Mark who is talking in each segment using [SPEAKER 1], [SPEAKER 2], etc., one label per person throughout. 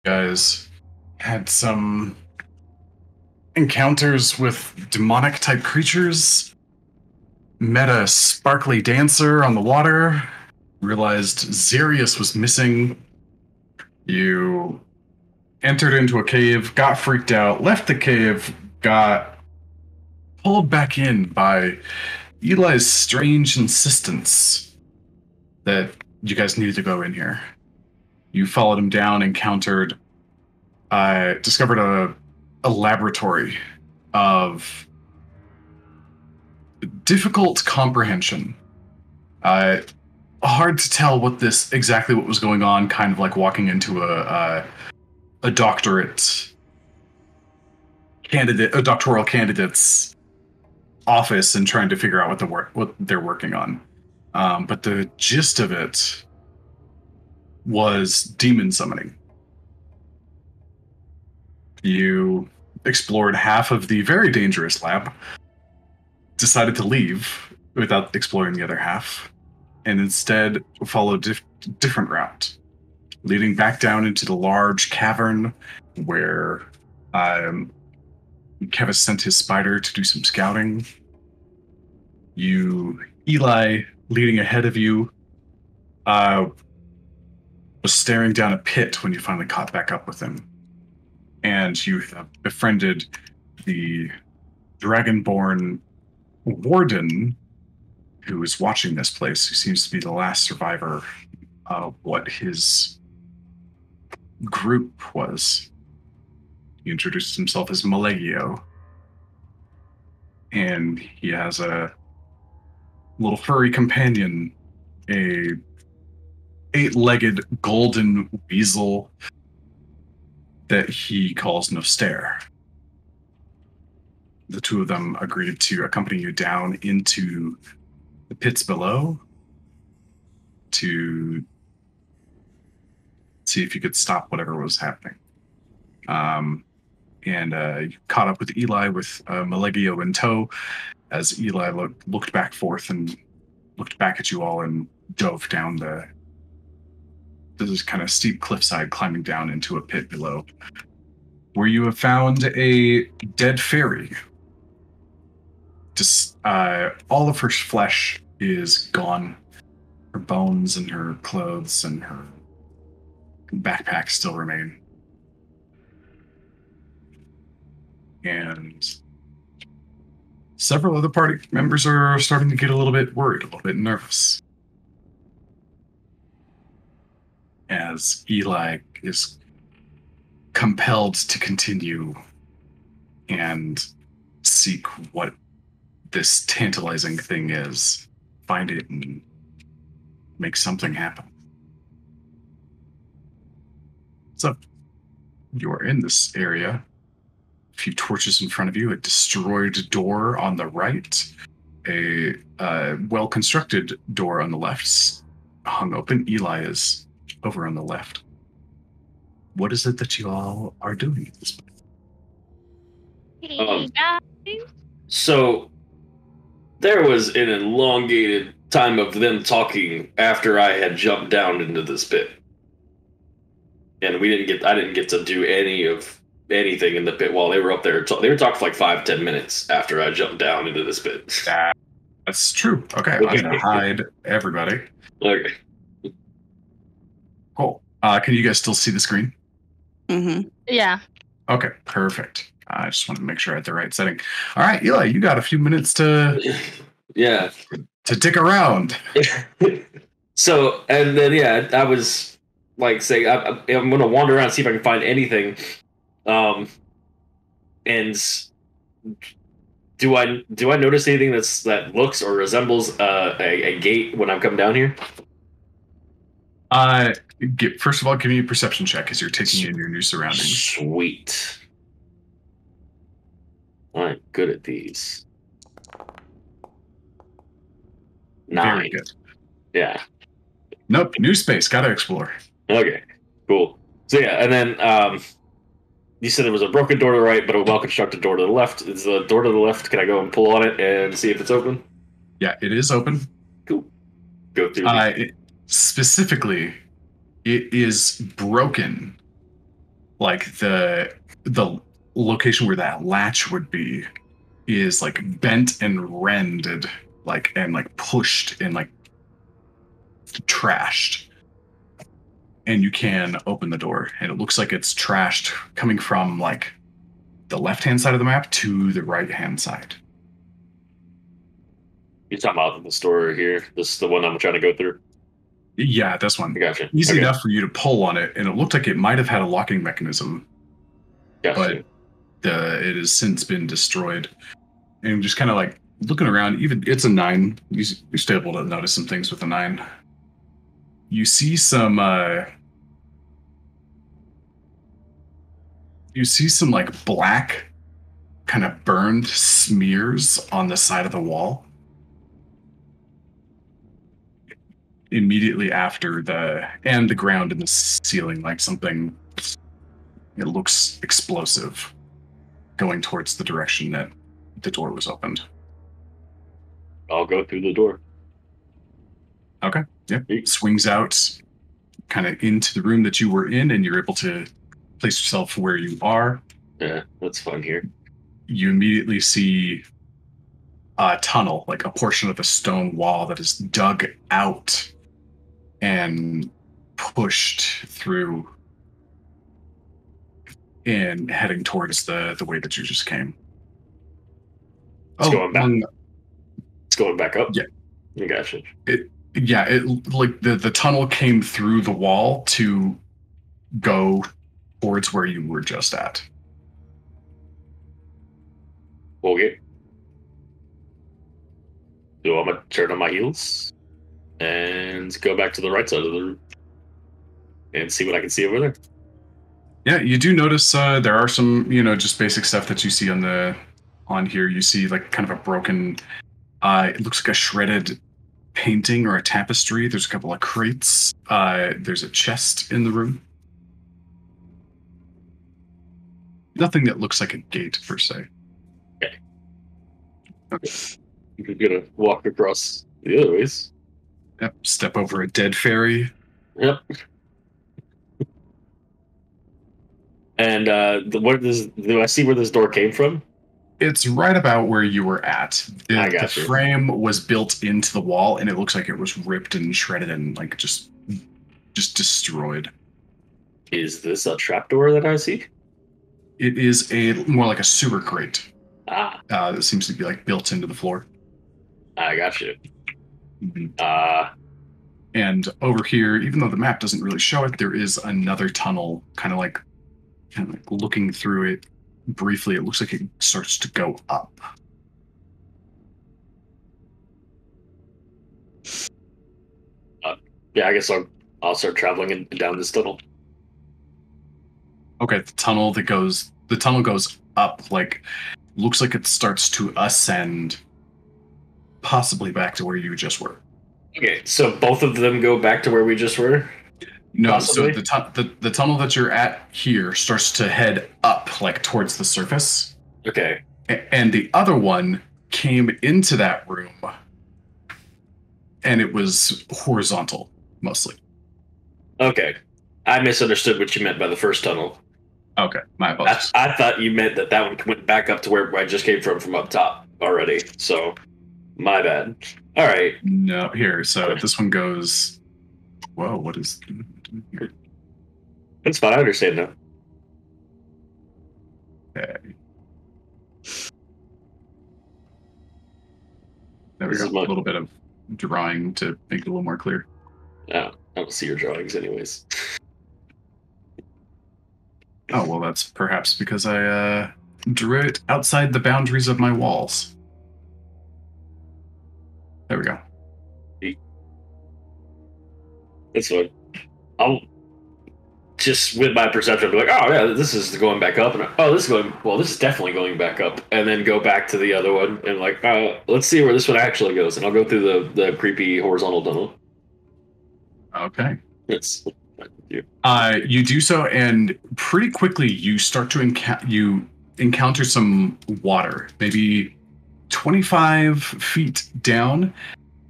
[SPEAKER 1] guys had some encounters with demonic type creatures, met a sparkly dancer on the water, realized Xerius was missing. You entered into a cave, got freaked out, left the cave, got pulled back in by Eli's strange insistence that you guys needed to go in here. You followed him down, encountered, discovered a laboratory of difficult comprehension. Hard to tell what was going on, kind of like walking into a doctorate candidate, a doctoral candidate's office and trying to figure out what they're working on. But the gist of it was demon summoning. You explored half of the very dangerous lab, decided to leave without exploring the other half, and instead followed different route, leading back down into the large cavern where Kevin sent his spider to do some scouting. Eli, leading ahead of you, was staring down a pit when you finally caught back up with him. And you have befriended the dragonborn warden who is watching this place, who seems to be the last survivor of what his group was. He introduced himself as Malegio. And he has a little furry companion, a 8-legged golden weasel that he calls Noster. The two of them agreed to accompany you down into the pits below to see if you could stop whatever was happening. You caught up with Eli with Malegio in tow as Eli looked back forth and looked back at you all and dove down this kind of steep cliffside, climbing down into a pit below, where you have found a dead fairy. Just all of her flesh is gone. Her bones and her clothes and her backpack still remain. And several other party members are starting to get a little bit worried, a little bit nervous, as Eli is compelled to continue and seek what this tantalizing thing is, find it and make something happen. So, you're in this area. A few torches in front of you, a destroyed door on the right, a well-constructed door on the left, hung open. Eli is over on the left. What is it that you all are doing at this point?
[SPEAKER 2] Hey guys. So there was an elongated time of them talking after I had jumped down into this pit, and I didn't get to do anything in the pit while they were up there. They were talking for like 5-10 minutes after I jumped down into this pit.
[SPEAKER 1] That's true. Okay, I'm gonna hide everybody.
[SPEAKER 2] Okay.
[SPEAKER 1] Cool. Can you guys still see the screen?
[SPEAKER 3] Mm-hmm.
[SPEAKER 4] Yeah.
[SPEAKER 1] Okay, perfect. I just want to make sure I had the right setting. All right, Eli, you got a few minutes to dick around.
[SPEAKER 2] So, and then I was like saying I'm going to wander around and see if I can find anything. And do I notice anything that looks or resembles a gate when I'm coming down here?
[SPEAKER 1] First of all, give me a perception check as you're taking in your new surroundings.
[SPEAKER 2] Sweet. I'm good at these. 9.
[SPEAKER 1] Very good.
[SPEAKER 2] Yeah.
[SPEAKER 1] Nope, new space, gotta explore.
[SPEAKER 2] Okay, cool. So yeah, and then you said there was a broken door to the right, but a well-constructed door to the left. Is the door to the left, can I go and pull on it and see if it's open?
[SPEAKER 1] Yeah, it is open.
[SPEAKER 2] Cool. Go through.
[SPEAKER 1] Specifically, it is broken like the location where that latch would be is like bent and rended, like and like pushed and like trashed. And you can open the door, and it looks like it's trashed coming from like the left-hand side of the map to the right-hand side.
[SPEAKER 2] You're talking about the store here. This is the one I'm trying to go through.
[SPEAKER 1] Yeah, this one.
[SPEAKER 2] I gotcha.
[SPEAKER 1] Easy
[SPEAKER 2] Okay.
[SPEAKER 1] enough for you to pull on it, and it looked like it might have had a locking mechanism,
[SPEAKER 2] Gotcha.
[SPEAKER 1] but it has since been destroyed. And just kind of like looking around, even it's a 9. You're still able to notice some things with a 9. You see some like black kind of burned smears on the side of the wall immediately after the ground and the ceiling, like something, it looks explosive going towards the direction that the door was opened.
[SPEAKER 2] I'll go through the door.
[SPEAKER 1] Okay. Yep. It swings out kind of into the room that you were in, and you're able to place yourself where you are.
[SPEAKER 2] Yeah, that's fun here.
[SPEAKER 1] You immediately see a tunnel, like a portion of the stone wall that is dug out and pushed through and heading towards the way that you just came.
[SPEAKER 2] It's going back.
[SPEAKER 1] Um,
[SPEAKER 2] It's going back up.
[SPEAKER 1] Yeah.
[SPEAKER 2] I gotcha.
[SPEAKER 1] it like the tunnel came through the wall to go towards where you were just at.
[SPEAKER 2] Okay. So I'm gonna turn on my heels and go back to the right side of the room and see what I can see over there.
[SPEAKER 1] Yeah, you do notice there are some, just basic stuff that you see on here. You see like kind of a broken, it looks like a shredded painting or a tapestry. There's a couple of crates. There's a chest in the room. Nothing that looks like a gate per se.
[SPEAKER 2] Okay. I'm gonna walk across the other ways.
[SPEAKER 1] Yep. Step over a dead fairy.
[SPEAKER 2] Yep. And do I see where this door came from?
[SPEAKER 1] It's right about where you were at.
[SPEAKER 2] I
[SPEAKER 1] The
[SPEAKER 2] got you.
[SPEAKER 1] frame was built into the wall, and it looks like it was ripped and shredded and like just destroyed.
[SPEAKER 2] Is this a trapdoor that I see?
[SPEAKER 1] It is more like a sewer crate.
[SPEAKER 2] Ah,
[SPEAKER 1] That seems to be like built into the floor.
[SPEAKER 2] I got you.
[SPEAKER 1] Mhm. And over here, even though the map doesn't really show it, there is another tunnel, kind of like looking through it briefly. It looks like it starts to go up.
[SPEAKER 2] Yeah, I guess I'll start traveling down this tunnel.
[SPEAKER 1] Okay, the tunnel goes up, like looks like it starts to ascend, possibly back to where you just were.
[SPEAKER 2] Okay, so both of them go back to where we just were?
[SPEAKER 1] No,
[SPEAKER 2] Possibly?
[SPEAKER 1] so the tunnel that you're at here starts to head up, like towards the surface,
[SPEAKER 2] Okay.
[SPEAKER 1] and the other one came into that room, and it was horizontal mostly.
[SPEAKER 2] Okay. I misunderstood what you meant by the first tunnel.
[SPEAKER 1] Okay, my apologies.
[SPEAKER 2] I thought you meant that one went back up to where I just came from up top already. So, my bad. All right.
[SPEAKER 1] No, here. So this one goes. Whoa! What is here?
[SPEAKER 2] That's fine. I understand now.
[SPEAKER 1] Okay. There we
[SPEAKER 2] This
[SPEAKER 1] go.
[SPEAKER 2] is my-
[SPEAKER 1] A little bit of drawing to make it a little more clear.
[SPEAKER 2] Oh, I don't see your drawings, anyways.
[SPEAKER 1] Oh well, that's perhaps because I drew it outside the boundaries of my walls. There we go.
[SPEAKER 2] That's fine. I'll just with my perception be like, oh yeah, this is going back up, and this is definitely going back up, and then go back to the other one and like, let's see where this one actually goes, and I'll go through the creepy horizontal tunnel.
[SPEAKER 1] Okay.
[SPEAKER 2] It's you.
[SPEAKER 1] You do so, and pretty quickly you start to encounter some water, maybe 25 feet down,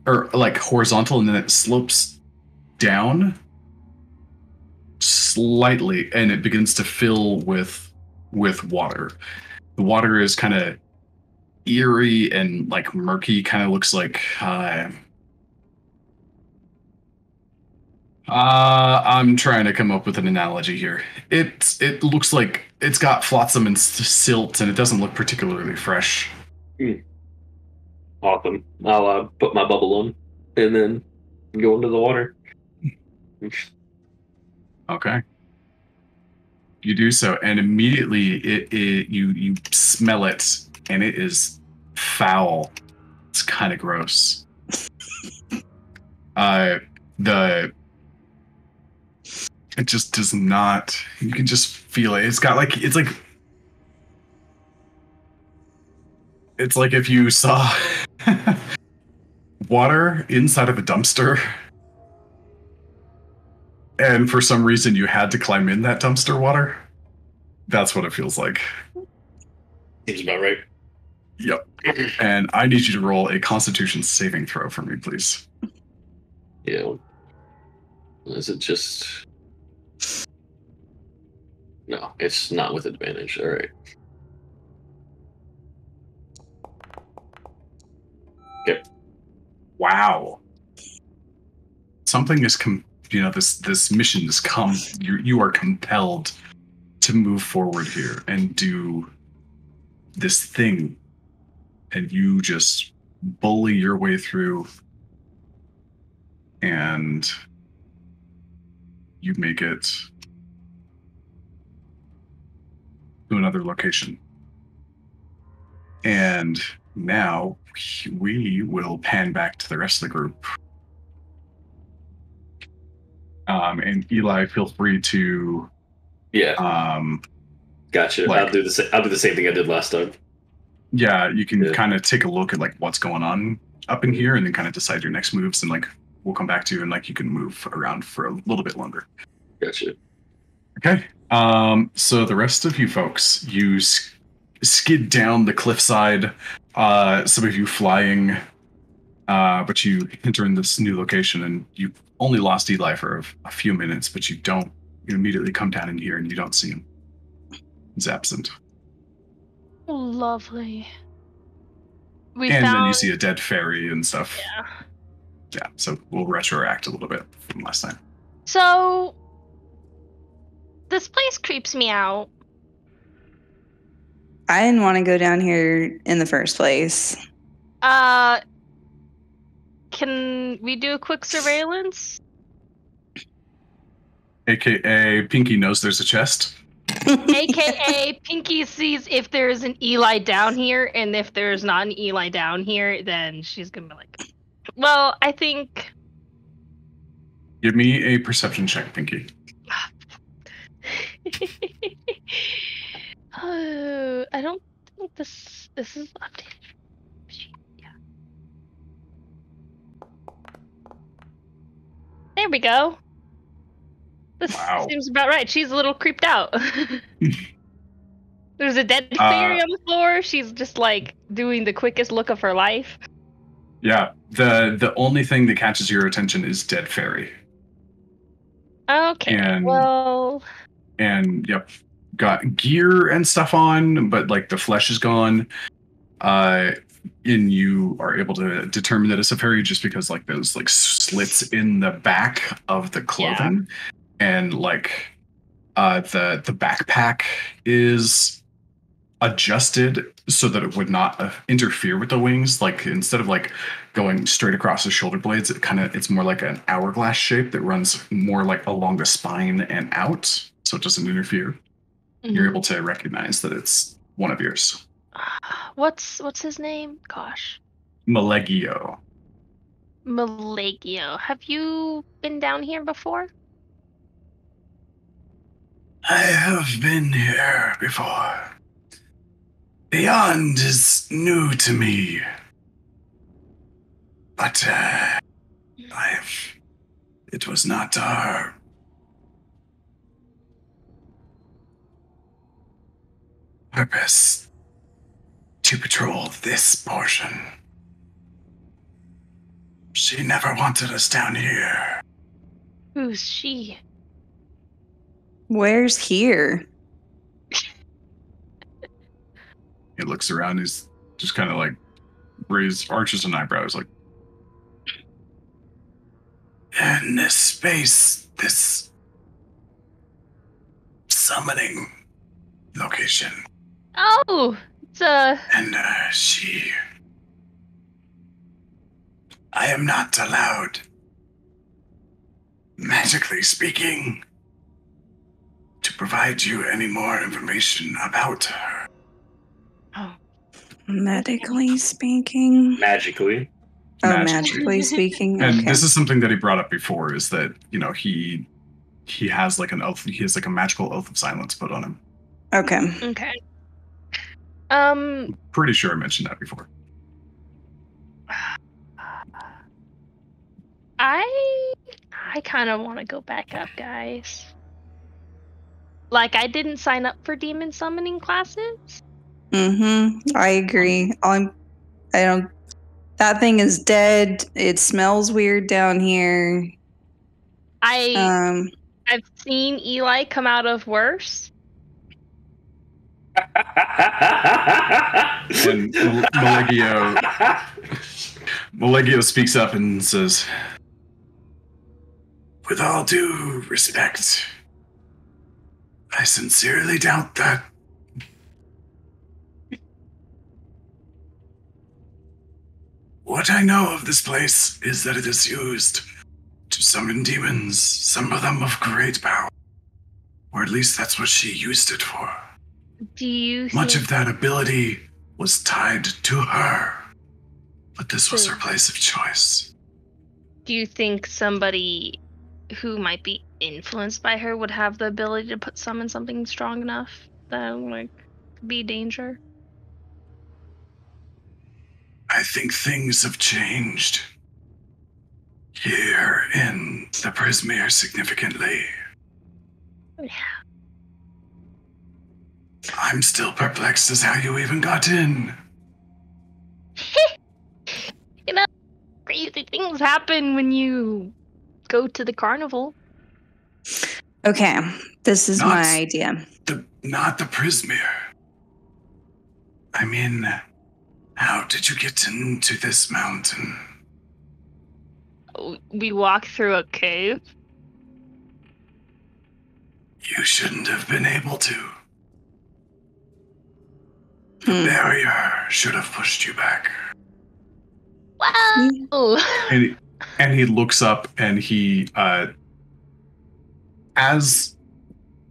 [SPEAKER 1] or like horizontal, and then it slopes down slightly, and it begins to fill with water. The water is kind of eerie and like murky, kind of looks like I'm trying to come up with an analogy here. It looks like it's got flotsam and silt, and it doesn't look particularly fresh.
[SPEAKER 2] Awesome. I'll put my bubble on and then go into the water.
[SPEAKER 1] Okay. You do so, and immediately you smell it, and it is foul. It's kind of gross. The It just does not. You can just feel it. It's got like it's like if you saw water inside of a dumpster, and for some reason you had to climb in that dumpster water. That's what it feels like.
[SPEAKER 2] Seems about right.
[SPEAKER 1] Yep. And I need you to roll a Constitution saving throw for me, please.
[SPEAKER 2] Yeah. Is it just? No, it's not with advantage. All right. Okay.
[SPEAKER 1] Wow. Something is this mission has come. You are compelled to move forward here and do this thing, and you just bully your way through, and you make it to another location. And now we will pan back to the rest of the group. And Eli, feel free to.
[SPEAKER 2] Yeah. Gotcha. I'll do the same thing I did last time.
[SPEAKER 1] Yeah, you can kind of take a look at like what's going on up in here, and then kind of decide your next moves, and like we'll come back to you, and like you can move around for a little bit longer.
[SPEAKER 2] Gotcha.
[SPEAKER 1] Okay. So the rest of you folks, you skid down the cliffside. Some of you flying, but you enter in this new location, and you only lost Eli for a few minutes, but you immediately come down in here, and you don't see him. He's absent.
[SPEAKER 3] Oh, lovely.
[SPEAKER 1] Then you see a dead fairy and stuff.
[SPEAKER 3] Yeah.
[SPEAKER 1] Yeah, so we'll retroact a little bit from last time.
[SPEAKER 3] So, this place creeps me out.
[SPEAKER 4] I didn't want to go down here in the first place.
[SPEAKER 3] Can we do a quick surveillance?
[SPEAKER 1] AKA Pinky knows there's a chest.
[SPEAKER 3] AKA Pinky sees if there's an Eli down here, and if there's not an Eli down here, then she's gonna be like, well, I think...
[SPEAKER 1] Give me a perception check, Pinky.
[SPEAKER 3] I don't think this is updated. Yeah. There we go. This seems about right. She's a little creeped out. There's a dead fairy on the floor. She's just like doing the quickest look of her life.
[SPEAKER 1] Yeah. The only thing that catches your attention is dead fairy.
[SPEAKER 3] Okay.
[SPEAKER 1] And yep, got gear and stuff on, but like the flesh is gone. And you are able to determine that it's a fairy just because like those like slits in the back of the clothing, and like the backpack is adjusted so that it would not interfere with the wings. Like instead of like going straight across the shoulder blades, it's more like an hourglass shape that runs more like along the spine and out, so it doesn't interfere. Mm-hmm. You're able to recognize that it's one of yours.
[SPEAKER 3] What's his name? Gosh.
[SPEAKER 1] Malegio.
[SPEAKER 3] Have you been down here before?
[SPEAKER 1] I have been here before. Beyond is new to me. But it was not our purpose to patrol this portion. She never wanted us down here.
[SPEAKER 3] Who's she?
[SPEAKER 4] Where's here?
[SPEAKER 1] He looks around. He's just kind of like arches an eyebrow. He's like, in this space, this summoning location.
[SPEAKER 3] Oh, it's
[SPEAKER 1] And I am not allowed, magically speaking, to provide you any more information about her.
[SPEAKER 4] Medically speaking.
[SPEAKER 2] Magically.
[SPEAKER 4] Oh,
[SPEAKER 1] Magically.
[SPEAKER 4] magically speaking.
[SPEAKER 1] And
[SPEAKER 4] Okay.
[SPEAKER 1] this is something that he brought up before, is that, you know, he has like an oath, he has like a magical oath of silence put on him.
[SPEAKER 4] Okay.
[SPEAKER 3] okay.
[SPEAKER 1] Pretty sure I mentioned that before.
[SPEAKER 3] I kind of want to go back up, guys. Like, I didn't sign up for demon summoning classes.
[SPEAKER 4] I agree. I don't. That thing is dead. It smells weird down here.
[SPEAKER 3] I've seen Eli come out of worse.
[SPEAKER 1] And Malegio speaks up and says, with all due respect, I sincerely doubt that. What I know of this place is that it is used to summon demons, some of them of great power. Or at least that's what she used it for.
[SPEAKER 3] Do you
[SPEAKER 1] Much
[SPEAKER 3] think
[SPEAKER 1] of that ability was tied to her, but this was her place of choice.
[SPEAKER 3] Do you think somebody who might be influenced by her would have the ability to summon something strong enough that like could be danger?
[SPEAKER 1] I think things have changed here in the Prismere significantly.
[SPEAKER 3] Yeah.
[SPEAKER 1] I'm still perplexed as how you even got in.
[SPEAKER 3] You know, crazy things happen when you go to the carnival.
[SPEAKER 4] Okay. This is
[SPEAKER 1] Not
[SPEAKER 4] my
[SPEAKER 1] s-
[SPEAKER 4] idea.
[SPEAKER 1] Not the Prismere. I mean, how did you get into this mountain?
[SPEAKER 3] We walk through a cave.
[SPEAKER 1] You shouldn't have been able to. The
[SPEAKER 4] Hmm.
[SPEAKER 1] barrier should have pushed you back.
[SPEAKER 3] Wow.
[SPEAKER 1] And he looks up and he as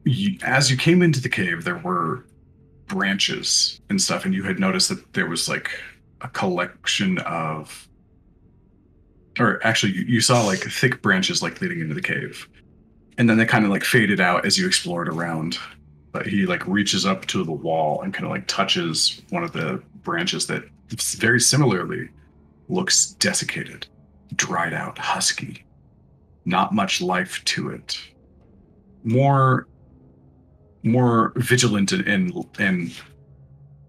[SPEAKER 1] you came into the cave, there were branches and stuff, and you had noticed that there was like a collection of, or actually you saw like thick branches like leading into the cave, and then they kind of like faded out as you explored around. But he like reaches up to the wall and kind of like touches one of the branches that very similarly looks desiccated, dried out, husky, not much life to it. More vigilant and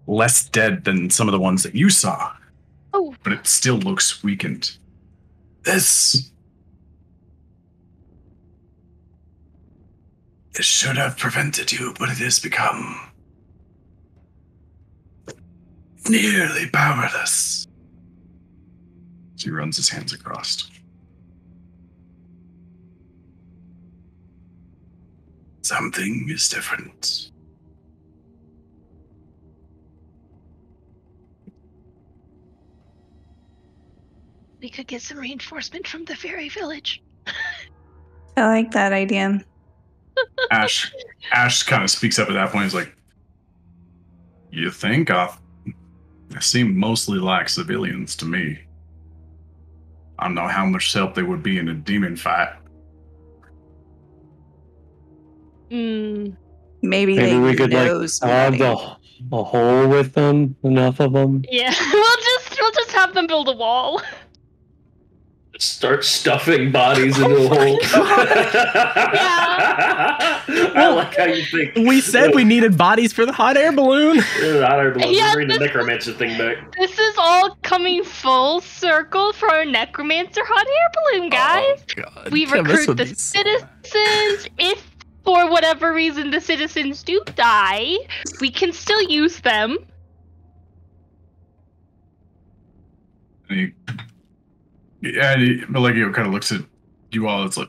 [SPEAKER 1] less dead than some of the ones that you saw.
[SPEAKER 3] Oh.
[SPEAKER 1] But it still looks weakened. This should have prevented you, but it has become nearly powerless. So he runs his hands across. Something is different.
[SPEAKER 3] We could get some reinforcement from the fairy village.
[SPEAKER 4] I like that idea.
[SPEAKER 1] Ash kind of speaks up at that point. He's like, you think? They seem mostly like civilians to me. I don't know how much help they would be in a demon fight.
[SPEAKER 4] Maybe
[SPEAKER 5] we could like
[SPEAKER 4] know
[SPEAKER 5] add
[SPEAKER 4] somebody.
[SPEAKER 5] a hole with them, enough of them.
[SPEAKER 3] Yeah, we'll just have them build a wall.
[SPEAKER 2] Start stuffing bodies into the hole. I like how you think.
[SPEAKER 6] We said we needed bodies for the hot air balloon.
[SPEAKER 3] Yeah,
[SPEAKER 2] Bring the necromancer thing back.
[SPEAKER 3] This is all coming full circle for our necromancer hot air balloon, guys.
[SPEAKER 6] Oh, God.
[SPEAKER 3] We
[SPEAKER 6] Kim, this
[SPEAKER 3] recruit
[SPEAKER 6] would
[SPEAKER 3] the
[SPEAKER 6] be
[SPEAKER 3] citizens. If for whatever reason the citizens do die, we can still use them.
[SPEAKER 1] And Malegio kind of looks at you all. It's like,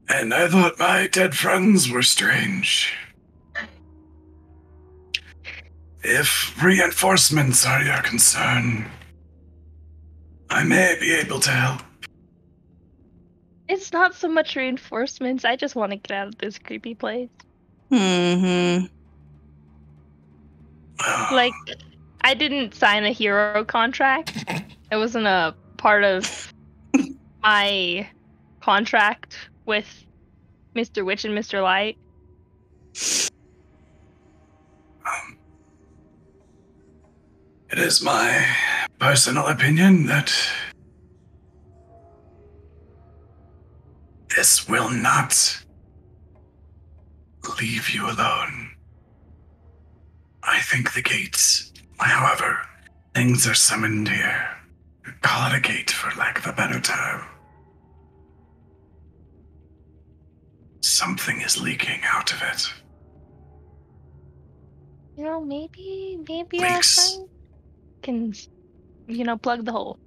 [SPEAKER 1] and I thought my dead friends were strange. If reinforcements are your concern, I may be able to help.
[SPEAKER 3] It's not so much reinforcements. I just want to get out of this creepy place.
[SPEAKER 4] Mm-hmm.
[SPEAKER 3] Like, I didn't sign a hero contract. It wasn't a part of my contract with Mr. Witch and Mr. Light.
[SPEAKER 1] It is my personal opinion that this will not leave you alone. I think the gates, however, things are summoned here. Call it a gate for lack of a better term. Something is leaking out of it.
[SPEAKER 3] You know, maybe our
[SPEAKER 1] Leaks.
[SPEAKER 3] friend can, plug the hole.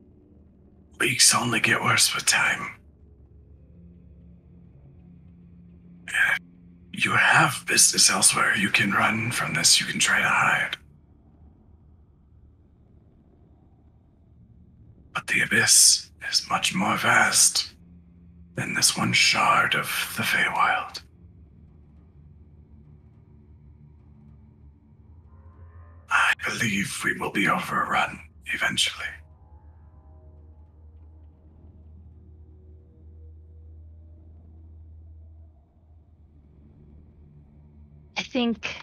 [SPEAKER 1] Leaks only get worse with time. You have business elsewhere. You can run from this. You can try to hide. But the abyss is much more vast than this one shard of the Feywild. I believe we will be overrun eventually.
[SPEAKER 3] I think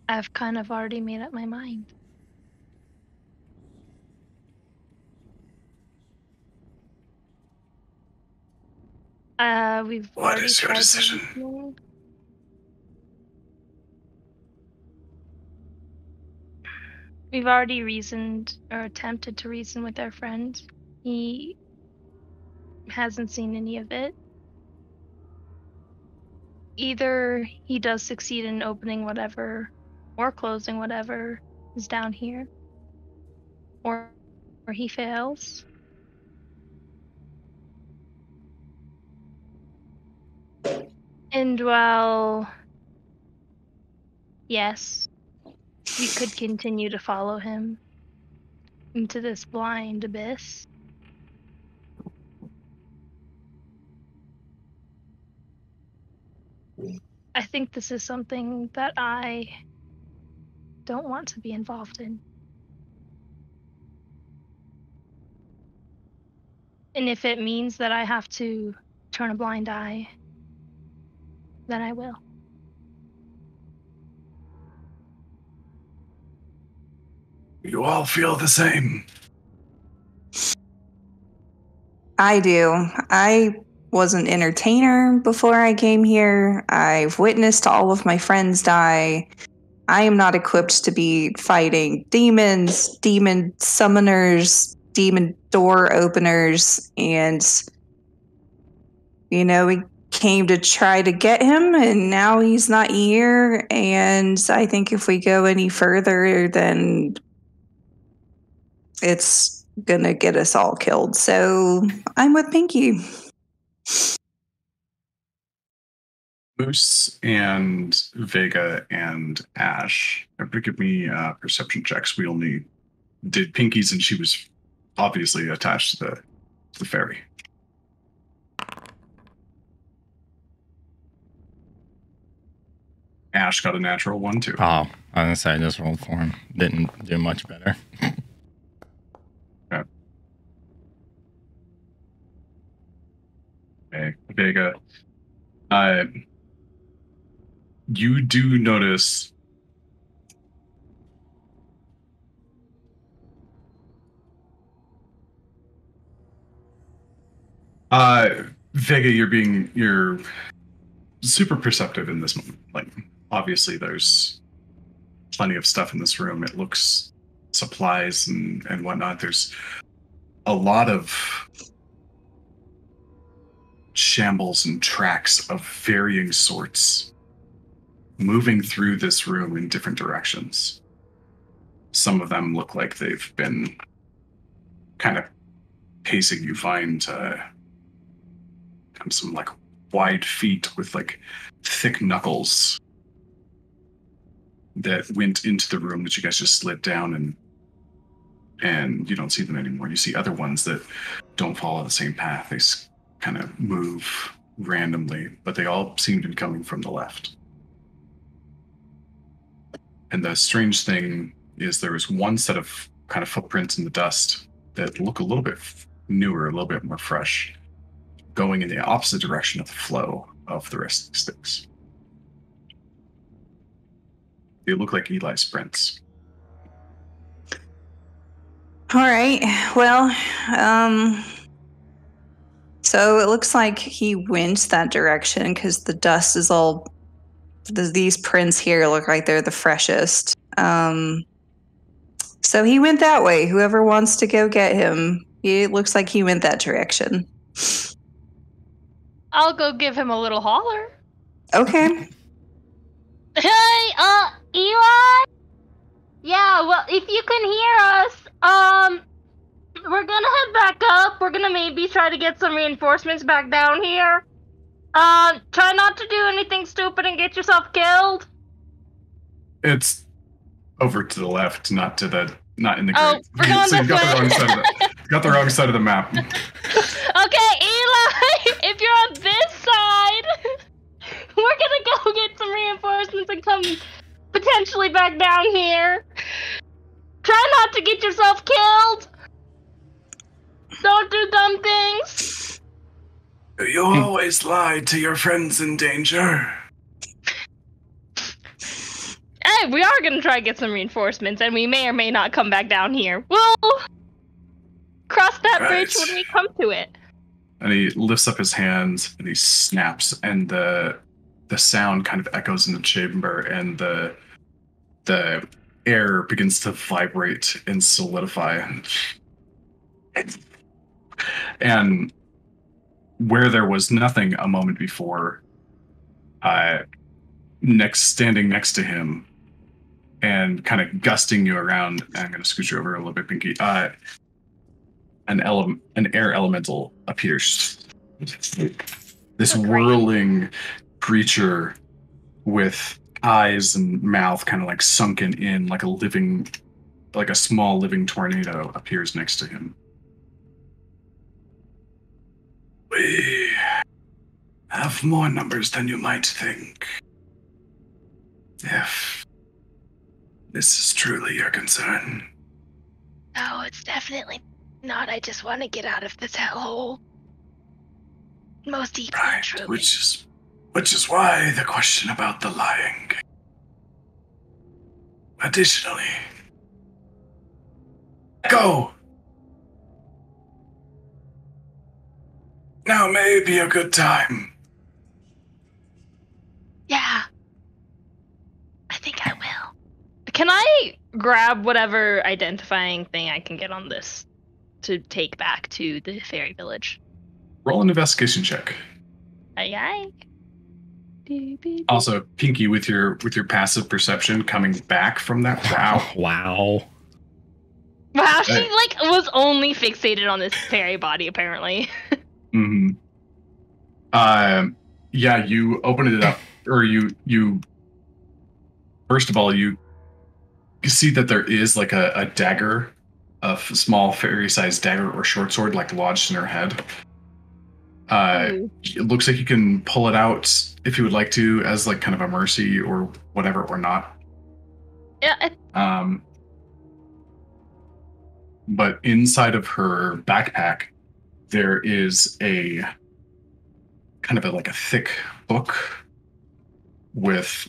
[SPEAKER 3] I've kind of already made up my mind. We've
[SPEAKER 1] What
[SPEAKER 3] already
[SPEAKER 1] is your
[SPEAKER 3] tried
[SPEAKER 1] decision?
[SPEAKER 3] reasoning. We've already reasoned or attempted to reason with our friend. He hasn't seen any of it. Either he does succeed in opening whatever or closing whatever is down here, or he fails. And well, yes, we could continue to follow him into this blind abyss. I think this is something that I don't want to be involved in. And if it means that I have to turn a blind eye, then I will.
[SPEAKER 1] You all feel the same.
[SPEAKER 4] I do. I was an entertainer before I came here. I've witnessed all of my friends die. I am not equipped to be fighting demons, demon summoners, demon door openers, and we came to try to get him, and now he's not here. And I think if we go any further, then it's gonna get us all killed. So I'm with Pinky.
[SPEAKER 1] Moose and Vega and Ash. Give me perception checks. We only did Pinky's, and she was obviously attached to the fairy. Ash got a natural 1 too.
[SPEAKER 7] Oh, I was gonna say I just rolled for him. Didn't do much better.
[SPEAKER 1] Okay, Vega. You do notice Vega, you're super perceptive in this moment. Like, obviously there's plenty of stuff in this room. It looks supplies and whatnot. There's a lot of shambles and tracks of varying sorts moving through this room in different directions. Some of them look like they've been kind of pacing. You find some like wide feet with like thick knuckles that went into the room that you guys just slid down, and you don't see them anymore. You see other ones that don't follow the same path. They kind of move randomly, but they all seem to be coming from the left. And the strange thing is there was one set of kind of footprints in the dust that look a little bit newer, a little bit more fresh, going in the opposite direction of the flow of the rest of the sticks. They look like Eli's prints.
[SPEAKER 4] All right. Well, so it looks like he went that direction because the dust is all. These prints here look like they're the freshest. So he went that way. Whoever wants to go get him, it looks like he went that direction.
[SPEAKER 3] I'll go give him a little holler.
[SPEAKER 4] Okay.
[SPEAKER 8] Hey, Eli? Yeah, well, if you can hear us, we're gonna head back up. We're gonna maybe try to get some reinforcements back down here. Try not to do anything stupid and get yourself killed.
[SPEAKER 1] It's over to the left, not in the
[SPEAKER 3] Oh,
[SPEAKER 1] grid.
[SPEAKER 3] we're going
[SPEAKER 1] So you
[SPEAKER 3] this
[SPEAKER 1] got the
[SPEAKER 3] way.
[SPEAKER 1] wrong side of got the wrong side of the map.
[SPEAKER 8] Okay, Eli, if you're on this side, we're gonna go get some reinforcements and come potentially back down here. Try not to get yourself killed. Don't do dumb things.
[SPEAKER 1] You always lie to your friends in danger.
[SPEAKER 3] Hey, we are gonna try to get some reinforcements, and we may or may not come back down here. We'll cross that bridge when we come to it.
[SPEAKER 1] And he lifts up his hands and he snaps, and the sound kind of echoes in the chamber, and the air begins to vibrate and solidify. And where there was nothing a moment before, standing next to him and kind of gusting you around, I'm going to scoot you over a little bit, Pinky. An air elemental appears. This whirling creature with eyes and mouth kind of like sunken in, like a small living tornado appears next to him. We have more numbers than you might think. If this is truly your concern.
[SPEAKER 3] No, it's definitely not. I just want to get out of this hellhole. Most deeply,
[SPEAKER 1] Right,
[SPEAKER 3] truly.
[SPEAKER 1] which is why the question about the lying. Additionally, go! Now may be a good time.
[SPEAKER 3] Yeah. I think I will. Can I grab whatever identifying thing I can get on this to take back to the fairy village?
[SPEAKER 1] Roll an investigation check.
[SPEAKER 3] Aye aye.
[SPEAKER 1] Also, Pinky, with your passive perception coming back from that. Wow.
[SPEAKER 7] Wow.
[SPEAKER 3] Wow, she
[SPEAKER 1] Hey.
[SPEAKER 3] was only fixated on this fairy body apparently.
[SPEAKER 1] Mm-hmm. Yeah, you open it up, or you. First of all, you see that there is like a dagger, a small fairy-sized dagger or short sword, like lodged in her head.
[SPEAKER 3] Ooh.
[SPEAKER 1] It looks like you can pull it out if you would like to, as like kind of a mercy or whatever, or not.
[SPEAKER 3] Yeah,
[SPEAKER 1] But inside of her backpack, there is a kind of like a thick book with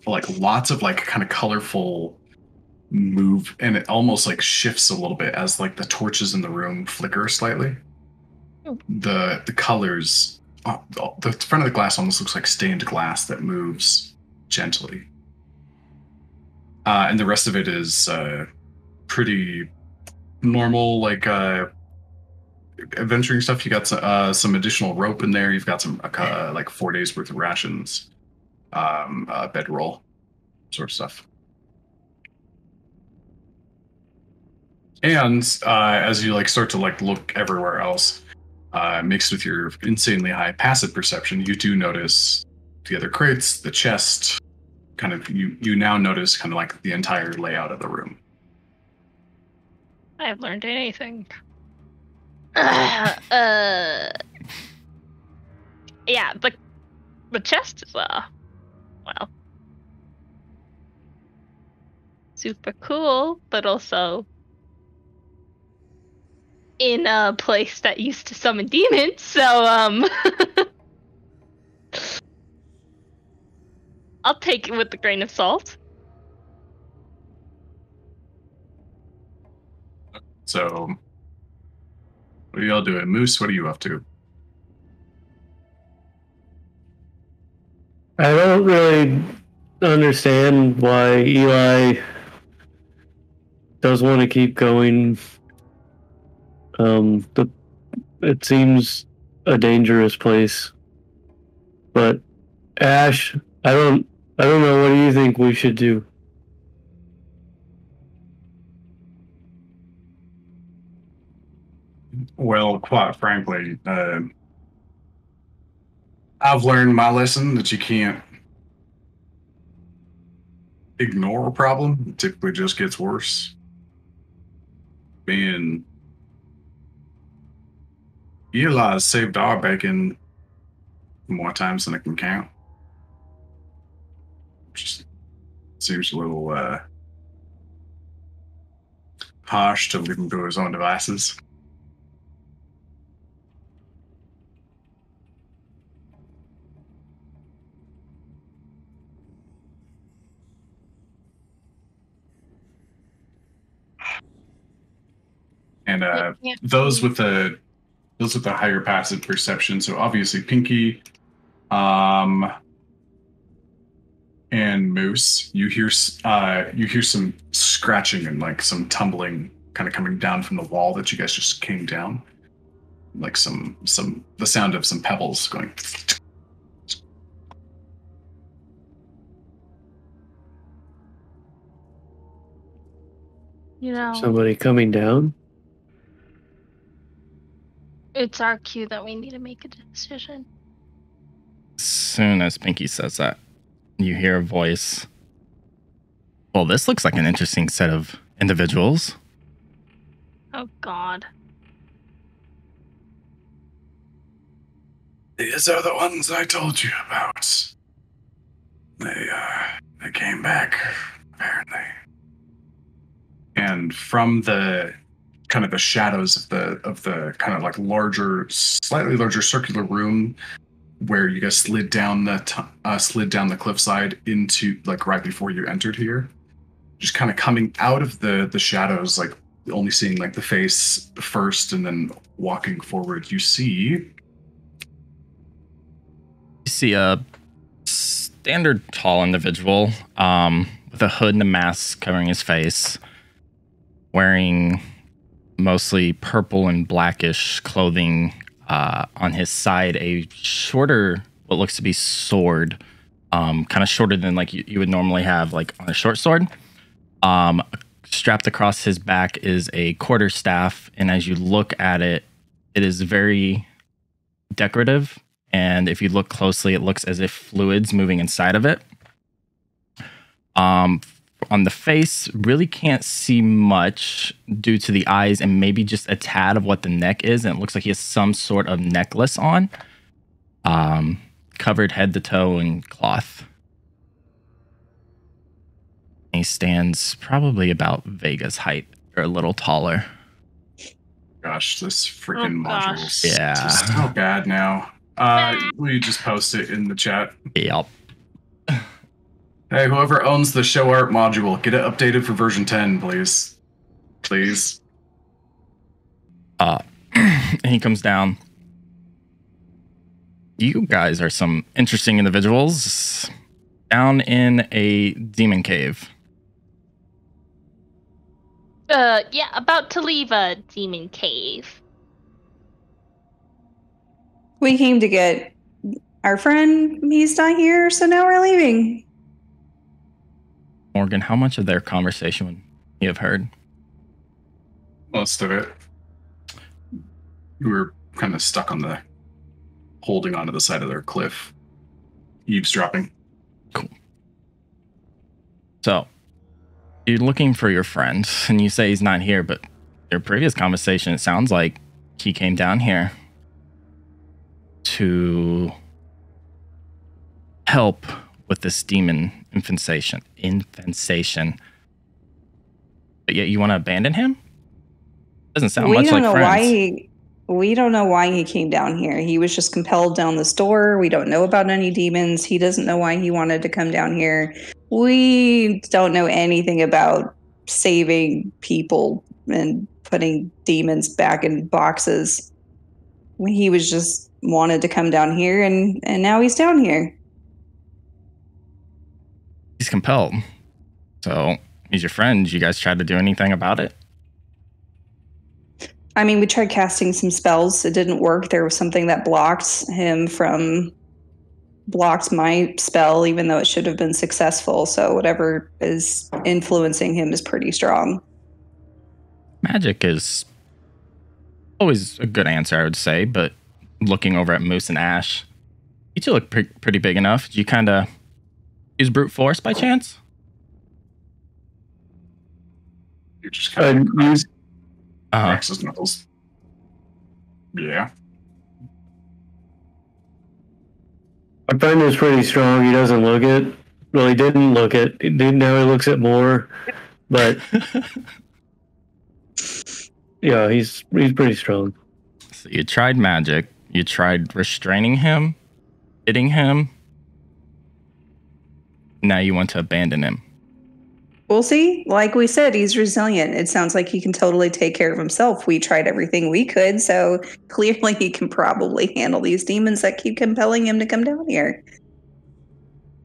[SPEAKER 1] like lots of like kind of colorful move, and it almost like shifts a little bit as like the torches in the room flicker slightly. The colors, the front of the glass almost looks like stained glass that moves gently. And the rest of it is pretty normal, like adventuring stuff. You got some additional rope in there. You've got some like 4 days worth of rations, bedroll, sort of stuff. And as you like start to like look everywhere else, mixed with your insanely high passive perception, you do notice the other crates, the chest. Kind of, you now notice kind of like the entire layout of the room.
[SPEAKER 3] I have learned anything. Yeah, the chest is well, super cool, but also in a place that used to summon demons. So I'll take it with a grain of salt.
[SPEAKER 1] So, what are y'all doing? Moose, what are you up to?
[SPEAKER 5] I don't really understand why Eli does want to keep going. It seems a dangerous place. But Ash, I don't know. What do you think we should do?
[SPEAKER 1] Well, quite frankly, I've learned my lesson that you can't ignore a problem. It typically just gets worse. And Eli saved our bacon more times than I can count. Just seems a little harsh to leave him to his own devices. And those with the higher passive perception, so obviously Pinky, and Moose, you hear some scratching and like some tumbling kind of coming down from the wall that you guys just came down, like the sound of some pebbles going.
[SPEAKER 3] You know,
[SPEAKER 5] Somebody coming down?
[SPEAKER 3] it's our cue that we need to make a decision.
[SPEAKER 7] As soon as Pinky says that, you hear a voice. Well, this looks like an interesting set of individuals.
[SPEAKER 3] Oh God.
[SPEAKER 1] These are the ones I told you about. They came back, apparently. And from the kind of the shadows of the kind of like slightly larger circular room where you guys slid down the cliffside into like right before you entered here, just kind of coming out of the shadows, like only seeing like the face first and then walking forward, you see
[SPEAKER 7] a standard tall individual with a hood and a mask covering his face, wearing mostly purple and blackish clothing. On his side, a shorter, what looks to be sword, kind of shorter than like you would normally have like on a short sword. Strapped across his back is a quarterstaff, and as you look at it, it is very decorative. And if you look closely, it looks as if fluids moving inside of it. On the face, really can't see much due to the eyes and maybe just a tad of what the neck is. And it looks like he has some sort of necklace on, covered head to toe in cloth. He stands probably about Vega's height or a little taller.
[SPEAKER 1] Gosh, this freaking
[SPEAKER 3] gosh.
[SPEAKER 1] module's
[SPEAKER 7] Yeah.
[SPEAKER 1] just so bad now. Will you just post it in the chat?
[SPEAKER 7] Yep.
[SPEAKER 1] Hey, whoever owns the show art module, get it updated for version 10, please. Please.
[SPEAKER 7] And he comes down. You guys are some interesting individuals down in a demon cave.
[SPEAKER 8] Yeah, about to leave a demon cave.
[SPEAKER 4] We came to get our friend. He's not here, so now we're leaving.
[SPEAKER 7] Morgan, how much of their conversation would you have heard?
[SPEAKER 1] Most of it. We were kind of stuck on the, holding onto the side of their cliff, eavesdropping.
[SPEAKER 7] Cool. So, you're looking for your friend, and you say he's not here, but your previous conversation, it sounds like he came down here to help with this demon infestation. But yet you want to abandon him? Doesn't sound much like friends.
[SPEAKER 4] We don't know why he came down here. He was just compelled down this door. We don't know about any demons. He doesn't know why he wanted to come down here. We don't know anything about saving people and putting demons back in boxes. He was just wanted to come down here, and now he's down here.
[SPEAKER 7] He's compelled. So he's your friend. You guys tried to do anything about it?
[SPEAKER 4] I mean, we tried casting some spells. It didn't work. There was something that blocked my spell, even though it should have been successful. So whatever is influencing him is pretty strong.
[SPEAKER 7] Magic is always a good answer, I would say, but looking over at Moose and Ash, you two look pretty big enough. Did you kind of use brute force by chance?
[SPEAKER 1] You just kind of
[SPEAKER 5] use
[SPEAKER 1] cracks his knuckles. Yeah.
[SPEAKER 5] I find this pretty strong. He doesn't look it. Well, he didn't look it. Now he looks it more. But yeah, he's pretty strong.
[SPEAKER 7] So you tried magic. You tried restraining him, hitting him. Now you want to abandon him.
[SPEAKER 4] We'll see. Like we said, he's resilient. It sounds like he can totally take care of himself. We tried everything we could, so clearly he can probably handle these demons that keep compelling him to come down here.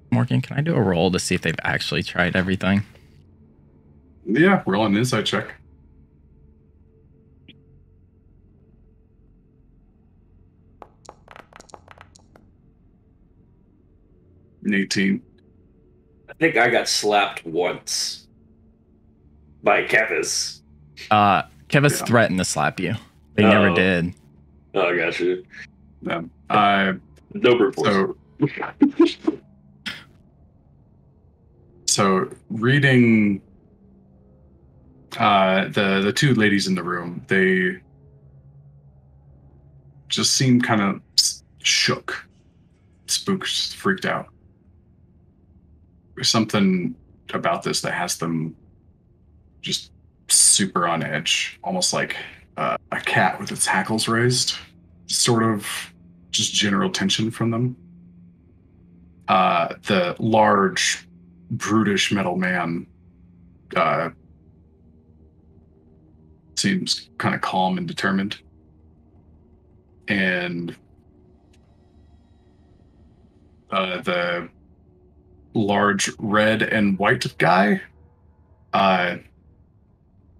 [SPEAKER 7] Morgan, can I do a roll to see if they've actually tried everything?
[SPEAKER 1] Yeah, roll an insight check. An 18.
[SPEAKER 2] I think I got slapped once by Kevis.
[SPEAKER 7] Kevis threatened to slap you. But he never did.
[SPEAKER 2] Oh, I got you.
[SPEAKER 1] No brute force. So reading the two ladies in the room, they just seem kind of shook, spooked, freaked out. There's something about this that has them just super on edge, almost like a cat with its hackles raised. Sort of just general tension from them. The large, brutish metal man seems kind of calm and determined. And the large red and white guy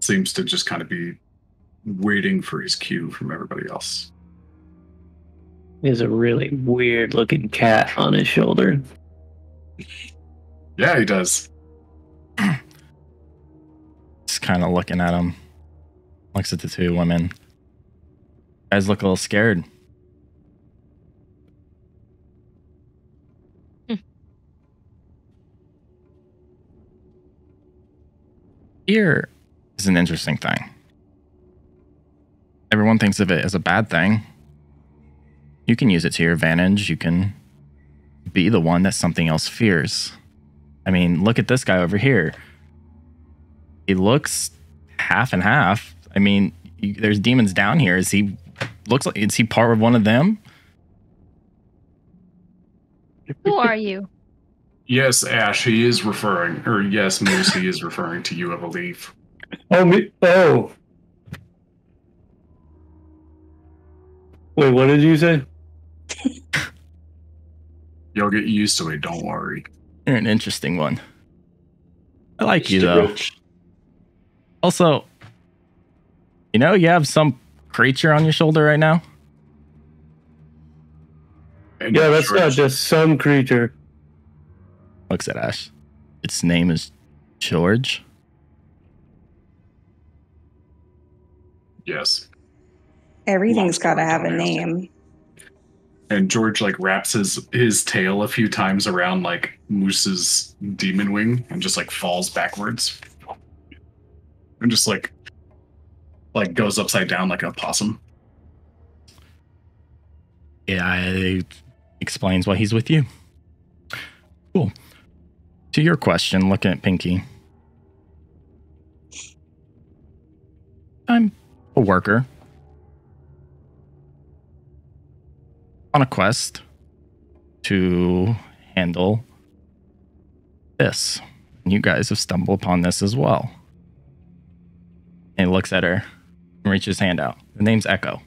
[SPEAKER 1] seems to just kind of be waiting for his cue from everybody else.
[SPEAKER 5] He has a really weird looking cat on his shoulder.
[SPEAKER 1] Yeah, he does.
[SPEAKER 7] Just kind of looking at him. Looks at the two women. Guys look a little scared. Fear is an interesting thing. Everyone thinks of it as a bad thing. You can use it to your advantage. You can be the one that something else fears. I mean, look at this guy over here. He looks half and half. I mean, there's demons down here. Is he part of one of them?
[SPEAKER 3] Who are you?
[SPEAKER 1] Yes, Ash, he is referring, or yes, Moose, he is referring to you, I believe.
[SPEAKER 5] Oh, me? Oh. Wait, what did you say?
[SPEAKER 1] You'll get used to it, don't worry.
[SPEAKER 7] You're an interesting one. I like you, though. Also, You know, you have some creature on your shoulder right now.
[SPEAKER 1] And
[SPEAKER 5] Yeah, that's not
[SPEAKER 1] George-
[SPEAKER 5] just some creature.
[SPEAKER 7] Looks at Ash. Its name is George.
[SPEAKER 1] Yes.
[SPEAKER 4] Everything's
[SPEAKER 1] Long
[SPEAKER 4] got to
[SPEAKER 1] story,
[SPEAKER 4] have a
[SPEAKER 1] don't ask.
[SPEAKER 4] name.
[SPEAKER 1] And George like wraps his tail a few times around like Moose's demon wing and just like falls backwards. And just like goes upside down like a possum.
[SPEAKER 7] Yeah, it explains why he's with you. Cool. To your question, looking at Pinky. I'm a worker on a quest to handle this. You guys have stumbled upon this as well. And he looks at her and reaches his hand out. The name's Echo.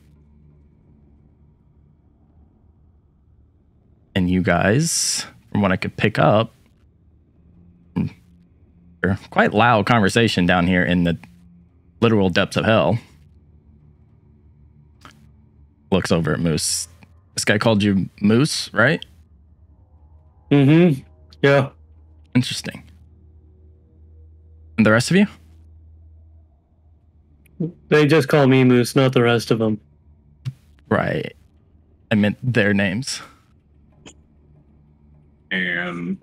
[SPEAKER 7] And you guys, from what I could pick up, quite loud conversation down here in the literal depths of hell. Looks over at Moose. This guy called you Moose, right?
[SPEAKER 5] Mm-hmm. Yeah.
[SPEAKER 7] Interesting. And the rest of you?
[SPEAKER 5] They just call me Moose, not the rest of them.
[SPEAKER 7] Right. I meant their names.
[SPEAKER 1] And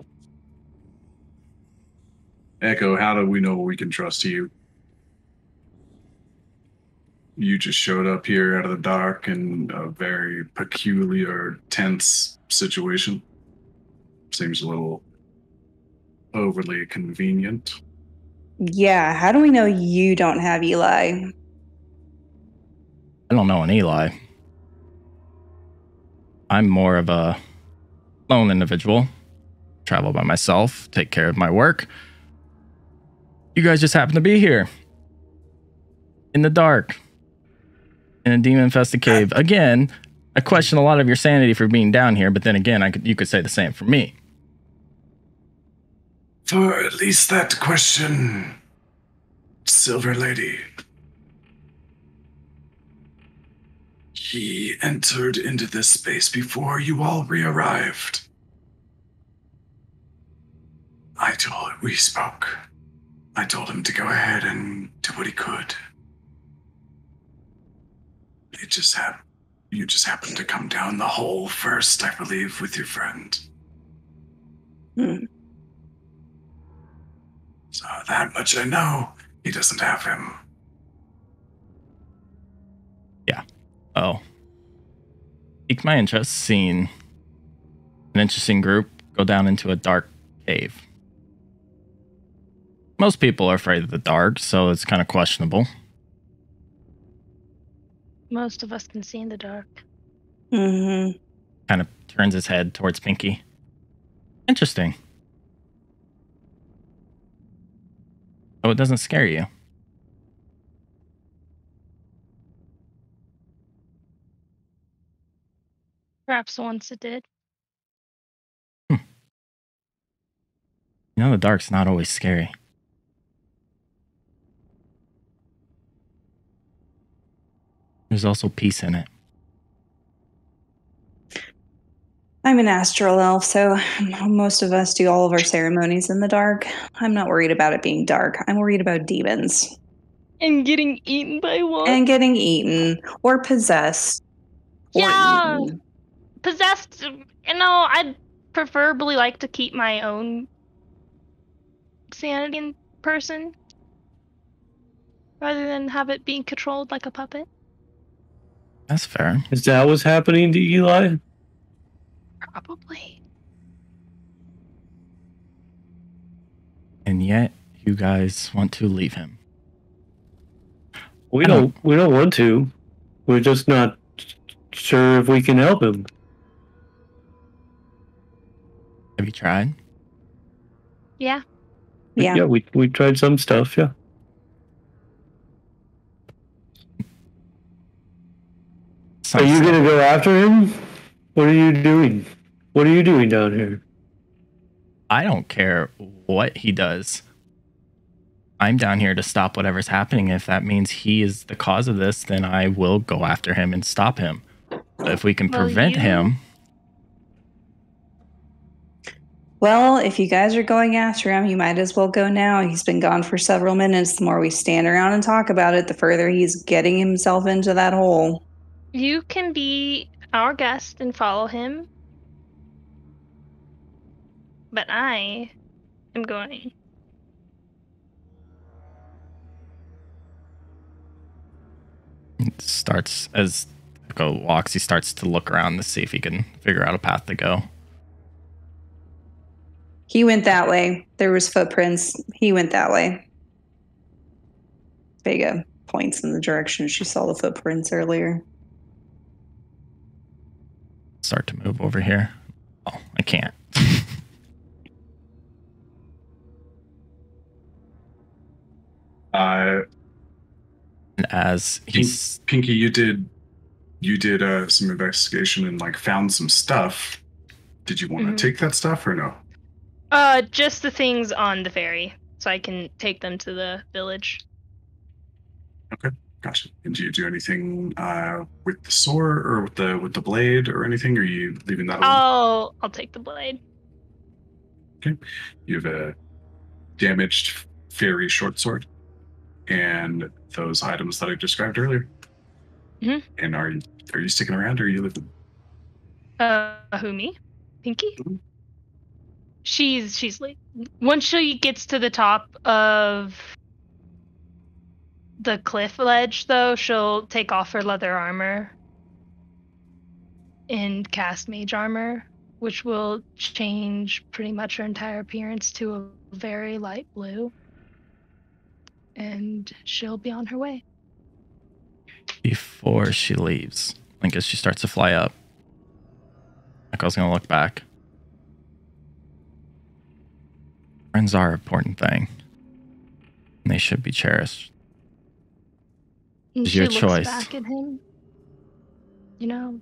[SPEAKER 1] Echo, how do we know we can trust you? You just showed up here out of the dark in a very peculiar, tense situation. Seems a little overly convenient.
[SPEAKER 4] Yeah, how do we know you don't have Eli?
[SPEAKER 7] I don't know an Eli. I'm more of a lone individual. Travel by myself, take care of my work. You guys just happen to be here. In the dark. In a demon-infested cave. Again, I question a lot of your sanity for being down here, but then again, you could say the same for me.
[SPEAKER 1] For at least that question, Silver Lady. He entered into this space before you all re-arrived. We spoke. I told him to go ahead and do what he could. You just happened to come down the hole first, I believe, with your friend.
[SPEAKER 4] Hmm.
[SPEAKER 1] So that much I know. He doesn't have him.
[SPEAKER 7] Oh. Piqued my interest seeing an interesting group go down into a dark cave. Most people are afraid of the dark, so it's kind of questionable.
[SPEAKER 3] Most of us can see in the dark.
[SPEAKER 4] Mm-hmm.
[SPEAKER 7] Kind of turns his head towards Pinky. Interesting. Oh, it doesn't scare you.
[SPEAKER 3] Perhaps once it did.
[SPEAKER 7] You know, the dark's not always scary. There's also peace in it.
[SPEAKER 4] I'm an astral elf, so most of us do all of our ceremonies in the dark. I'm not worried about it being dark. I'm worried about demons.
[SPEAKER 3] And getting eaten by one.
[SPEAKER 4] And getting eaten or possessed.
[SPEAKER 3] Yeah.
[SPEAKER 4] Or eaten.
[SPEAKER 3] Possessed, I'd preferably like to keep my own sanity in person rather than have it being controlled like a puppet.
[SPEAKER 7] That's fair.
[SPEAKER 5] Is that what's happening to Eli?
[SPEAKER 3] Probably.
[SPEAKER 7] And yet, you guys want to leave him.
[SPEAKER 5] We don't want to. We're just not sure if we can help him.
[SPEAKER 7] Have you tried?
[SPEAKER 3] Yeah.
[SPEAKER 4] Yeah.
[SPEAKER 5] Yeah, we tried some stuff, yeah. Are you gonna go after him? What are you doing? What are you doing down here?
[SPEAKER 7] I don't care what he does. I'm down here to stop whatever's happening. If that means he is the cause of this, then I will go after him and stop him. But if we can
[SPEAKER 3] Well,
[SPEAKER 7] prevent him,
[SPEAKER 4] Well, if you guys are going after him, you might as well go now. He's been gone for several minutes. The more we stand around and talk about it, the further he's getting himself into that hole.
[SPEAKER 3] You can be our guest and follow him. But I am going.
[SPEAKER 7] it starts as Echo walks, he starts to look around to see if he can figure out a path to go.
[SPEAKER 4] He went that way. There was footprints. He went that way. Vega points in the direction she saw the footprints earlier.
[SPEAKER 7] Start to move over here. Oh, I can't. And as he's
[SPEAKER 1] Pinky, you did some investigation and like found some stuff. Did you want to take that stuff or no?
[SPEAKER 3] Just the things on the ferry, so I can take them to the village.
[SPEAKER 1] Okay, gotcha. And do you do anything with the sword or with the blade or anything? Or are you leaving that alone?
[SPEAKER 3] I'll take the blade.
[SPEAKER 1] Okay. You have a damaged fairy short sword and those items that I described earlier.
[SPEAKER 3] Mhm.
[SPEAKER 1] And are you sticking around or are you leaving?
[SPEAKER 3] Who, me? Pinky?
[SPEAKER 1] Mhm.
[SPEAKER 3] She's like, once she gets to the top of the cliff ledge, though, she'll take off her leather armor and cast mage armor, which will change pretty much her entire appearance to a very light blue. And she'll be on her way.
[SPEAKER 7] before she leaves, like as she starts to fly up, Echo's gonna look back. Friends are an important thing, and they should be cherished.
[SPEAKER 3] And
[SPEAKER 7] It's
[SPEAKER 3] she
[SPEAKER 7] your
[SPEAKER 3] looks
[SPEAKER 7] choice.
[SPEAKER 3] back at him. You know,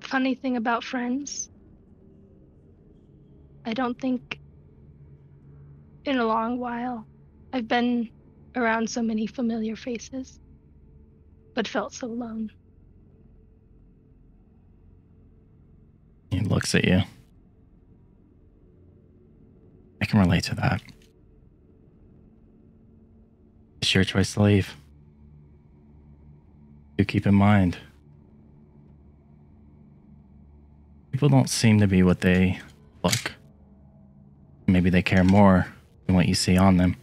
[SPEAKER 3] funny thing about friends, I don't think in a long while I've been around so many familiar faces, but felt so alone.
[SPEAKER 7] He looks at you. I can relate to that. It's your choice to leave. Do keep in mind, people don't seem to be what they look. Maybe they care more than what you see on them.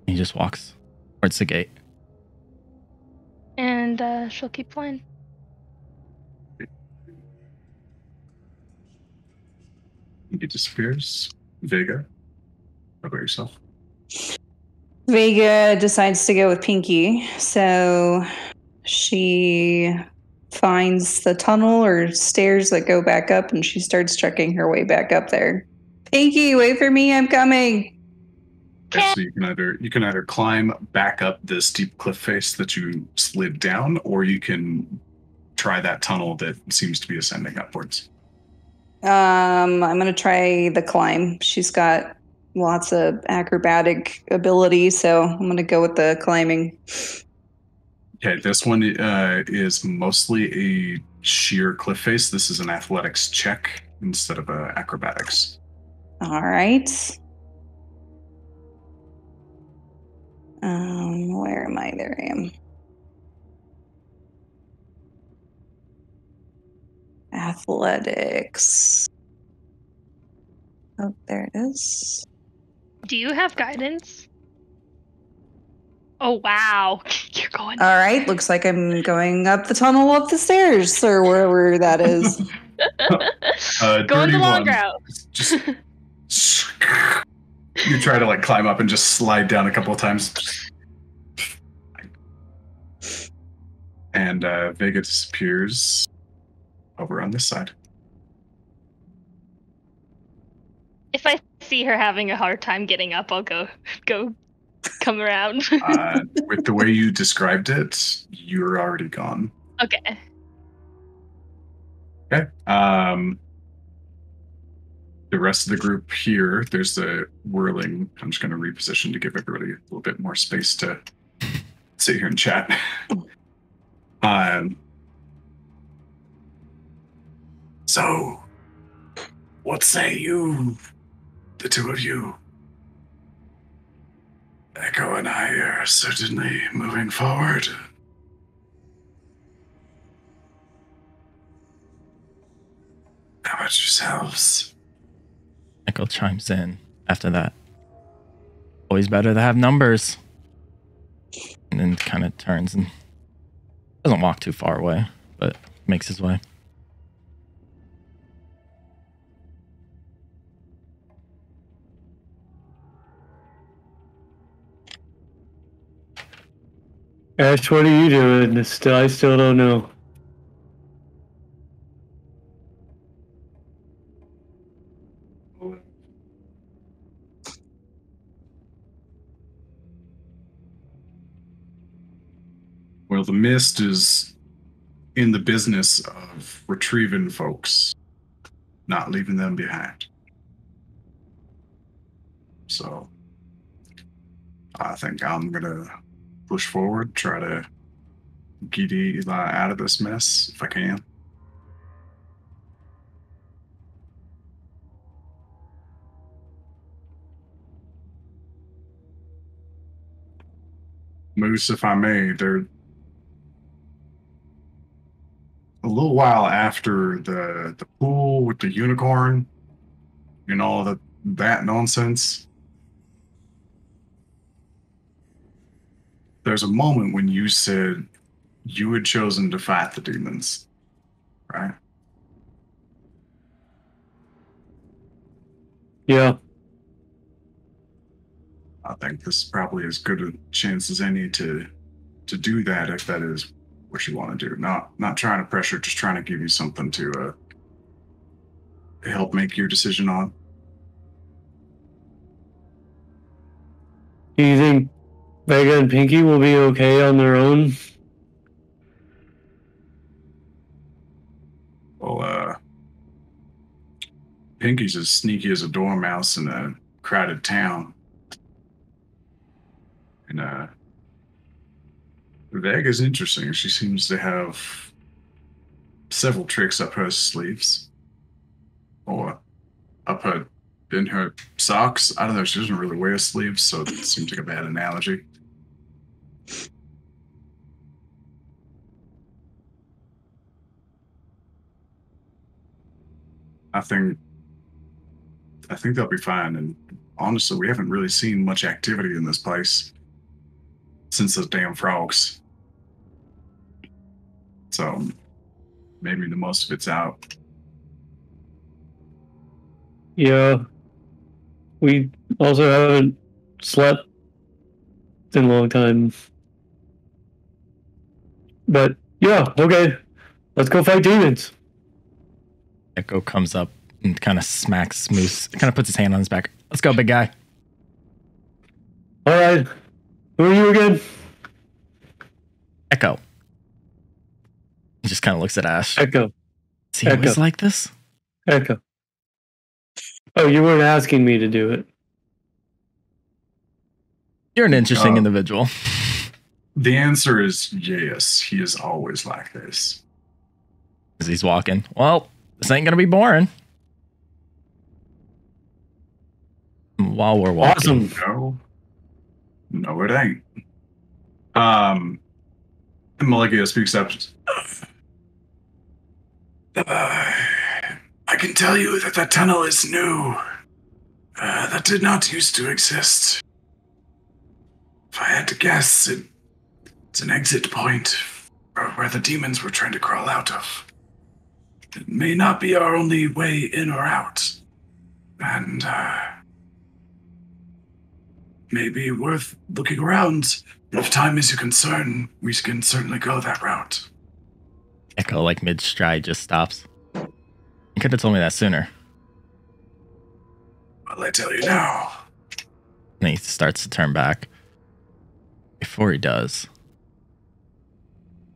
[SPEAKER 7] He just walks towards the gate.
[SPEAKER 3] And she'll keep flying.
[SPEAKER 1] He disappears. Vega, how about yourself?
[SPEAKER 4] Vega decides to go with Pinky, so she finds the tunnel or stairs that go back up and she starts trekking her way back up there. Pinky, wait for me, I'm coming.
[SPEAKER 1] Okay, so you can either climb back up the steep cliff face that you slid down, or you can try that tunnel that seems to be ascending upwards.
[SPEAKER 4] I'm gonna try the climb. She's got lots of acrobatic ability, so I'm gonna go with the climbing.
[SPEAKER 1] Okay, this one is mostly a sheer cliff face. This is an athletics check instead of acrobatics.
[SPEAKER 4] All right. Where am I? There I am. Athletics. Oh, there it is.
[SPEAKER 3] Do you have guidance? Oh, wow. You're going.
[SPEAKER 4] All right, looks like I'm going up the tunnel up the stairs, or wherever that is.
[SPEAKER 3] Going the long
[SPEAKER 1] 31.
[SPEAKER 3] route.
[SPEAKER 1] Just you try to like climb up and just slide down a couple of times. And Vega disappears over on this side.
[SPEAKER 3] If I see her having a hard time getting up, I'll go come around.
[SPEAKER 1] With the way you described it, you're already gone.
[SPEAKER 3] Okay.
[SPEAKER 1] the rest of the group here, there's the whirling. I'm just going to reposition to give everybody a little bit more space to sit here and chat. So, what say you, the two of you? Echo and I are certainly moving forward. How about yourselves?
[SPEAKER 7] Echo chimes in after that. Always better to have numbers. And then kind of turns and doesn't walk too far away, but makes his way.
[SPEAKER 5] Ash, what are you doing? I still don't know.
[SPEAKER 1] Well, the mist is in the business of retrieving folks, not leaving them behind. So, I think I'm gonna push forward, try to get Eli out of this mess if I can. Moose, if I may, they're a little while after the pool with the unicorn and all that nonsense. There's a moment when you said you had chosen to fight the demons, right?
[SPEAKER 5] Yeah.
[SPEAKER 1] I think this is probably as good a chance as any to do that if that is what you want to do. Not trying to pressure, just trying to give you something to help make your decision on.
[SPEAKER 5] Do you think Vega and Pinky will be okay on their own?
[SPEAKER 1] Well, Pinky's as sneaky as a dormouse in a crowded town. And Vega's interesting. She seems to have several tricks up her sleeves. Or in her socks. I don't know, she doesn't really wear sleeves, so it seems like a bad analogy. I think they'll be fine, and honestly, we haven't really seen much activity in this place since those damn frogs. So maybe the most of it's out.
[SPEAKER 5] Yeah. We also haven't slept in a long time. But yeah, okay. Let's go fight demons.
[SPEAKER 7] Echo comes up and kind of smacks Moose, kind of puts his hand on his back. Let's go, big guy.
[SPEAKER 5] All right. Who are you again?
[SPEAKER 7] Echo. He just kind of looks at Ash.
[SPEAKER 5] Echo.
[SPEAKER 7] Is he always like this?
[SPEAKER 5] Echo. Oh, you weren't asking me to do it.
[SPEAKER 7] You're an interesting individual.
[SPEAKER 1] The answer is yes. He is always like this.
[SPEAKER 7] As he's walking. Well, this ain't gonna be boring. While we're walking.
[SPEAKER 5] Awesome.
[SPEAKER 1] No, it ain't. And Malikia speaks up. I can tell you that tunnel is new. That did not used to exist. If I had to guess, it's an exit point where the demons were trying to crawl out of. It may not be our only way in or out. And, maybe worth looking around. If time is a concern, we can certainly go that route.
[SPEAKER 7] Echo, like mid-stride, just stops. You could have told me that sooner.
[SPEAKER 1] Well, I tell you now.
[SPEAKER 7] And he starts to turn back. Before he does,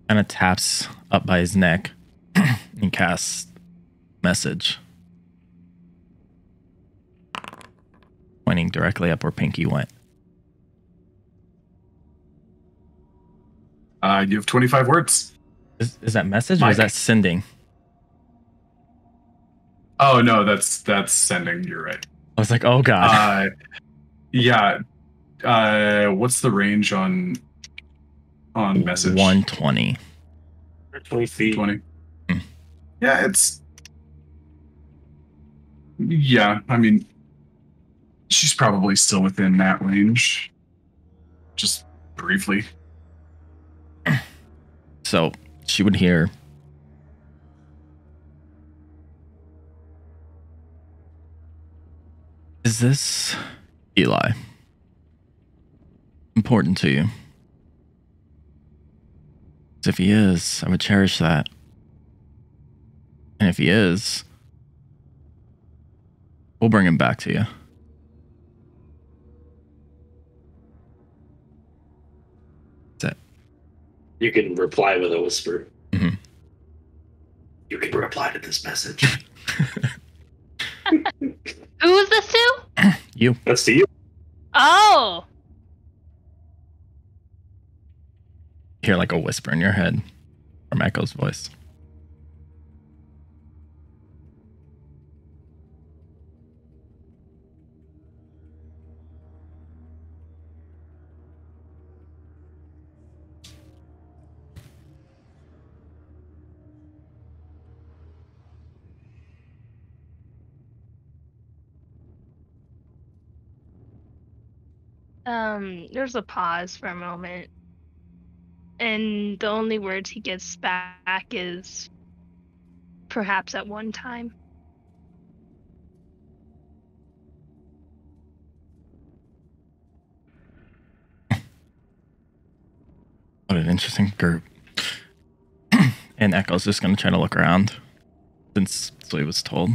[SPEAKER 7] kind of taps up by his neck and casts message. pointing directly up where Pinky went.
[SPEAKER 1] You have 25 words.
[SPEAKER 7] Is that message or
[SPEAKER 1] Mike.
[SPEAKER 7] is that sending?
[SPEAKER 1] Oh no, that's sending. You're right.
[SPEAKER 7] I was like, oh god.
[SPEAKER 1] Yeah. What's the range on message?
[SPEAKER 7] 120.
[SPEAKER 2] 20 feet.
[SPEAKER 1] 20.
[SPEAKER 7] Hmm.
[SPEAKER 1] Yeah, it's. Yeah, I mean, she's probably still within that range. Just briefly.
[SPEAKER 7] So she would hear. Is this Eli important to you? 'Cause if he is, I would cherish that. And if he is, we'll bring him back to you. That's it.
[SPEAKER 2] You can reply with a whisper.
[SPEAKER 7] Mhm.
[SPEAKER 2] You can reply to this message.
[SPEAKER 8] Who is this to?
[SPEAKER 7] You.
[SPEAKER 2] That's to you.
[SPEAKER 8] Oh!
[SPEAKER 7] Hear like a whisper in your head from Echo's voice.
[SPEAKER 3] There's a pause for a moment. And the only words he gets back is perhaps at one time.
[SPEAKER 7] What an interesting group. And Echo's just going to try to look around since that's what he was told.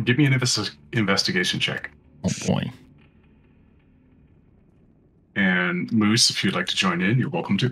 [SPEAKER 1] Give me an investigation check.
[SPEAKER 7] Oh boy.
[SPEAKER 1] And Moose, if you'd like to join in, you're welcome to.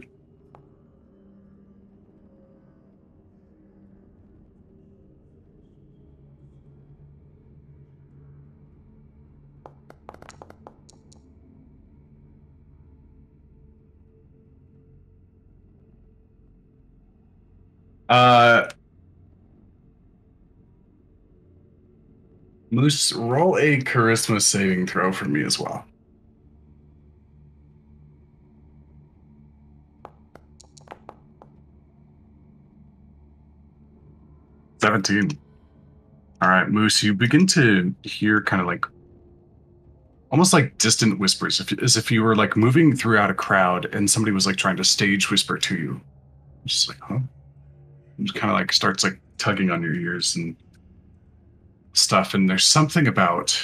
[SPEAKER 1] Moose, roll a charisma saving throw for me as well. $17. All right, Moose, you begin to hear kind of like almost like distant whispers, as if you were like moving throughout a crowd and somebody was like trying to stage whisper to you. Just like, huh? It just kind of like starts like tugging on your ears and stuff. And there's something about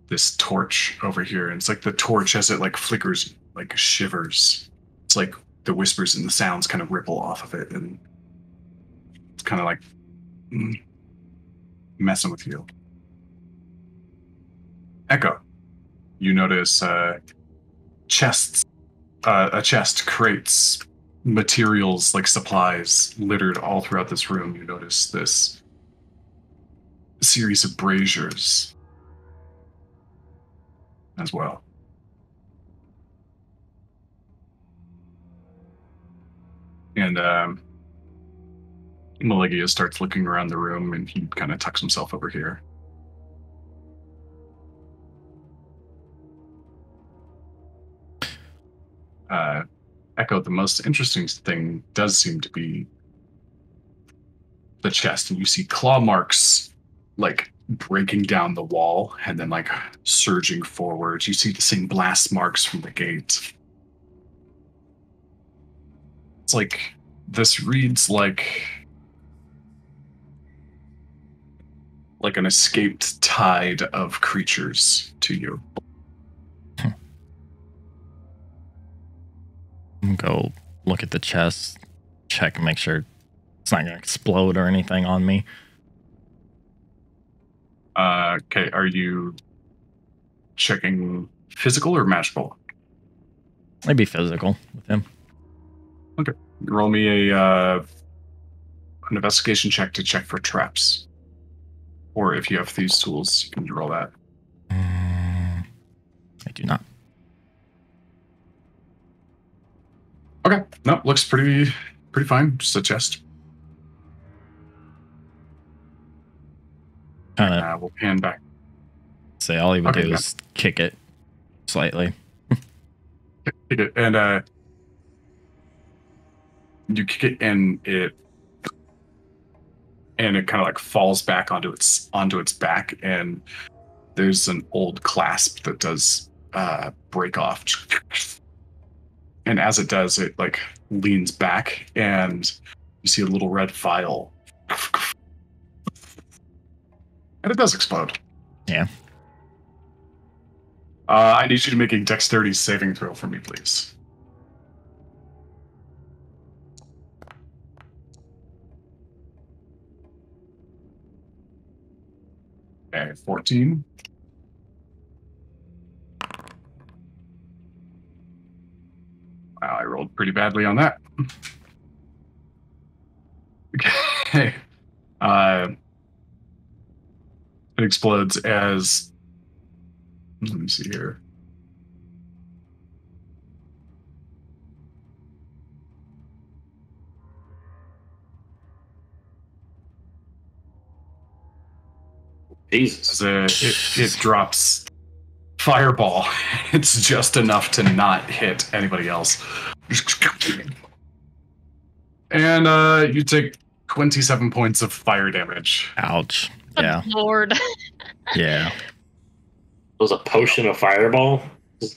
[SPEAKER 1] this torch over here. And it's like the torch, as it like flickers, like shivers. It's like the whispers and the sounds kind of ripple off of it. And it's kind of like messing with you. Echo, you notice chests, a chest, crates, materials like supplies littered all throughout this room. You notice this series of braziers as well. And Maligia starts looking around the room, and he kind of tucks himself over here. Echo, the most interesting thing does seem to be the chest, and you see claw marks like breaking down the wall and then like surging forward. You see the same blast marks from the gate. It's like this reads like an escaped tide of creatures to you.
[SPEAKER 7] Go look at the chest, check and make sure it's not going to explode or anything on me.
[SPEAKER 1] Okay, are you checking physical or magical?
[SPEAKER 7] Maybe physical with him.
[SPEAKER 1] Okay, roll me an investigation check to check for traps. Or if you have thieves' tools, you can roll that.
[SPEAKER 7] I do not.
[SPEAKER 1] Okay. No, looks pretty fine. Just a chest.
[SPEAKER 7] Kind of
[SPEAKER 1] We'll pan back.
[SPEAKER 7] say all he would
[SPEAKER 1] Okay,
[SPEAKER 7] do is kick it slightly.
[SPEAKER 1] Kick it, and you kick it, and it kind of like falls back onto its back, and there's an old clasp that does break off. And as it does, it like leans back, and you see a little red vial, and it does explode.
[SPEAKER 7] Yeah.
[SPEAKER 1] I need you to make a dexterity saving throw for me, please. Okay, 14. Wow, I rolled pretty badly on that. Okay. It explodes as... Let me see here.
[SPEAKER 2] Jesus.
[SPEAKER 1] It drops fireball. It's just enough to not hit anybody else. And you take 27 points of fire damage.
[SPEAKER 7] Ouch. Yeah.
[SPEAKER 3] Lord.
[SPEAKER 7] Yeah.
[SPEAKER 2] It was a potion of fireball? That's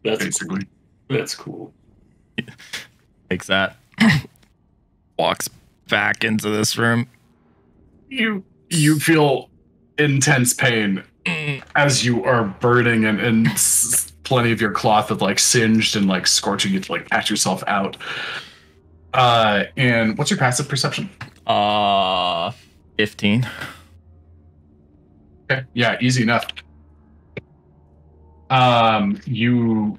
[SPEAKER 1] Basically.
[SPEAKER 2] Cool. That's cool.
[SPEAKER 7] Takes that. Walks back into this room.
[SPEAKER 1] You feel intense pain as you are burning, and plenty of your cloth is like singed and like scorching. You to like patch yourself out. And what's your passive perception?
[SPEAKER 7] 15.
[SPEAKER 1] Okay, yeah, easy enough. You,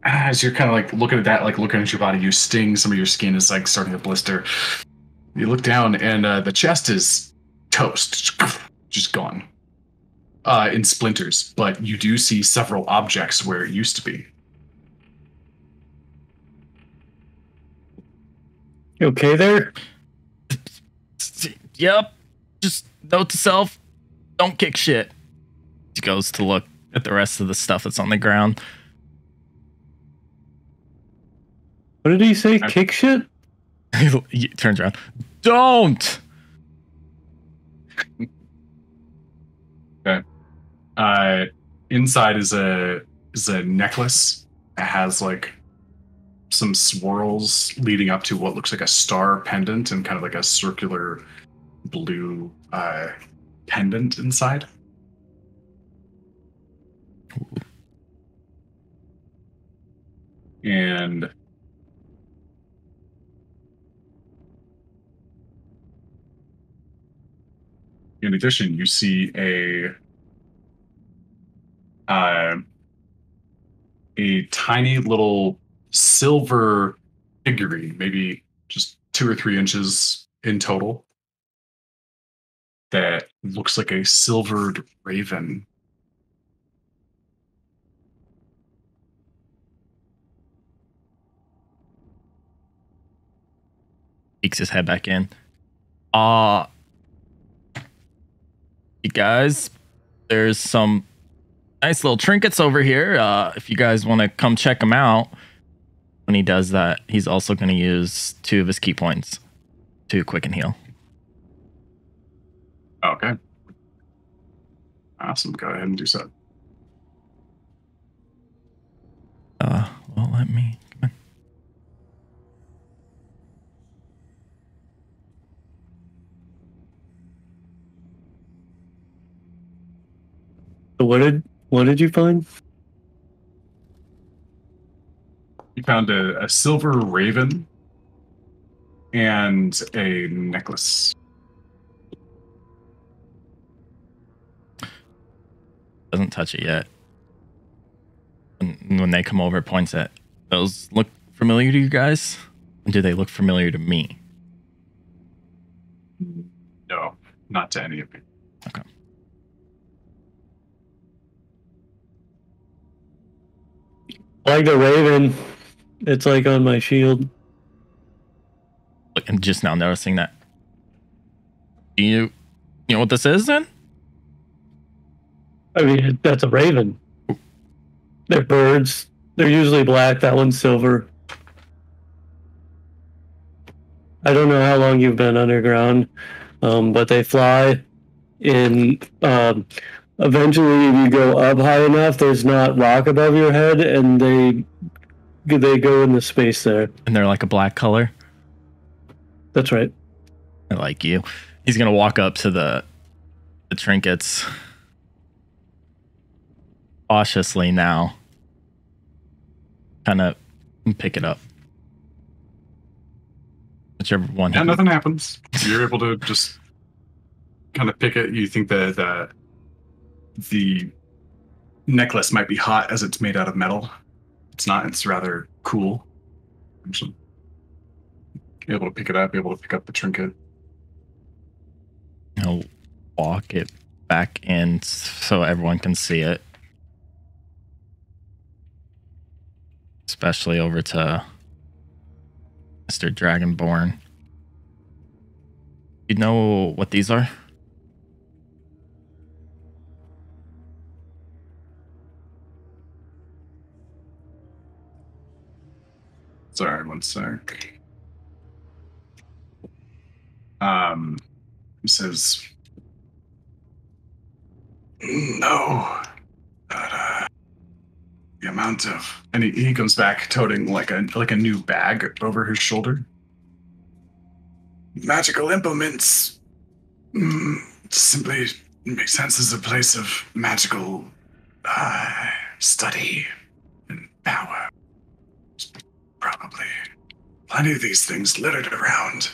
[SPEAKER 1] as you're kind of like looking at that, like looking at your body, you sting. Some of your skin is like starting to blister. You look down, and the chest is toast, just gone, in splinters. But you do see several objects where it used to be.
[SPEAKER 5] You okay there?
[SPEAKER 7] Yep. Just note to self, don't kick shit. He goes to look at the rest of the stuff that's on the ground.
[SPEAKER 5] What did he say? Kick shit?
[SPEAKER 7] He turns around. Don't!
[SPEAKER 1] Okay. Inside is a necklace. It has like some swirls leading up to what looks like a star pendant and kind of like a circular blue pendant inside. And in addition, you see a tiny little silver figurine, maybe just 2 or 3 inches in total, that looks like a silvered raven.
[SPEAKER 7] Peeks his head back in. You guys, there's some nice little trinkets over here. If you guys want to come check them out. When he does that, he's also going to use 2 of his key points to quicken heal.
[SPEAKER 1] Okay. Awesome. Go ahead and do so.
[SPEAKER 7] Well, let me... Come on.
[SPEAKER 5] So what did you find?
[SPEAKER 1] You found a silver raven and a necklace.
[SPEAKER 7] Doesn't touch it yet. When they come over, it points at, those look familiar to you guys? Or do they look familiar to me?
[SPEAKER 1] No, not to any of you.
[SPEAKER 7] Okay.
[SPEAKER 5] I like the raven. It's like on my shield.
[SPEAKER 7] I'm just now noticing that. Do you know what this is then?
[SPEAKER 5] I mean, that's a raven. They're birds. They're usually black. That one's silver. I don't know how long you've been underground, but they fly. Eventually, if you go up high enough, there's not rock above your head, and they go into space there.
[SPEAKER 7] And they're like a black color.
[SPEAKER 5] That's right.
[SPEAKER 7] I like you. He's gonna walk up to the trinkets cautiously now. Kind of pick it up. Whichever one.
[SPEAKER 1] Yeah, nothing happens. You're able to just kind of pick it. You think that the necklace might be hot as it's made out of metal. It's not. It's rather cool. You're able to pick it up. Able to pick up the trinket.
[SPEAKER 7] I'll walk it back in so everyone can see it. Especially over to Mr. Dragonborn. You know what these are?
[SPEAKER 1] Sorry, one sec. He says, no. But, the amount of, and he comes back toting like a new bag over his shoulder. Magical implements simply make sense as a place of magical study and power. Probably plenty of these things littered around.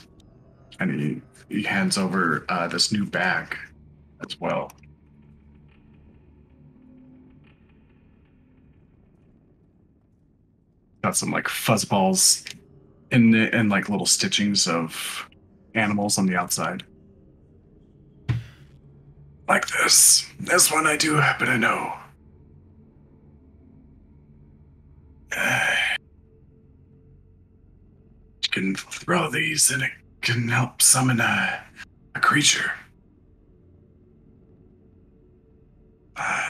[SPEAKER 1] And he hands over this new bag as well. Got some like fuzzballs and like little stitchings of animals on the outside. Like this. This one I do happen to know. You can throw these and it can help summon a creature.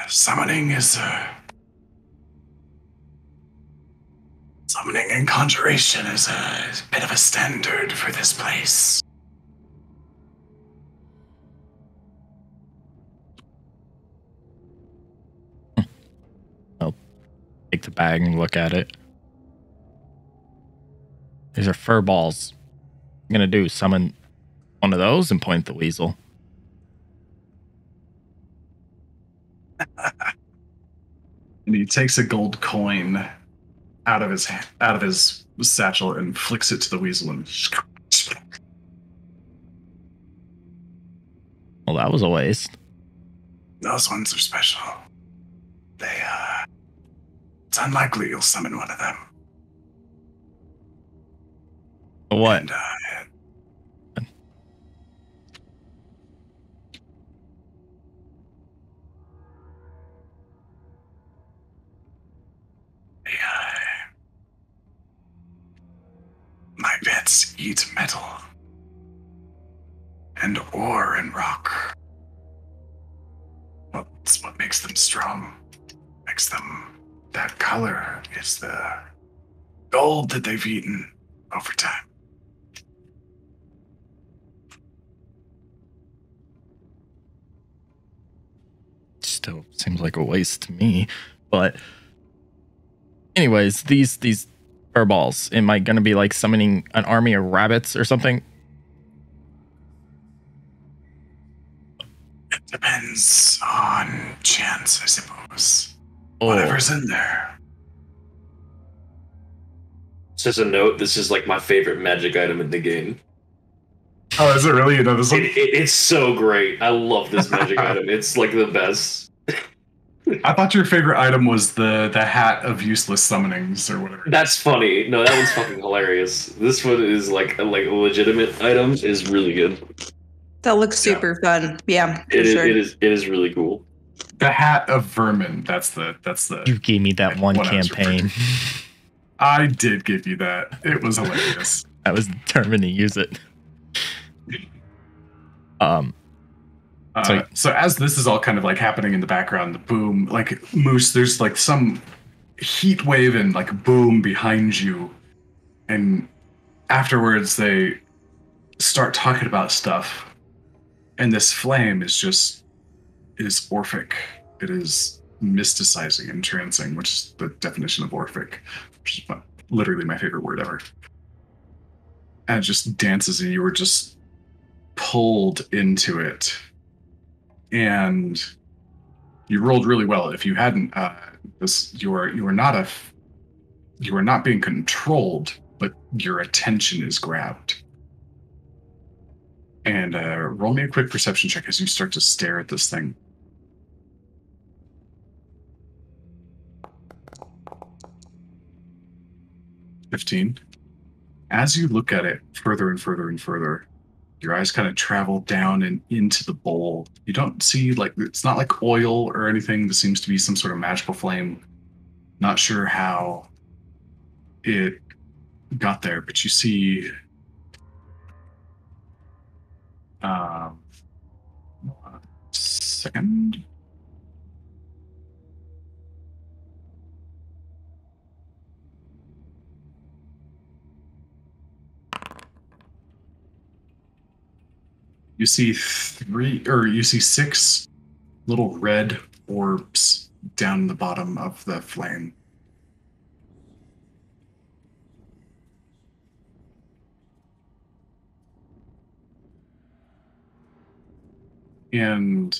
[SPEAKER 1] Summoning and conjuration is a bit of a standard for this place.
[SPEAKER 7] I'll take the bag and look at it. These are fur balls. I'm gonna do summon one of those and point at the weasel.
[SPEAKER 1] And he takes a gold coin out of his satchel and flicks it to the weasel and
[SPEAKER 7] Well, that was a waste.
[SPEAKER 1] those ones are special. It's unlikely you'll summon one of them.
[SPEAKER 7] What?
[SPEAKER 1] And, my pets eat metal and ore and rock. That's what makes them strong. Makes them that color is the gold that they've eaten over time.
[SPEAKER 7] Still seems like a waste to me, but anyways, these fur balls, am I gonna be like summoning an army of rabbits or something?
[SPEAKER 1] It depends on chance, I suppose.
[SPEAKER 7] Oh.
[SPEAKER 1] Whatever's in there.
[SPEAKER 2] Just a note, this is like my favorite magic item in the game.
[SPEAKER 1] Oh, is it really? You know this one?
[SPEAKER 2] It's so great. I love this magic item. It's like the best.
[SPEAKER 1] I thought your favorite item was the hat of useless summonings or whatever.
[SPEAKER 2] That's funny. No, that one's fucking hilarious. This one is like a legitimate item. Is really good.
[SPEAKER 4] That looks super fun. Yeah, for
[SPEAKER 2] It
[SPEAKER 4] sure.
[SPEAKER 2] is really cool.
[SPEAKER 1] The Hat of Vermin. That's the.
[SPEAKER 7] You gave me that one
[SPEAKER 1] what I was referring
[SPEAKER 7] campaign.
[SPEAKER 1] I did give you that. It was hilarious.
[SPEAKER 7] I was determined to use it.
[SPEAKER 1] So as this is all kind of like happening in the background, the boom, like Moose, there's like some heat wave and like boom behind you, and afterwards they start talking about stuff, and this flame is Orphic. It is mysticizing, entrancing, which is the definition of Orphic, which is literally my favorite word ever. And it just dances, and you were just pulled into it. And you rolled really well. If you hadn't, you are not being controlled, but your attention is grabbed. And roll me a quick perception check as you start to stare at this thing. 15. As you look at it further and further and further, your eyes kind of travel down and into the bowl. You don't see, like, it's not like oil or anything. This seems to be some sort of magical flame. Not sure how it got there, but you see second. You see six little red orbs down the bottom of the flame. And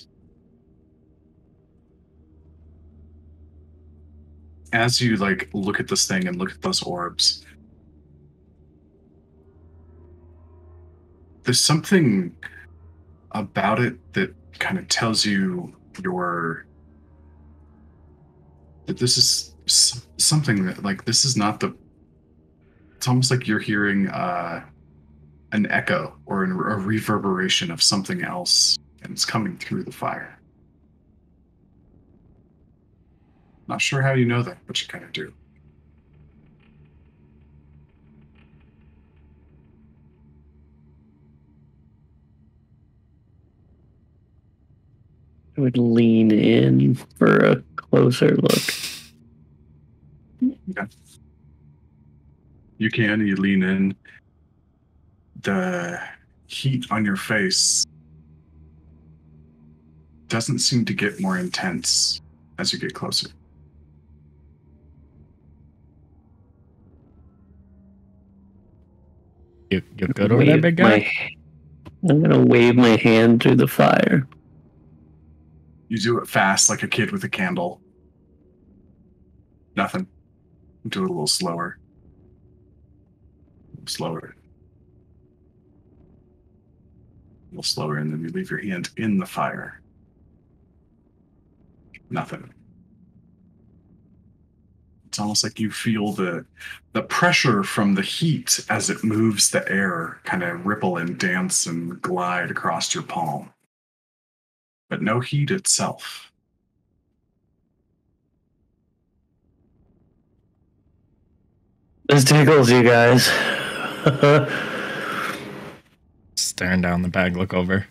[SPEAKER 1] as you like look at this thing and look at those orbs, there's something about it that kind of tells you that this is something that, like, this is not it's almost like you're hearing an echo or a reverberation of something else, and it's coming through the fire. Not sure how you know that, but you kind of do.
[SPEAKER 5] I would lean in for a closer look.
[SPEAKER 1] Okay. You lean in. The heat on your face doesn't seem to get more intense as you get closer.
[SPEAKER 7] You good over there, big guy?
[SPEAKER 5] I'm gonna wave my hand through the fire.
[SPEAKER 1] You do it fast, like a kid with a candle. Nothing. Do it a little slower. Slower. A little slower, and then you leave your hand in the fire. Nothing. It's almost like you feel the pressure from the heat as it moves the air kind of ripple and dance and glide across your palm. But no heat itself.
[SPEAKER 5] This tickles you guys.
[SPEAKER 7] Staring down the bag, look over.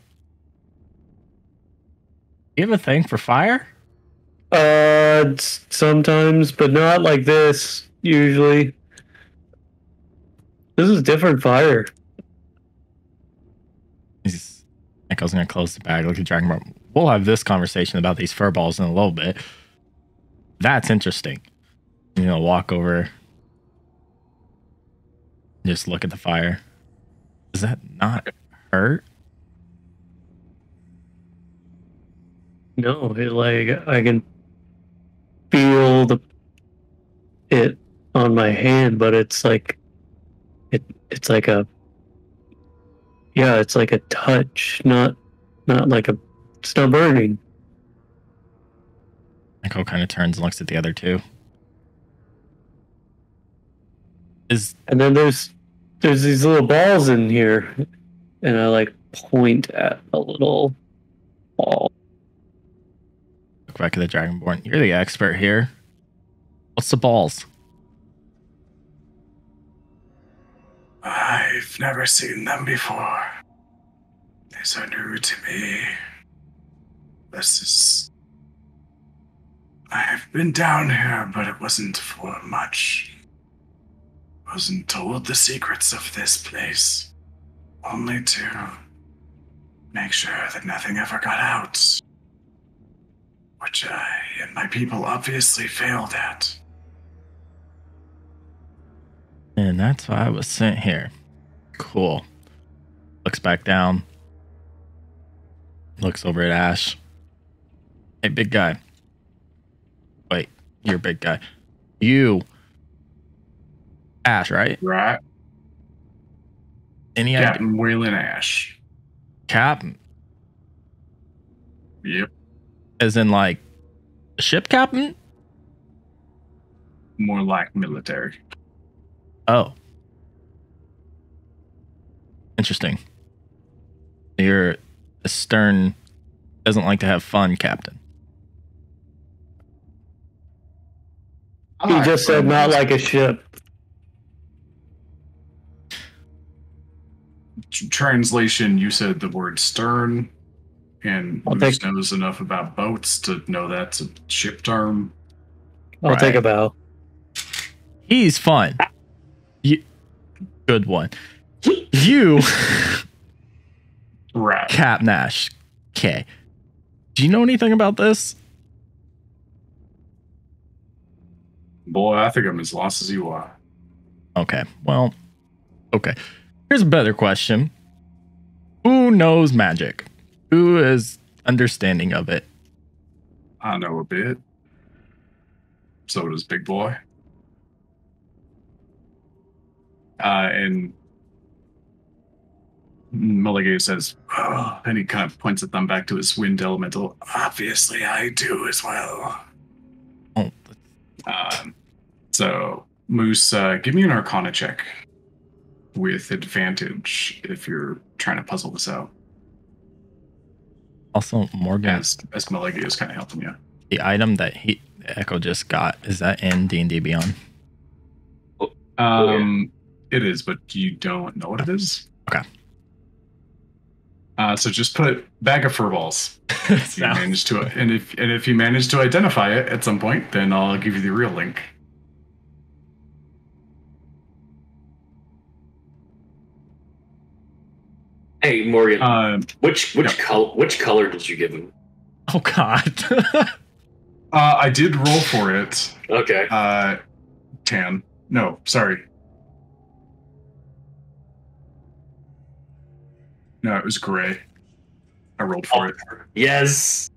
[SPEAKER 7] You have a thing for fire?
[SPEAKER 5] Sometimes, but not like this, usually. This is different fire.
[SPEAKER 7] Echo's gonna close the bag, look at Dragon. We'll have this conversation about these fur balls in a little bit. That's interesting. Walk over. Just look at the fire. Does that not hurt?
[SPEAKER 5] No, I can feel it on my hand, but it's like it's like a touch, not like it's not burning.
[SPEAKER 7] Echo kind of turns and looks at the other two. And
[SPEAKER 5] then there's these little balls in here, and I point at a little ball.
[SPEAKER 7] Look back at the Dragonborn. You're the expert here. What's the balls?
[SPEAKER 1] I've never seen them before. These are new to me. This is... I've been down here, but it wasn't for much. Wasn't told the secrets of this place. Only to make sure that nothing ever got out. Which I and my people obviously failed at.
[SPEAKER 7] And that's why I was sent here. Cool. Looks back down. Looks over at Ash. Hey, big guy. Wait, you're a big guy. You. Ash, right?
[SPEAKER 1] Right.
[SPEAKER 7] Any idea?
[SPEAKER 1] Captain Waylon Ash.
[SPEAKER 7] Captain?
[SPEAKER 1] Yep.
[SPEAKER 7] As in, like, a ship captain?
[SPEAKER 1] More like military.
[SPEAKER 7] Oh. Interesting. You're a stern, doesn't like to have fun captain.
[SPEAKER 5] He just said not like a ship.
[SPEAKER 1] Translation, you said the word stern, and
[SPEAKER 5] I'll
[SPEAKER 1] Moose
[SPEAKER 5] take-
[SPEAKER 1] knows enough about boats to know that's a ship term.
[SPEAKER 5] I'll
[SPEAKER 7] Right.
[SPEAKER 5] take a bow.
[SPEAKER 7] He's fun. You, good one. You,
[SPEAKER 1] Right.
[SPEAKER 7] Cap Nash. Okay. Do you know anything about this?
[SPEAKER 1] Boy, I think I'm as lost as you are.
[SPEAKER 7] Okay. Well, okay. Here's a better question. Who knows magic? Who is understanding of it?
[SPEAKER 1] I know a bit. So does Big Boy. And Mulligan says, oh, and he kind of points a thumb back to his wind elemental. Obviously, I do as well.
[SPEAKER 7] Oh,
[SPEAKER 1] So, Moose, give me an Arcana check with advantage if you're trying to puzzle this out.
[SPEAKER 7] also, Morgan,
[SPEAKER 1] As Mulligan is kind of helping you.
[SPEAKER 7] the item that Echo just got, is that in D&D Beyond?
[SPEAKER 1] It is, but you don't know what it is.
[SPEAKER 7] Okay.
[SPEAKER 1] So just put bag of furballs. If you manage to, and if you manage to identify it at some point, then I'll give you the real link.
[SPEAKER 2] Hey, Morgan, which
[SPEAKER 1] yeah.
[SPEAKER 2] color did you give him?
[SPEAKER 7] Oh, God.
[SPEAKER 1] I did roll for it.
[SPEAKER 2] Okay.
[SPEAKER 1] Tan. No, sorry. No, it was gray. I rolled for it.
[SPEAKER 2] Yes.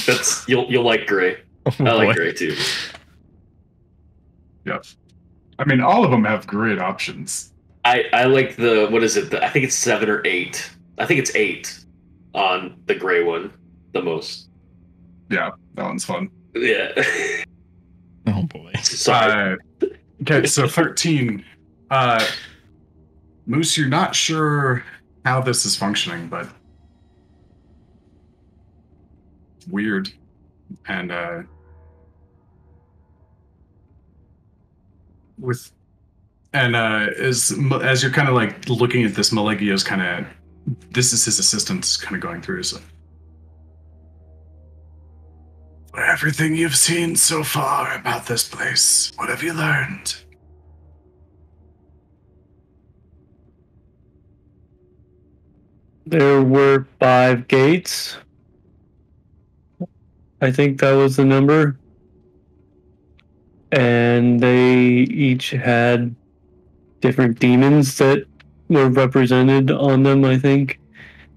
[SPEAKER 2] That's you'll like gray. I like gray too.
[SPEAKER 1] Yep. I mean, all of them have great options.
[SPEAKER 2] I like the what is it? I think it's 7 or 8. I think it's 8 on the gray one the most.
[SPEAKER 1] Yeah, that one's fun.
[SPEAKER 2] Yeah.
[SPEAKER 7] Oh, boy.
[SPEAKER 2] Sorry.
[SPEAKER 1] Okay, so 13. Moose, you're not sure how this is functioning, but weird. And as you're kind of like looking at this, Malegio's kind of, this is his assistant kind of going through. So, for everything you've seen so far about this place, what have you learned?
[SPEAKER 5] There were 5 gates. I think that was the number. And they each had different demons that were represented on them, I think.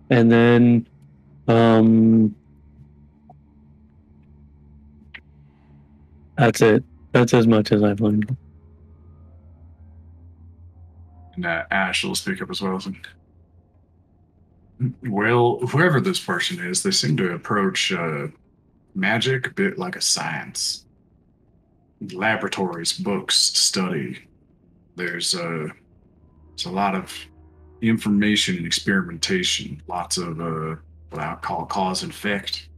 [SPEAKER 5] And then that's it. That's as much as I've learned.
[SPEAKER 1] And Ash will speak up as well. Well, whoever this person is, they seem to approach magic a bit like a science. Laboratories, books, study. There's a lot of information and experimentation. Lots of what I call cause and effect,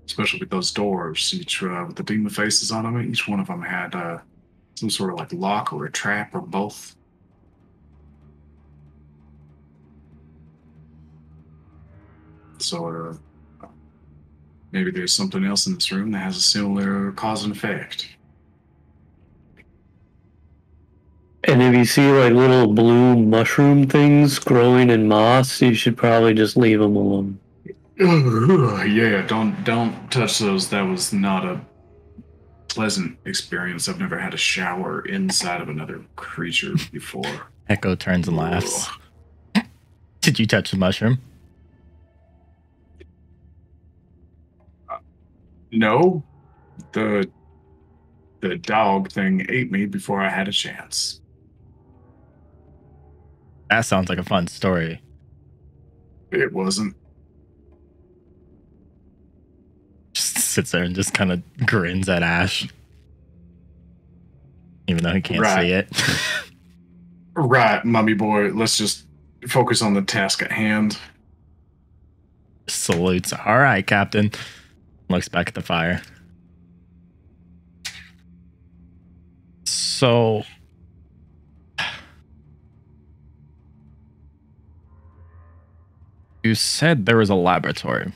[SPEAKER 1] especially with those doors. Each with the demon faces on them, each one of them had some sort of like lock or a trap or both. So maybe there's something else in this room that has a similar cause and effect.
[SPEAKER 5] And if you see like little blue mushroom things growing in moss, you should probably just leave them alone.
[SPEAKER 1] Yeah, don't touch those. That was not a pleasant experience. I've never had a shower inside of another creature before.
[SPEAKER 7] Echo turns and laughs. Did you touch the mushroom?
[SPEAKER 1] No, the dog thing ate me before I had a chance.
[SPEAKER 7] That sounds like a fun story.
[SPEAKER 1] It wasn't.
[SPEAKER 7] Just sits there and just kind of grins at Ash. Even though he can't see it.
[SPEAKER 1] Right, mummy boy. Let's just focus on the task at hand.
[SPEAKER 7] Salutes. All right, Captain. Looks back at the fire. So... you said there was a laboratory.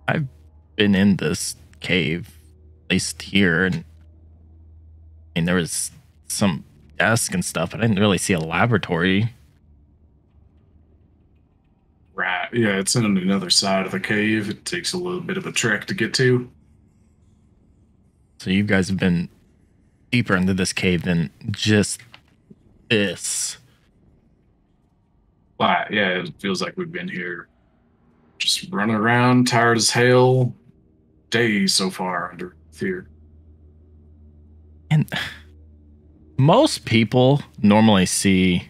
[SPEAKER 7] I've been in this cave, at least here, and I mean, there was some desk and stuff, but I didn't really see a laboratory.
[SPEAKER 1] Right, yeah, it's on another side of the cave. It takes a little bit of a trek to get to.
[SPEAKER 7] So you guys have been deeper into this cave than just this.
[SPEAKER 1] Right, yeah, it feels like we've been here just running around, tired as hell, days so far under fear.
[SPEAKER 7] And most people normally see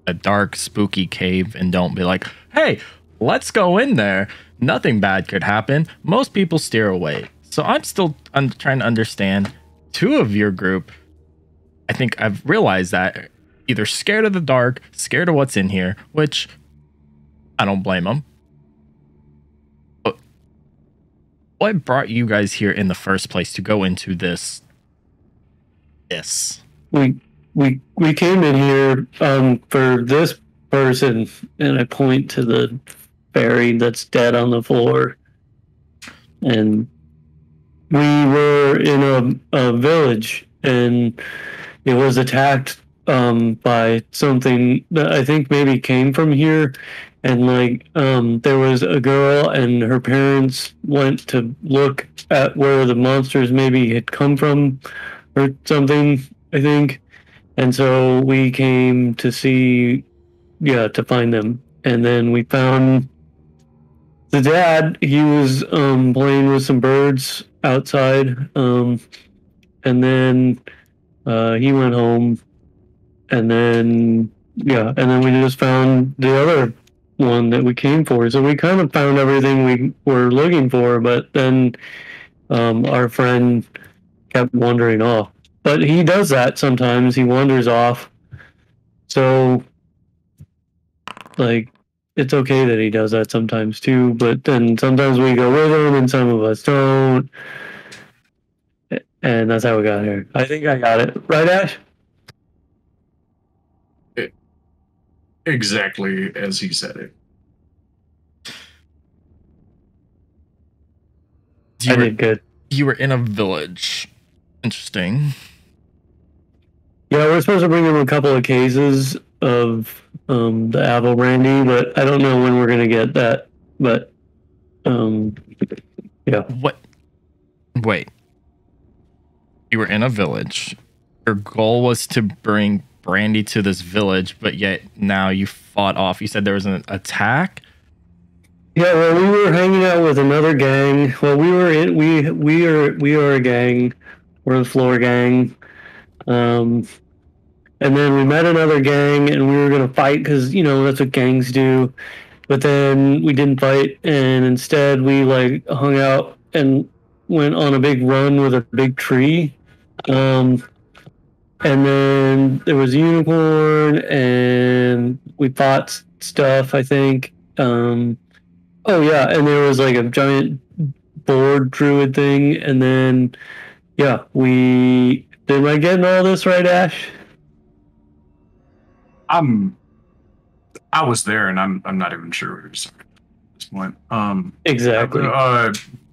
[SPEAKER 7] a dark, spooky cave and don't be like, hey, let's go in there. Nothing bad could happen. Most people steer away. So I'm trying to understand. Two of your group, I think I've realized that either scared of the dark, scared of what's in here, which I don't blame them. But what brought you guys here in the first place to go into this?
[SPEAKER 5] We came in here for this person, and I point to the fairy that's dead on the floor. And we were in a village, and it was attacked by something that I think maybe came from here. And like there was a girl and her parents went to look at where the monsters maybe had come from or something, I think. And so we came to see, to find them. And then we found the dad. He was playing with some birds outside. And then he went home. And then, and then we just found the other one that we came for. So we kind of found everything we were looking for, but then our friend kept wandering off. But he does that sometimes. He wanders off. So, like, it's okay that he does that sometimes too, but then sometimes we go with him and some of us don't. And that's how we got here. I think I got it. Right, Ash?
[SPEAKER 1] Exactly as he said it.
[SPEAKER 5] I did good.
[SPEAKER 7] You were in a village. Interesting.
[SPEAKER 5] Yeah, we're supposed to bring him a couple of cases of the apple brandy, but I don't know when we're going to get that. But, yeah.
[SPEAKER 7] What? Wait. You were in a village. Your goal was to bring brandy to this village, but yet now you fought off. You said there was an attack?
[SPEAKER 5] Yeah, well, we were hanging out with another gang. Well, we are a gang. We're the floor gang. And then we met another gang, and we were going to fight because, that's what gangs do. But then we didn't fight, and instead we, hung out and went on a big run with a big tree. And then there was a unicorn, and we fought stuff, I think. Oh yeah, and there was like a giant board druid thing, and then yeah, we am I getting all this right, Ash?
[SPEAKER 1] I was there, and I'm not even sure what you're saying at this point.
[SPEAKER 5] Exactly.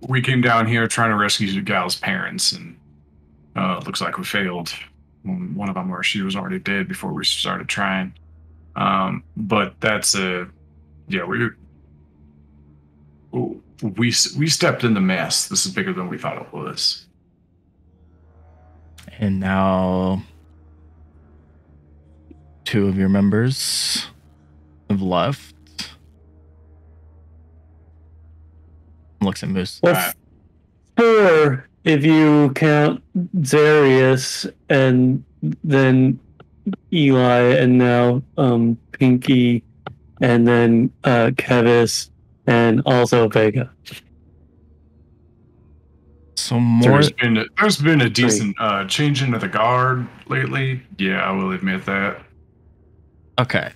[SPEAKER 1] We came down here trying to rescue the gal's parents, and looks like we failed. One of them, or she was already dead before we started trying. But that's we stepped in the mess. This is bigger than we thought it was.
[SPEAKER 7] And now 2 of your members have left. Looks at Moose.
[SPEAKER 5] Well, 4 if you count Zarius and then Eli and now Pinky and then Kevis and also Vega.
[SPEAKER 7] So more.
[SPEAKER 1] There's been a decent change into the guard lately. Yeah, I will admit that.
[SPEAKER 7] Okay.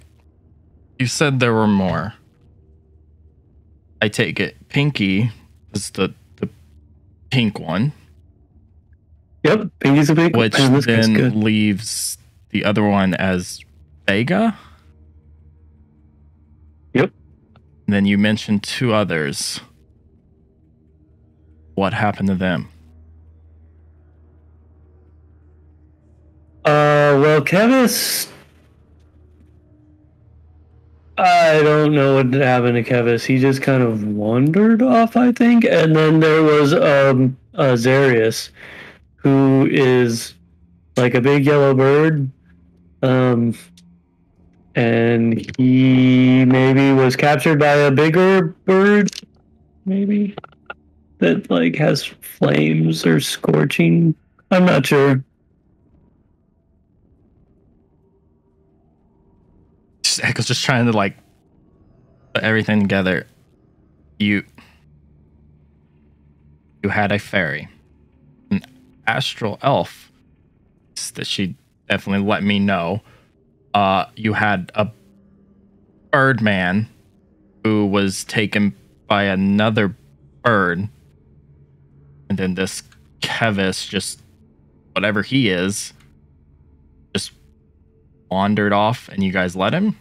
[SPEAKER 7] You said there were more. I take it Pinky is the pink one.
[SPEAKER 5] Yep, Pinky's a pink one.
[SPEAKER 7] Which then leaves the other one as Vega?
[SPEAKER 5] Yep.
[SPEAKER 7] And then you mentioned 2 others. What happened to them?
[SPEAKER 5] Well, Kevis, I don't know what happened to Kevis. He just kind of wandered off, I think. And then there was Zarius, who is like a big yellow bird. And he maybe was captured by a bigger bird, maybe, that like has flames or scorching. I'm not sure.
[SPEAKER 7] Echo's just trying to like put everything together. You had a fairy, an astral elf that she definitely let me know. You had a birdman who was taken by another bird, and then this Kevis, just whatever he is, just wandered off, and you guys let him.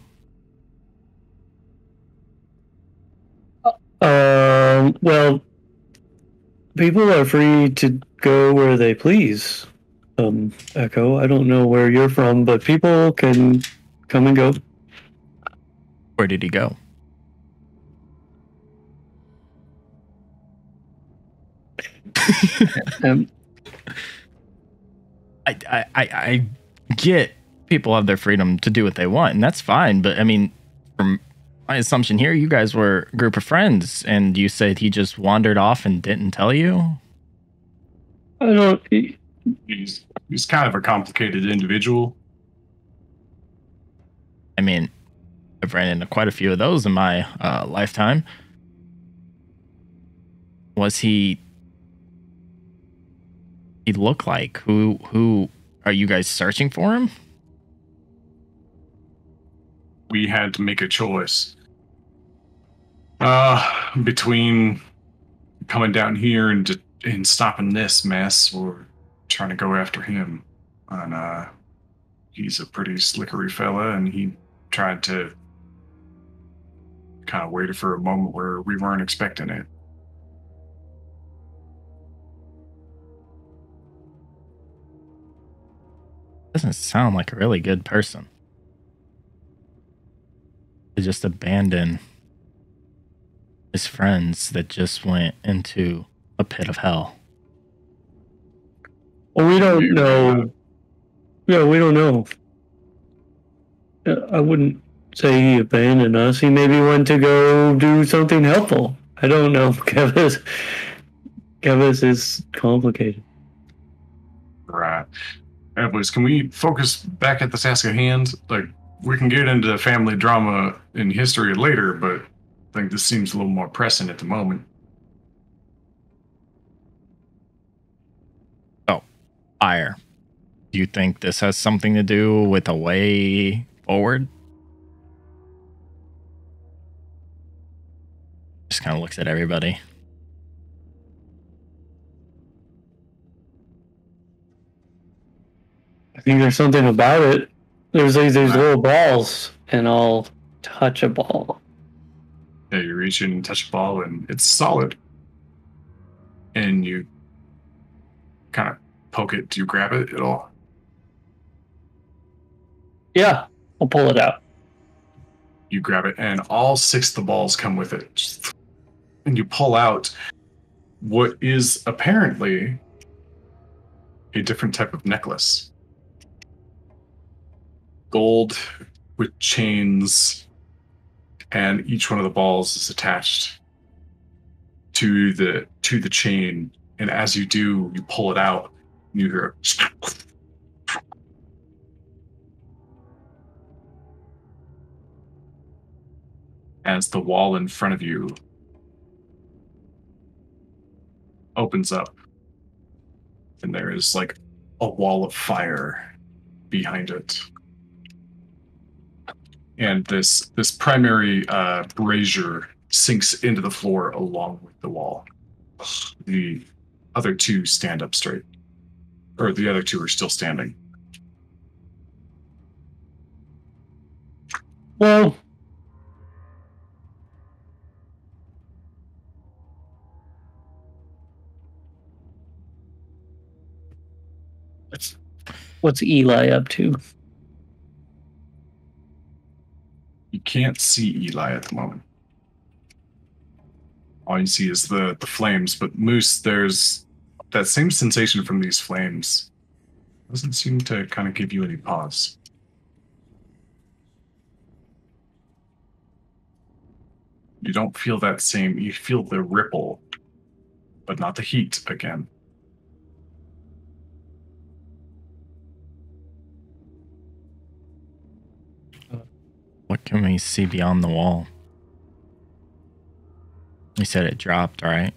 [SPEAKER 5] Well, people are free to go where they please. Echo, I don't know where you're from, but people can come and go.
[SPEAKER 7] Where did he go? I get people have their freedom to do what they want, and that's fine. But I mean, from my assumption here, you guys were a group of friends, and you said he just wandered off and didn't tell you.
[SPEAKER 5] I don't.
[SPEAKER 1] He's kind of a complicated individual.
[SPEAKER 7] I mean, I've ran into quite a few of those in my lifetime. Was he look like? Who are you guys searching for him?
[SPEAKER 1] We had to make a choice between coming down here and stopping this mess, or trying to go after him. And he's a pretty slickery fella, and he tried to kind of waited for a moment where we weren't expecting it.
[SPEAKER 7] Doesn't sound like a really good person to just abandon his friends that just went into a pit of hell.
[SPEAKER 5] Well, we don't know. Yeah, we don't know. I wouldn't say he abandoned us. He maybe went to go do something helpful. I don't know. Kevis is complicated.
[SPEAKER 1] Right. Anyways, can we focus back at the task at hand? Like, we can get into family drama and history later, but I think this seems a little more pressing at the moment.
[SPEAKER 7] Oh, Ire, do you think this has something to do with a way forward? Just kind of looks at everybody.
[SPEAKER 5] I think there's something about it. There's little balls, and I'll touch a ball.
[SPEAKER 1] Yeah, you reach in and touch a ball, and it's solid. And you kind of poke it. Do you grab it at all?
[SPEAKER 5] Yeah, I'll pull it out.
[SPEAKER 1] You grab it, and all 6 of the balls come with it. And you pull out what is apparently a different type of necklace. Gold with chains, and each one of the balls is attached to the chain. And as you do, you pull it out, and you hear as the wall in front of you opens up, and there is like a wall of fire behind it. And this primary brazier sinks into the floor along with the wall. The other 2 stand up straight. Or the other 2 are still standing.
[SPEAKER 5] Well, what's Eli up to?
[SPEAKER 1] You can't see Eli at the moment. All you see is the flames, but Moose, there's that same sensation from these flames. Doesn't seem to kind of give you any pause. You don't feel that same, you feel the ripple, but not the heat again.
[SPEAKER 7] What can we see beyond the wall? You said it dropped, right?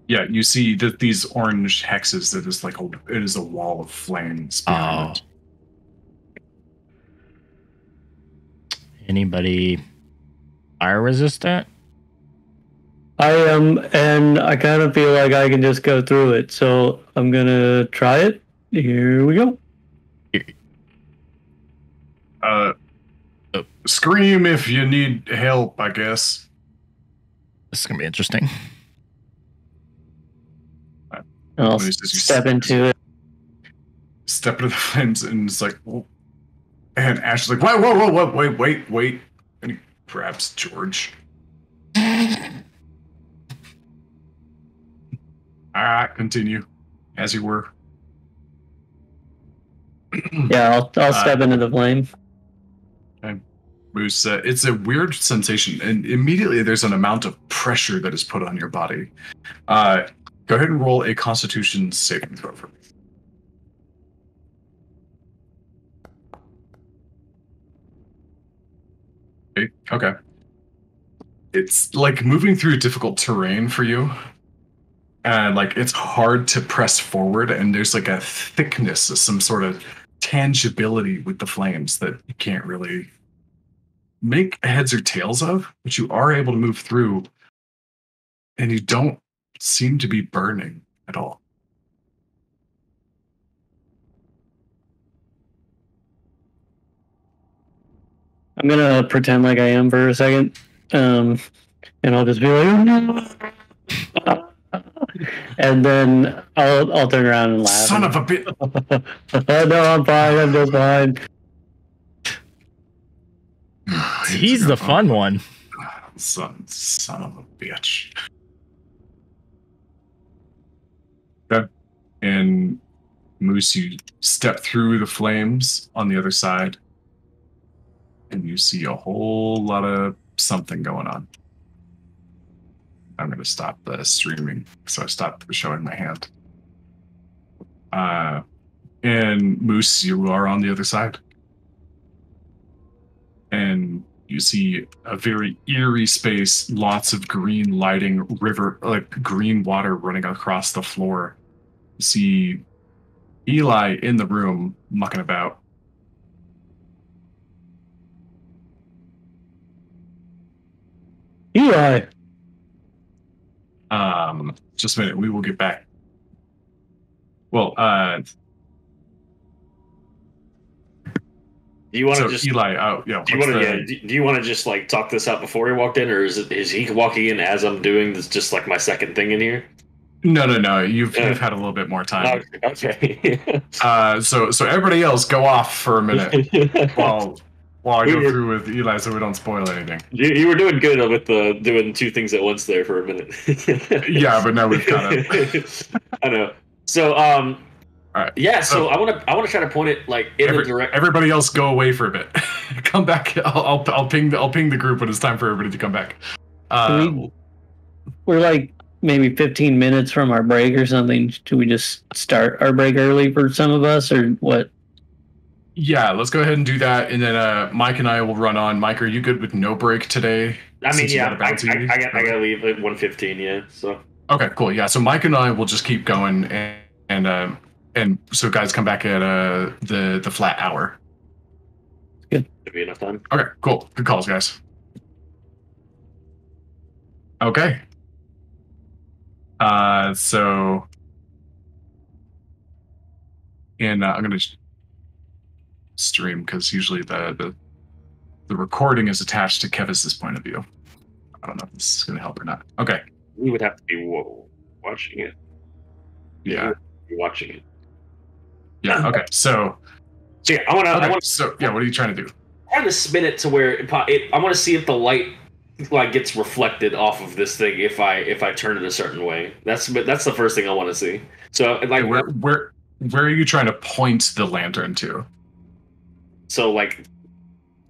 [SPEAKER 1] Yeah, you see that these orange hexes, that is like it is a wall of flames behind it.
[SPEAKER 7] Anybody fire resistant?
[SPEAKER 5] I am, and I kind of feel like I can just go through it, so I'm gonna try it. Here we go.
[SPEAKER 1] Scream if you need help, I guess.
[SPEAKER 7] This is gonna be interesting.
[SPEAKER 5] I'll step into it.
[SPEAKER 1] Step into the flames, and it's like, whoa. And Ash is like, whoa, wait. And he grabs George. All right, continue as you were.
[SPEAKER 5] Yeah, I'll step into the flame.
[SPEAKER 1] Okay. Moose, it's a weird sensation, and immediately there's an amount of pressure that is put on your body. Go ahead and roll a Constitution saving throw for me. Okay. It's like moving through difficult terrain for you. And like it's hard to press forward, and there's like a thickness, some sort of tangibility with the flames that you can't really make heads or tails of, but you are able to move through, and you don't seem to be burning at all.
[SPEAKER 5] I'm gonna pretend like I am for a second, and I'll just be like, "Oh, no." And then I'll turn around and laugh.
[SPEAKER 1] Son of a bit!
[SPEAKER 5] No, I'm fine. I'm just fine.
[SPEAKER 7] He's the fun one.
[SPEAKER 1] Son of a bitch. Okay. And Moose, you step through the flames on the other side, and you see a whole lot of something going on. I'm going to stop the streaming, so I stopped showing my hand. And Moose, you are on the other side. And you see a very eerie space, lots of green lighting, river, like green water running across the floor. You see Eli in the room mucking about.
[SPEAKER 5] Eli,
[SPEAKER 1] Just a minute. We will get back. Well,
[SPEAKER 2] Do you want to
[SPEAKER 1] so
[SPEAKER 2] just
[SPEAKER 1] Eli, yeah.
[SPEAKER 2] do you want to do you want to just like talk this out before he walked in, or is he walking in as I'm doing this? Just like my second thing in here.
[SPEAKER 1] No. You've had a little bit more time.
[SPEAKER 2] Okay.
[SPEAKER 1] So everybody else go off for a minute while I go
[SPEAKER 2] We were-
[SPEAKER 1] through with Eli, so we don't spoil anything.
[SPEAKER 2] You were doing good with doing two things at once there for a minute.
[SPEAKER 1] Yeah, but now we've got it.
[SPEAKER 2] I know. So
[SPEAKER 1] All right.
[SPEAKER 2] yeah. So I want to try to point it like in the direct.
[SPEAKER 1] Everybody else go away for a bit. Come back. I'll ping the group when it's time for everybody to come back.
[SPEAKER 5] We're like maybe 15 minutes from our break or something. Should we just start our break early for some of us, or what?
[SPEAKER 1] Yeah, let's go ahead and do that, and then Mike and I will run on. Mike, are you good with no break today?
[SPEAKER 2] I mean,
[SPEAKER 1] Since you
[SPEAKER 2] yeah,
[SPEAKER 1] got a bounty?
[SPEAKER 2] I gotta leave at 1:15. Yeah, so
[SPEAKER 1] Okay, cool. Yeah, so Mike and I will just keep going, and so guys come back at the flat hour.
[SPEAKER 2] should be enough time.
[SPEAKER 1] Okay, cool. Good calls, guys. Okay. So, and I'm gonna stream because usually the recording is attached to Kevis's point of view. I don't know if this is gonna help or not. Okay.
[SPEAKER 2] We would have to be watching it.
[SPEAKER 1] Yeah.
[SPEAKER 2] Be watching it.
[SPEAKER 1] Yeah. Okay. So.
[SPEAKER 2] So yeah, I want
[SPEAKER 1] So yeah, what are you trying to do?
[SPEAKER 2] to spin it to where I want to see if the light like gets reflected off of this thing if I turn it a certain way. That's the first thing I want to see. So like
[SPEAKER 1] Where are you trying to point the lantern to?
[SPEAKER 2] so like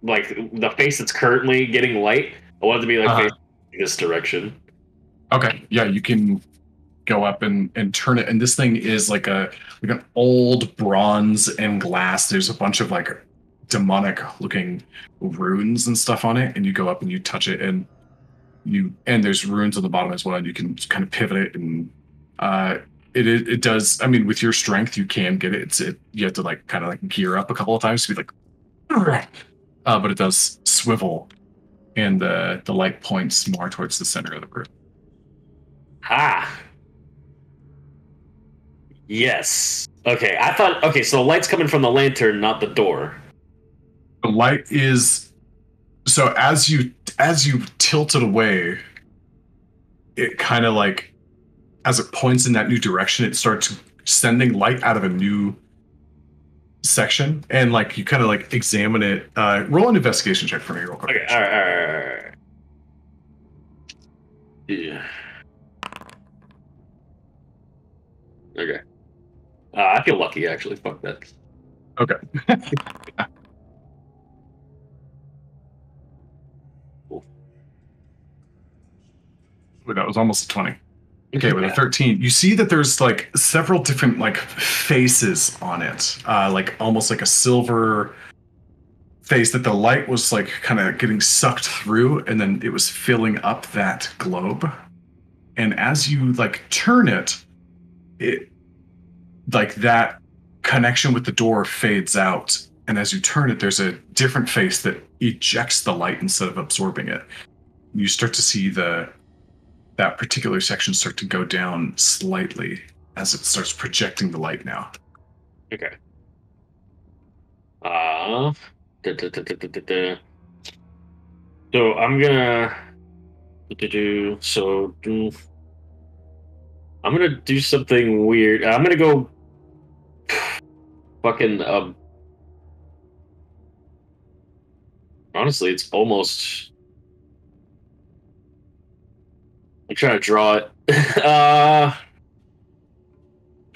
[SPEAKER 2] the face that's currently getting light, I want it to be like facing this direction.
[SPEAKER 1] Okay. Yeah, you can go up and turn it, and this thing is like an old bronze and glass. There's a bunch of like demonic looking runes and stuff on it, and you go up and you touch it, and there's runes on the bottom as well, and you can kind of pivot it, and it does. I mean, with your strength, you can get it. You have to like kind of like gear up a couple of times to be like, but it does swivel, and the light points more towards the center of the room.
[SPEAKER 2] Ah. Yes. Okay. I thought. Okay. So the light's coming from the lantern, not the door.
[SPEAKER 1] The light is so as you tilt it away, it kind of like as it points in that new direction, it starts sending light out of a new section, and like you kind of like examine it. Roll an investigation check for me real quick.
[SPEAKER 2] Okay. All right. Yeah. Okay. I feel lucky actually. Fuck that.
[SPEAKER 1] Okay.
[SPEAKER 2] Cool.
[SPEAKER 1] Ooh, that was almost a 20. Okay, with a 13, you see that there's like several different like faces on it, like almost like a silver face that the light was like kind of getting sucked through, and then it was filling up that globe. And as you like turn it, it like that connection with the door fades out, and as you turn it, there's a different face that ejects the light instead of absorbing it. You start to see that particular section start to go down slightly as it starts projecting the light now.
[SPEAKER 2] Okay. So I'm gonna I'm gonna do something weird. I'm gonna go fucking honestly, it's almost I'm trying to draw it.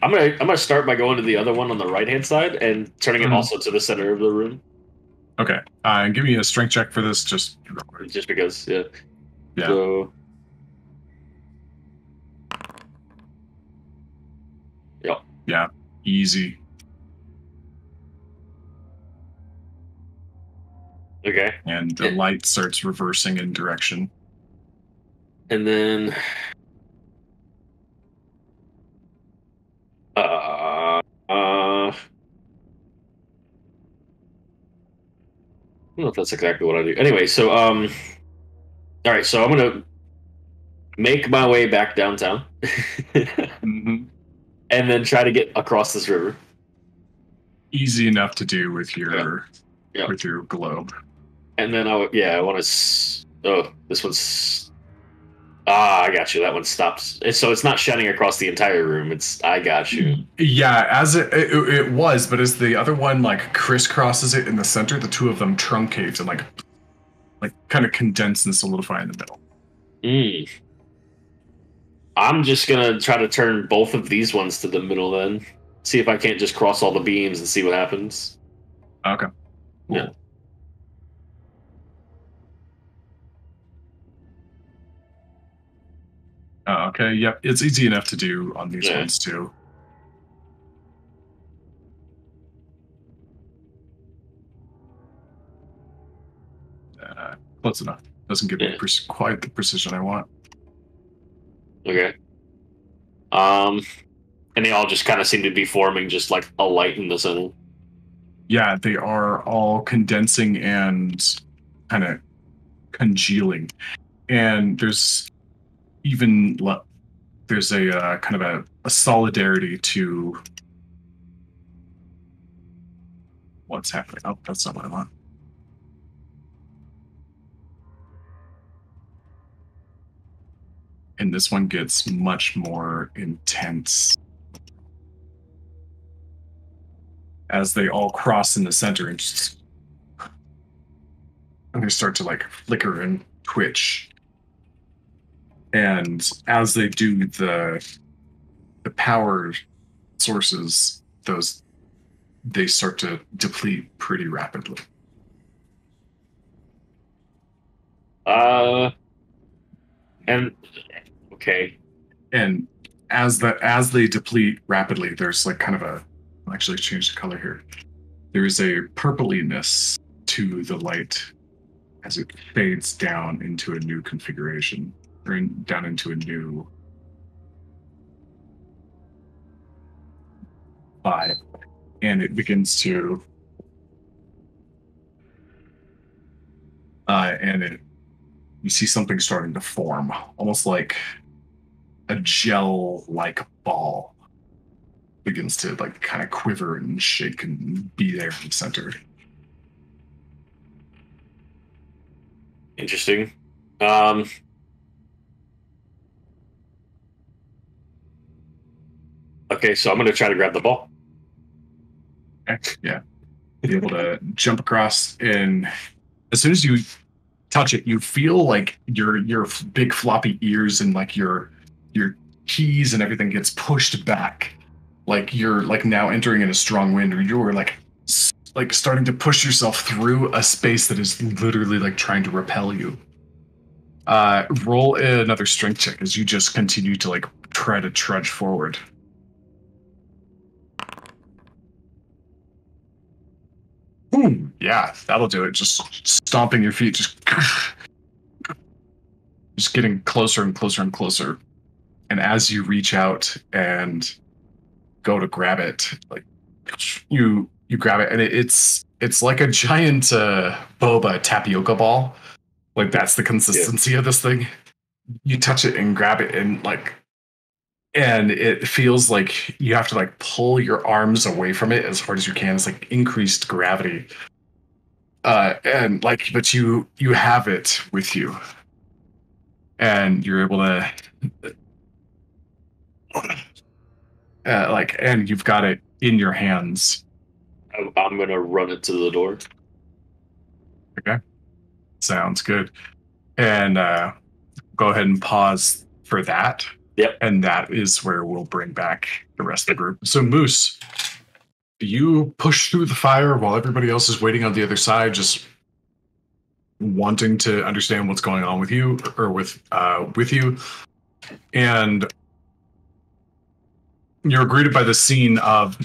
[SPEAKER 2] I'm gonna start by going to the other one on the right hand side and turning it also to the center of the room.
[SPEAKER 1] Okay. And give me a strength check for this, just
[SPEAKER 2] because, yeah.
[SPEAKER 1] Yeah.
[SPEAKER 2] So, yep.
[SPEAKER 1] Yeah. Easy.
[SPEAKER 2] Okay.
[SPEAKER 1] And the light starts reversing in direction.
[SPEAKER 2] And then I don't know if that's exactly what I do. Anyway, so all right, so I'm gonna make my way back downtown,
[SPEAKER 1] Mm-hmm.
[SPEAKER 2] and then try to get across this river.
[SPEAKER 1] Easy enough to do with your
[SPEAKER 2] Yeah.
[SPEAKER 1] with your globe.
[SPEAKER 2] And then I want to. Oh, this one's. I got you. That one stops. So it's not shedding across the entire room. I got you.
[SPEAKER 1] Yeah, as it was, but as the other one like crisscrosses it in the center, the two of them truncate and like kind of condense and solidify in the middle.
[SPEAKER 2] I'm just gonna try to turn both of these ones to the middle then. See if I can't just cross all the beams and see what happens.
[SPEAKER 1] Okay. Cool.
[SPEAKER 2] Yeah.
[SPEAKER 1] Okay, yep. It's easy enough to do on these
[SPEAKER 2] Yeah.
[SPEAKER 1] ones too. Close enough. Doesn't give me quite the precision I want.
[SPEAKER 2] Okay. And they all just kind of seem to be forming just like a light in the center.
[SPEAKER 1] Yeah, they are all condensing and kind of congealing. And there's even there's a kind of a solidarity to what's happening. Oh, that's not what I want. And this one gets much more intense as they all cross in the center and just and they start to like flicker and twitch. And as they do, the power sources, they start to deplete pretty rapidly.
[SPEAKER 2] And okay.
[SPEAKER 1] And as they deplete rapidly, there's like kind of I'll actually change the color here. There is a purpliness to the light as it fades down into a new configuration, or down into a new vibe, and it begins to you see something starting to form, almost like a gel-like ball begins to like kind of quiver and shake and be there in the center.
[SPEAKER 2] Interesting. Okay, so I'm gonna try to grab the ball.
[SPEAKER 1] Okay, yeah. Be able to jump across, and as soon as you touch it, you feel like your big floppy ears and like your keys and everything gets pushed back. Like you're like now entering in a strong wind, or you're like starting to push yourself through a space that is literally like trying to repel you. Roll another strength check as you just continue to like try to trudge forward. Boom. Yeah, that'll do it. Just stomping your feet, just getting closer and closer and closer. And as you reach out and go to grab it, like you grab it, and it's like a giant boba tapioca ball. Like that's the consistency of this thing. You touch it and grab it, and it feels like you have to like pull your arms away from it as hard as you can. It's like increased gravity. And like, but you have it with you, and you're able to and you've got it in your hands.
[SPEAKER 2] I'm gonna run it to the door.
[SPEAKER 1] Okay, sounds good. And go ahead and pause for that.
[SPEAKER 2] Yep.
[SPEAKER 1] And that is where we'll bring back the rest of the group. So Moose, you push through the fire while everybody else is waiting on the other side, just wanting to understand what's going on with you, or with you. And you're greeted by the scene of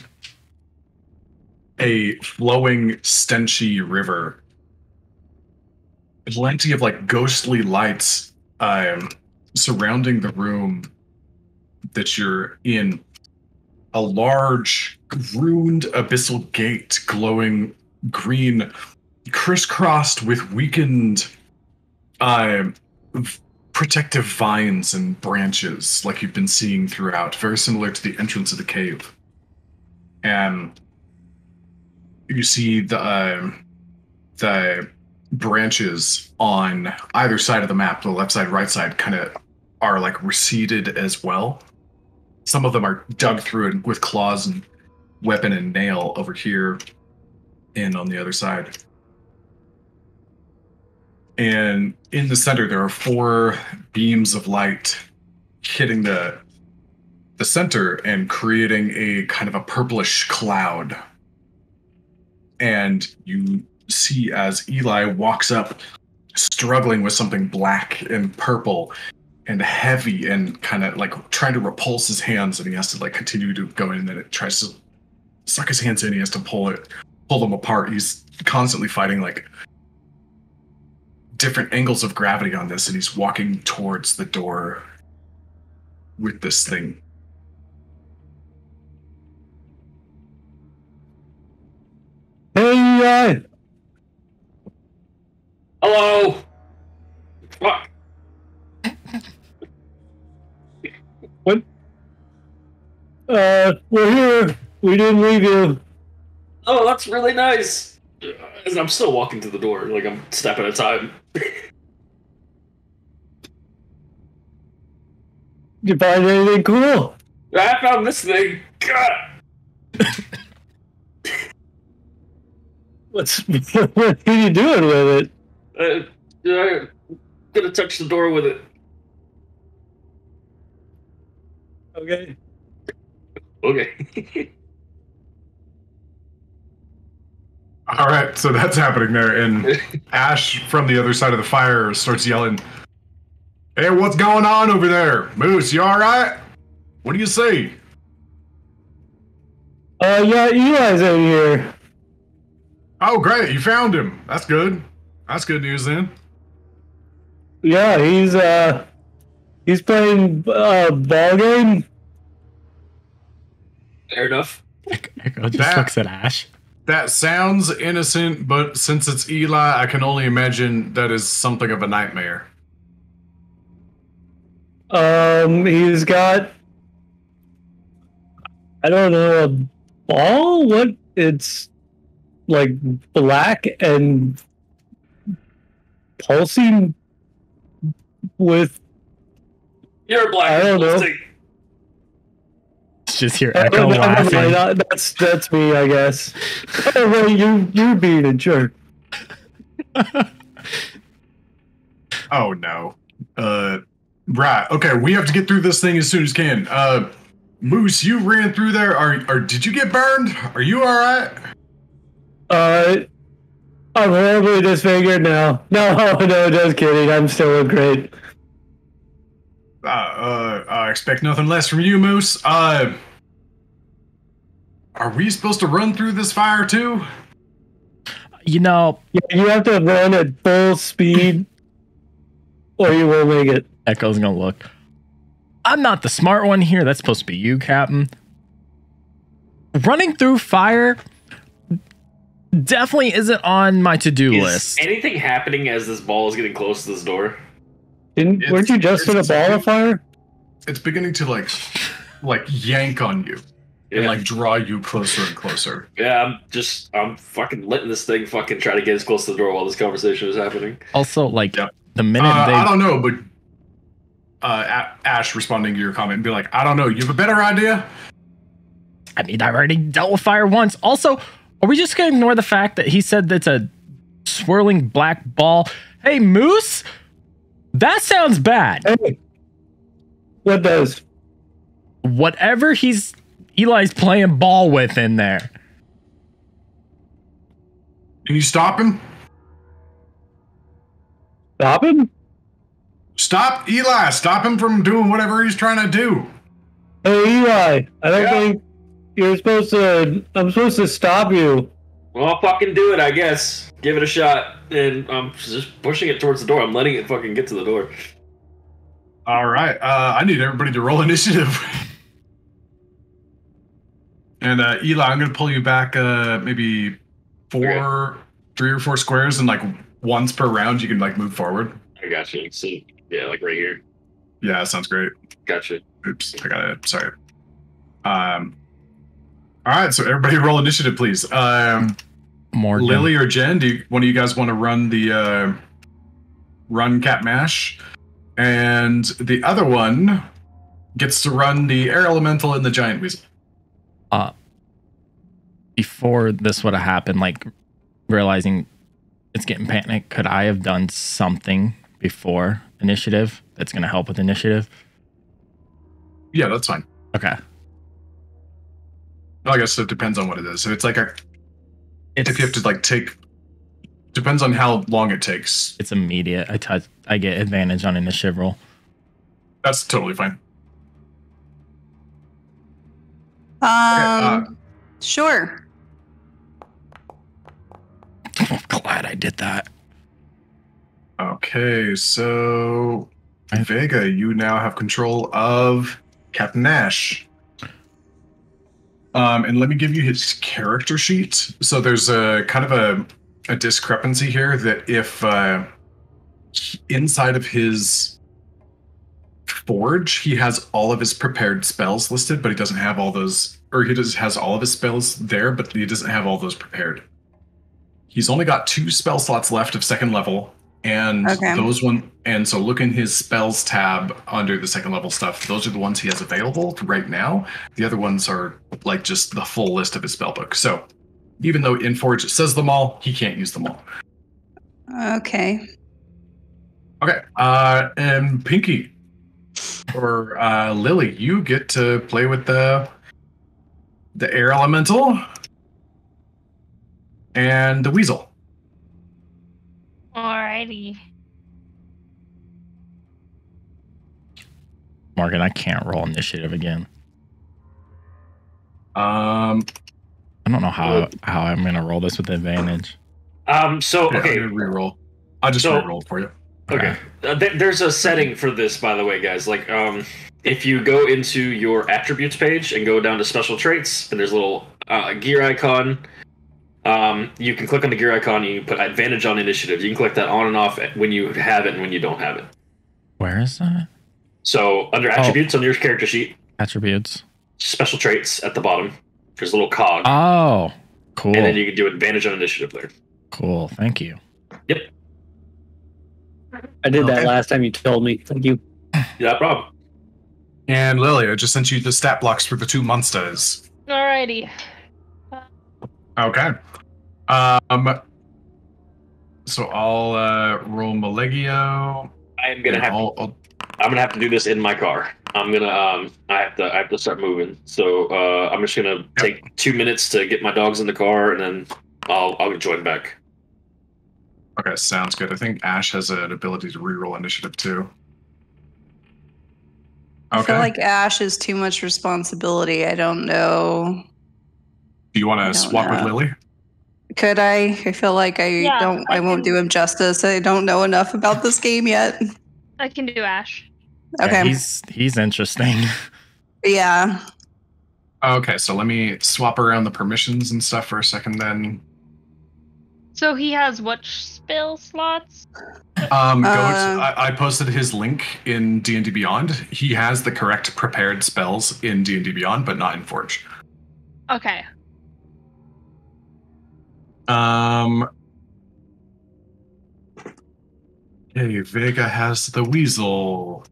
[SPEAKER 1] a flowing, stenchy river. Plenty of like ghostly lights surrounding the room that you're in. A large, ruined abyssal gate, glowing green, crisscrossed with weakened protective vines and branches like you've been seeing throughout, very similar to the entrance of the cave. And you see the branches on either side of the map, the left side, right side, kind of are like receded as well. Some of them are dug through it with claws and weapon and nail over here and on the other side. And in the center, there are 4 beams of light hitting the center and creating a kind of a purplish cloud. And you see as Eli walks up, struggling with something black and purple and heavy and kind of like trying to repulse his hands, and he has to like continue to go in, and then it tries to suck his hands in. He has to pull them apart. He's constantly fighting like different angles of gravity on this, and he's walking towards the door with this thing.
[SPEAKER 5] Hey,
[SPEAKER 2] Hello. Fuck.
[SPEAKER 5] what? We're here. We didn't leave you.
[SPEAKER 2] Oh, that's really nice. As I'm still walking to the door, like I'm step at a time.
[SPEAKER 5] Did you find anything cool?
[SPEAKER 2] I found this thing. God.
[SPEAKER 5] What are you doing with it?
[SPEAKER 2] I'm gonna touch the door with it.
[SPEAKER 5] Okay.
[SPEAKER 2] Okay.
[SPEAKER 1] All right, so that's happening there, and Ash from the other side of the fire starts yelling, "Hey, what's going on over there? Moose, you all right? What do you see?"
[SPEAKER 5] Yeah, Eli's in here.
[SPEAKER 1] Oh, great, you found him. That's good. That's good news then.
[SPEAKER 5] Yeah, he's playing ball game.
[SPEAKER 2] Fair enough.
[SPEAKER 6] Echo just looks at Ash.
[SPEAKER 1] That sounds innocent, but since it's Eli, I can only imagine that is something of a nightmare.
[SPEAKER 5] He's got, I don't know, a ball? What? It's like black and pulsing with,
[SPEAKER 2] You're black.
[SPEAKER 5] I don't know.
[SPEAKER 6] It's just hear Echo laughing.
[SPEAKER 5] That's me, I guess. Oh, well, you being a jerk.
[SPEAKER 1] Oh no. Right. Okay, we have to get through this thing as soon as can. Moose, you ran through there. Or did you get burned? Are you all right?
[SPEAKER 5] I'm horribly disfigured now. No, just kidding. I'm still great.
[SPEAKER 1] I expect nothing less from you, Moose. Are we supposed to run through this fire too?
[SPEAKER 6] You know,
[SPEAKER 5] You have to run at full speed, or you won't make it.
[SPEAKER 6] Echo's gonna look. I'm not the smart one here. That's supposed to be you, Captain. Running through fire definitely isn't on my to-do list.
[SPEAKER 2] Anything happening as this ball is getting close to this door?
[SPEAKER 5] Weren't you just in a ball of fire?
[SPEAKER 1] It's beginning to like yank on you and like draw you closer and closer.
[SPEAKER 2] Yeah, I'm fucking letting this thing fucking try to get as close to the door while this conversation is happening.
[SPEAKER 6] Also, like,
[SPEAKER 1] Yep.
[SPEAKER 6] the minute
[SPEAKER 1] I don't know, but Ash responding to your comment and be like, I don't know, you have a better idea?
[SPEAKER 6] I mean, I already dealt with fire once. Also, are we just gonna ignore the fact that he said that's a swirling black ball? Hey, Moose, that sounds bad.
[SPEAKER 5] Hey, what does?
[SPEAKER 6] Whatever Eli's playing ball with in there.
[SPEAKER 1] Can you stop him?
[SPEAKER 5] Stop him?
[SPEAKER 1] Stop Eli! Stop him from doing whatever he's trying to do.
[SPEAKER 5] Hey, Eli, I don't think you're supposed to. I'm supposed to stop you.
[SPEAKER 2] Well, I'll fucking do it, I guess. Give it a shot. And I'm just pushing it towards the door. I'm letting it fucking get to the door.
[SPEAKER 1] All right. I need everybody to roll initiative. And Eli, I'm going to pull you back maybe 3 or 4 squares, and like once per round you can like move forward.
[SPEAKER 2] I got you. See. Yeah, like right here.
[SPEAKER 1] Yeah, sounds great.
[SPEAKER 2] Gotcha.
[SPEAKER 1] Oops, I got it. Sorry. All right, so everybody roll initiative, please.
[SPEAKER 7] Morgan.
[SPEAKER 1] Lily or Jen, one of you guys want to run the run cat mash? And the other one gets to run the air elemental and the giant weasel.
[SPEAKER 7] Before this would have happened, like realizing it's getting panic, could I have done something before initiative that's going to help with initiative?
[SPEAKER 1] Yeah, that's fine.
[SPEAKER 7] Okay.
[SPEAKER 1] I guess it depends on what it is. So it's like if you have to like take, depends on how long it takes.
[SPEAKER 7] It's immediate. I get advantage on initiative roll.
[SPEAKER 1] That's totally fine.
[SPEAKER 4] Sure.
[SPEAKER 7] I'm glad I did that.
[SPEAKER 1] Okay, so Vega, you now have control of Captain Nash. And let me give you his character sheet. So there's a kind of a discrepancy here that if inside of his forge, he has all of his prepared spells listed, but he doesn't have all those, or he just has all of his spells there, but he doesn't have all those prepared. He's only got 2 spell slots left of 2nd level, and and so look in his spells tab under the 2nd level stuff. Those are the ones he has available right now. The other ones are like just the full list of his spell book. So even though in Forge it says them all, he can't use them all.
[SPEAKER 4] Okay.
[SPEAKER 1] Okay. And Pinky or Lily, you get to play with the air elemental and the weasel.
[SPEAKER 3] Alrighty.
[SPEAKER 7] Morgan, I can't roll initiative again.
[SPEAKER 1] I
[SPEAKER 7] don't know how I'm gonna roll this with advantage.
[SPEAKER 2] So
[SPEAKER 1] yeah,
[SPEAKER 2] okay,
[SPEAKER 1] I'm gonna reroll. I'll just reroll for you.
[SPEAKER 2] Okay. There's a setting for this, by the way, guys. Like, if you go into your attributes page and go down to special traits, and there's a little gear icon. You can click on the gear icon. And you can put advantage on initiative. You can click that on and off when you have it and when you don't have it.
[SPEAKER 7] Where is that?
[SPEAKER 2] So under attributes on your character sheet,
[SPEAKER 7] Attributes.
[SPEAKER 2] special traits at the bottom. There's a little cog.
[SPEAKER 7] Oh, cool.
[SPEAKER 2] And then you can do advantage on initiative there.
[SPEAKER 7] Cool. Thank you.
[SPEAKER 2] Yep.
[SPEAKER 5] I did that last time you told me. Thank you.
[SPEAKER 2] No problem.
[SPEAKER 1] And Lily, I just sent you the stat blocks for the 2 monsters.
[SPEAKER 3] Alrighty.
[SPEAKER 1] Okay. So I'll roll Malegio.
[SPEAKER 2] I'm gonna have to do this in my car. I'm gonna I have to start moving. So I'm just gonna take 2 minutes to get my dogs in the car, and then I'll join back.
[SPEAKER 1] Okay, sounds good. I think Ash has an ability to reroll initiative too.
[SPEAKER 4] I feel like Ash is too much responsibility. I don't know.
[SPEAKER 1] Do you want to swap with Lily?
[SPEAKER 4] Could I? I feel like I won't do him justice. I don't know enough about this game yet.
[SPEAKER 3] I can do Ash.
[SPEAKER 4] Okay.
[SPEAKER 7] Yeah, he's interesting.
[SPEAKER 4] Yeah.
[SPEAKER 1] Okay, so let me swap around the permissions and stuff for a second then.
[SPEAKER 3] So he has what spell slots?
[SPEAKER 1] I posted his link in D&D Beyond. He has the correct prepared spells in D&D Beyond, but not in Forge.
[SPEAKER 3] Okay.
[SPEAKER 1] Okay, Vega has the weasel.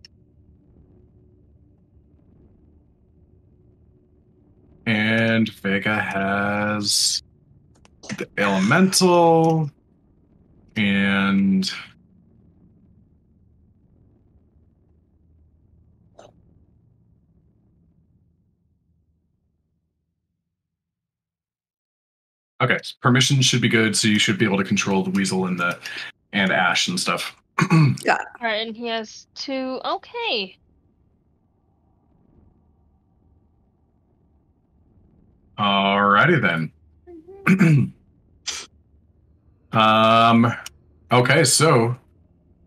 [SPEAKER 1] And Vega has the elemental. And okay, so permissions should be good, so you should be able to control the weasel and Ash and stuff.
[SPEAKER 4] Yeah.
[SPEAKER 3] Alright, and he has 2. Okay.
[SPEAKER 1] Alrighty then. Okay, so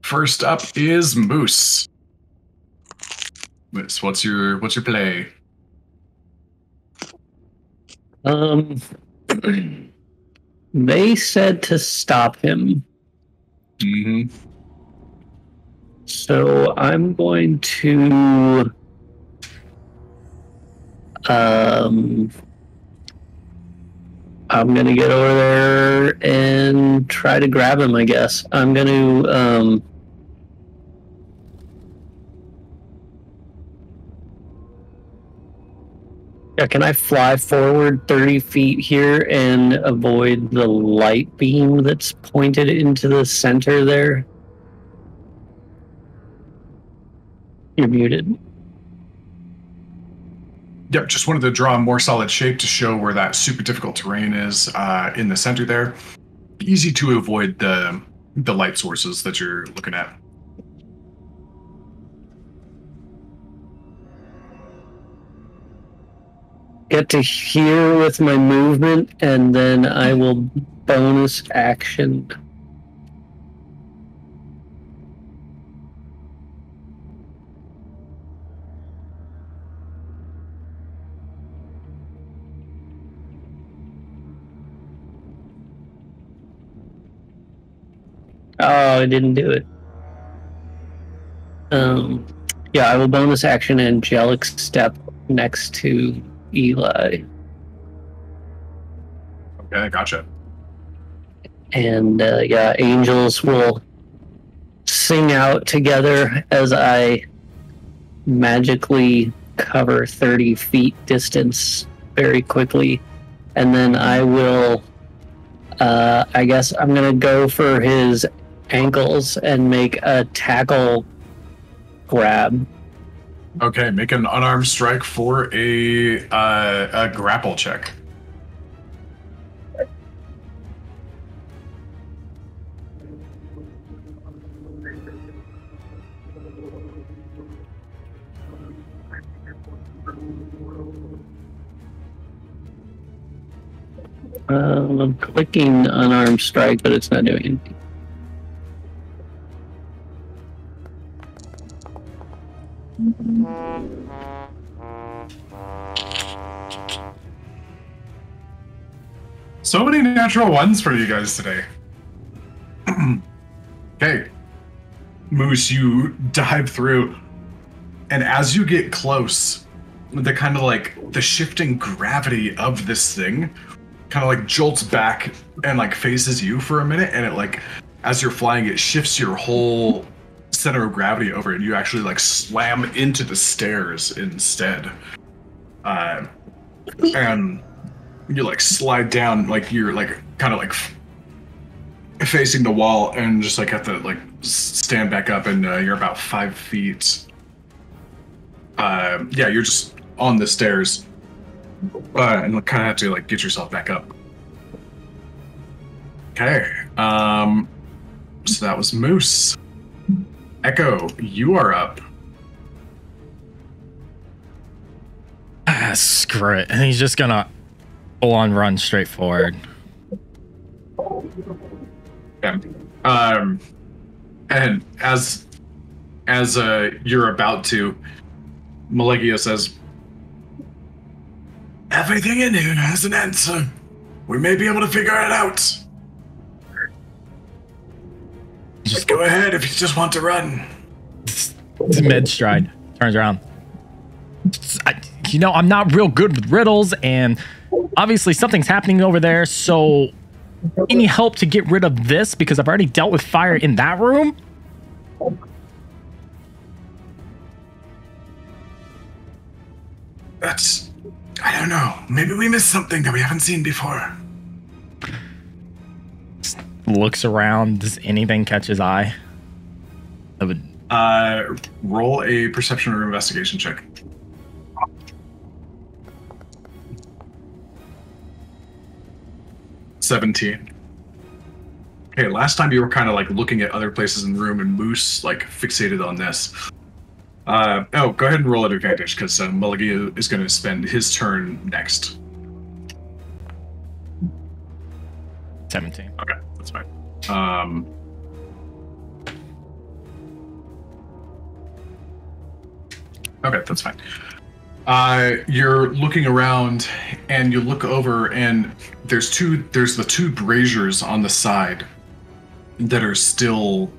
[SPEAKER 1] first up is Moose. Moose, what's your play?
[SPEAKER 5] They said to stop him.
[SPEAKER 1] Mm-hmm.
[SPEAKER 5] So I'm going to I'm gonna get over there and try to grab him, I guess. I'm gonna yeah, can I fly forward 30 feet here and avoid the light beam that's pointed into the center there? You're muted.
[SPEAKER 1] Yep, just wanted to draw a more solid shape to show where that super difficult terrain is in the center there. Easy to avoid the light sources that you're looking at.
[SPEAKER 5] Get to here with my movement, and then I will bonus action. Oh, I didn't do it. Yeah, I will bonus action angelic step next to Eli.
[SPEAKER 1] Okay, gotcha.
[SPEAKER 5] And yeah, angels will sing out together as I magically cover 30 feet distance very quickly. And then I will, I guess I'm going to go for his ankles and make a tackle grab.
[SPEAKER 1] Okay, make an unarmed strike for a grapple check.
[SPEAKER 5] I'm clicking unarmed strike, but it's not doing anything.
[SPEAKER 1] So many natural ones for you guys today. Okay. Moose, you dive through, and as you get close, the kind of like the shifting gravity of this thing kind of like jolts back and like faces you for a minute, and it like, as you're flying, it shifts your whole center of gravity over, and you actually like slam into the stairs instead. And you like slide down, like you're like kind of like facing the wall, and just like have to like stand back up, and you're about 5 feet. Yeah, you're just on the stairs, and kind of have to like get yourself back up. Okay, so that was Moose. Echo, you are up.
[SPEAKER 7] Ah, screw it. And he's just gonna full on run straight forward.
[SPEAKER 1] Yeah. And as you're about to, Malegio says, "Everything in here has an answer. We may be able to figure it out. Just go ahead if you just want to run."
[SPEAKER 7] It's mid stride. Turns around. I'm not real good with riddles, and obviously something's happening over there, so any help to get rid of this, because I've already dealt with fire in that room?
[SPEAKER 1] I don't know. Maybe we missed something that we haven't seen before.
[SPEAKER 7] Looks around. Does anything catch his eye? That would...
[SPEAKER 1] Roll a perception or investigation check. $17. Okay, last time you were kind of like looking at other places in the room, and Moose like fixated on this. Go ahead and roll at advantage, because Malegio is going to spend his turn next.
[SPEAKER 7] 17.
[SPEAKER 1] Okay, that's fine. Okay, that's fine. You're looking around, and you look over, and there's the two braziers on the side that are still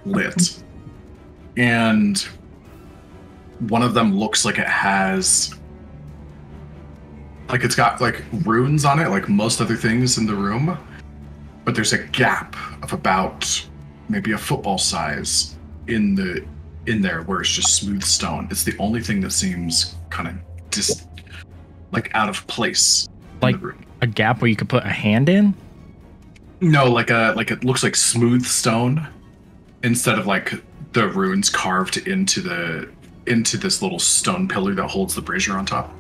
[SPEAKER 1] lit. and one of them looks like it has, like it's got like runes on it, like most other things in the room, but there's a gap of about maybe a football size in there where it's just smooth stone. It's the only thing that seems kind of just like out of place
[SPEAKER 6] Like
[SPEAKER 1] in the room.
[SPEAKER 6] a gap where you could put a hand in?
[SPEAKER 1] No, like it looks like smooth stone instead of like the runes carved into this little stone pillar that holds the brazier on top.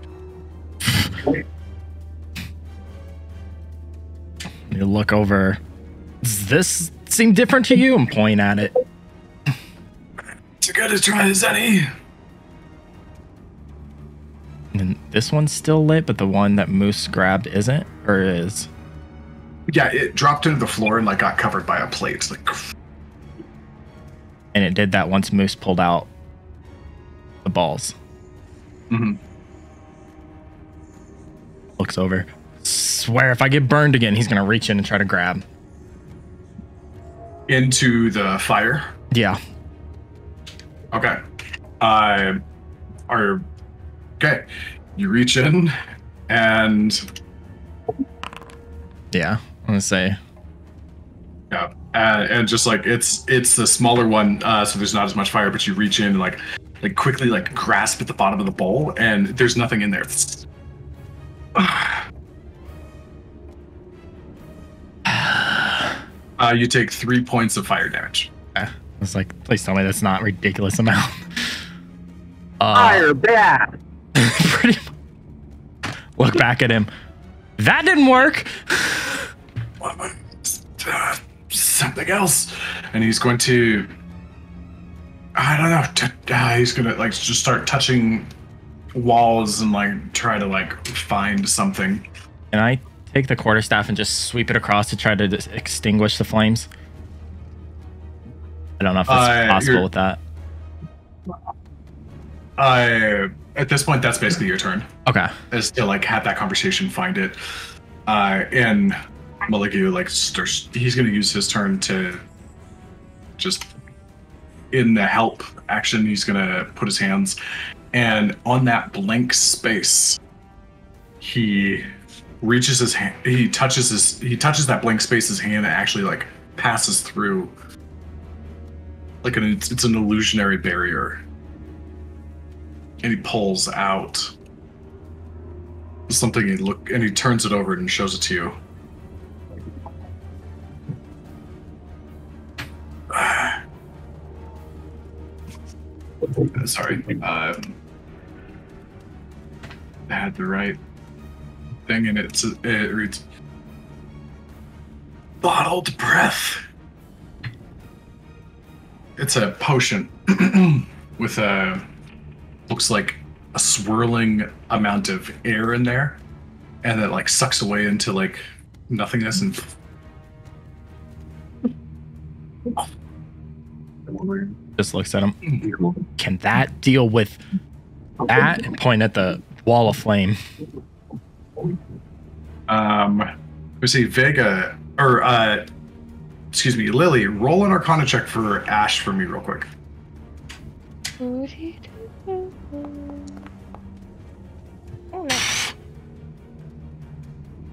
[SPEAKER 6] You look over. Does this seem different to you? And point at it.
[SPEAKER 1] It's good to try as any.
[SPEAKER 6] And then this one's still lit, but the one that Moose grabbed isn't? Or is?
[SPEAKER 1] Yeah, it dropped into the floor and like got covered by a plate. Like,
[SPEAKER 6] And it did that once Moose pulled out the balls.
[SPEAKER 1] mm-hmm.
[SPEAKER 6] Looks over. Swear if I get burned again, he's gonna reach in and try to grab.
[SPEAKER 1] Into the fire.
[SPEAKER 6] Yeah.
[SPEAKER 1] Okay. Okay. You reach in and
[SPEAKER 6] Yeah. I'm gonna say.
[SPEAKER 1] yeah, and just like it's the smaller one, so there's not as much fire. But you reach in and like quickly like grasp at the bottom of the bowl, and there's nothing in there. You take 3 points of fire damage.
[SPEAKER 6] I was like, please tell me that's not a ridiculous amount.
[SPEAKER 5] Fire bad.
[SPEAKER 6] Pretty look back at him. That didn't work.
[SPEAKER 1] Something else, and he's going to. I don't know. He's gonna like just start touching walls and like try to like find something.
[SPEAKER 6] Can I take the quarterstaff and just sweep it across to try to extinguish the flames? I don't know if it's possible with that.
[SPEAKER 1] At this point, that's basically your turn.
[SPEAKER 6] Okay.
[SPEAKER 1] Is to like have that conversation, find it, and Maligu like starts. He's gonna use his turn to just in the help action. He's gonna put his hands, and on that blank space, he reaches his hand. He touches that blank space. His hand actually like passes through. Like it's an illusionary barrier. And he pulls out something. And he turns it over and shows it to you. Sorry. I had the right thing, and it reads bottled breath. It's a potion with a looks like a swirling amount of air in there, and it like sucks away into like nothingness and
[SPEAKER 6] Just looks at him. Can that deal with that? And point at the wall of flame.
[SPEAKER 1] we see Vega or excuse me, Lily, roll an Arcana check for Ash for me real quick.
[SPEAKER 3] Oh,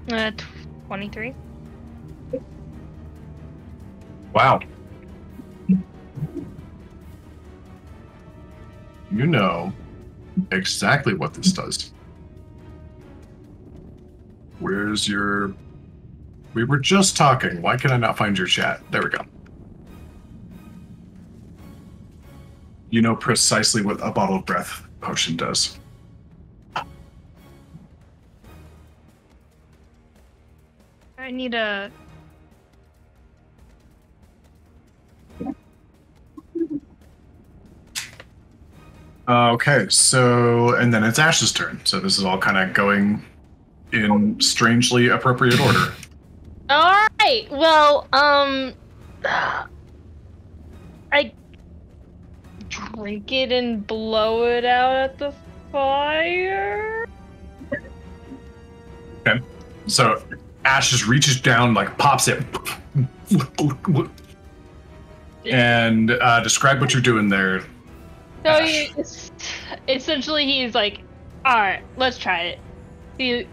[SPEAKER 3] no. 23.
[SPEAKER 1] Wow. You know exactly what this does. Where's your... We were just talking. Why can I not find your chat? There we go. You know precisely what a bottle of breath potion does.
[SPEAKER 3] I need a...
[SPEAKER 1] Okay, so, and then it's Ash's turn. So this is all kind of going in strangely appropriate order.
[SPEAKER 3] All right. Well, I drink it and blow it out at the fire.
[SPEAKER 1] Okay, so Ash just reaches down, like pops it, And describe what you're doing there.
[SPEAKER 3] So
[SPEAKER 1] Ash.
[SPEAKER 3] essentially he's like, all right, let's try it. He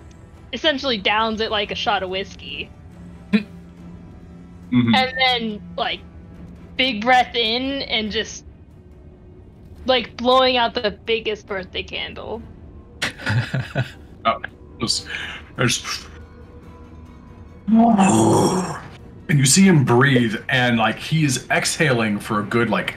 [SPEAKER 3] essentially downs it like a shot of whiskey.
[SPEAKER 1] Mhm.
[SPEAKER 3] And then, like, big breath in and just, like, blowing out the biggest birthday candle.
[SPEAKER 1] Just- and you see him breathe, and like he is exhaling for a good like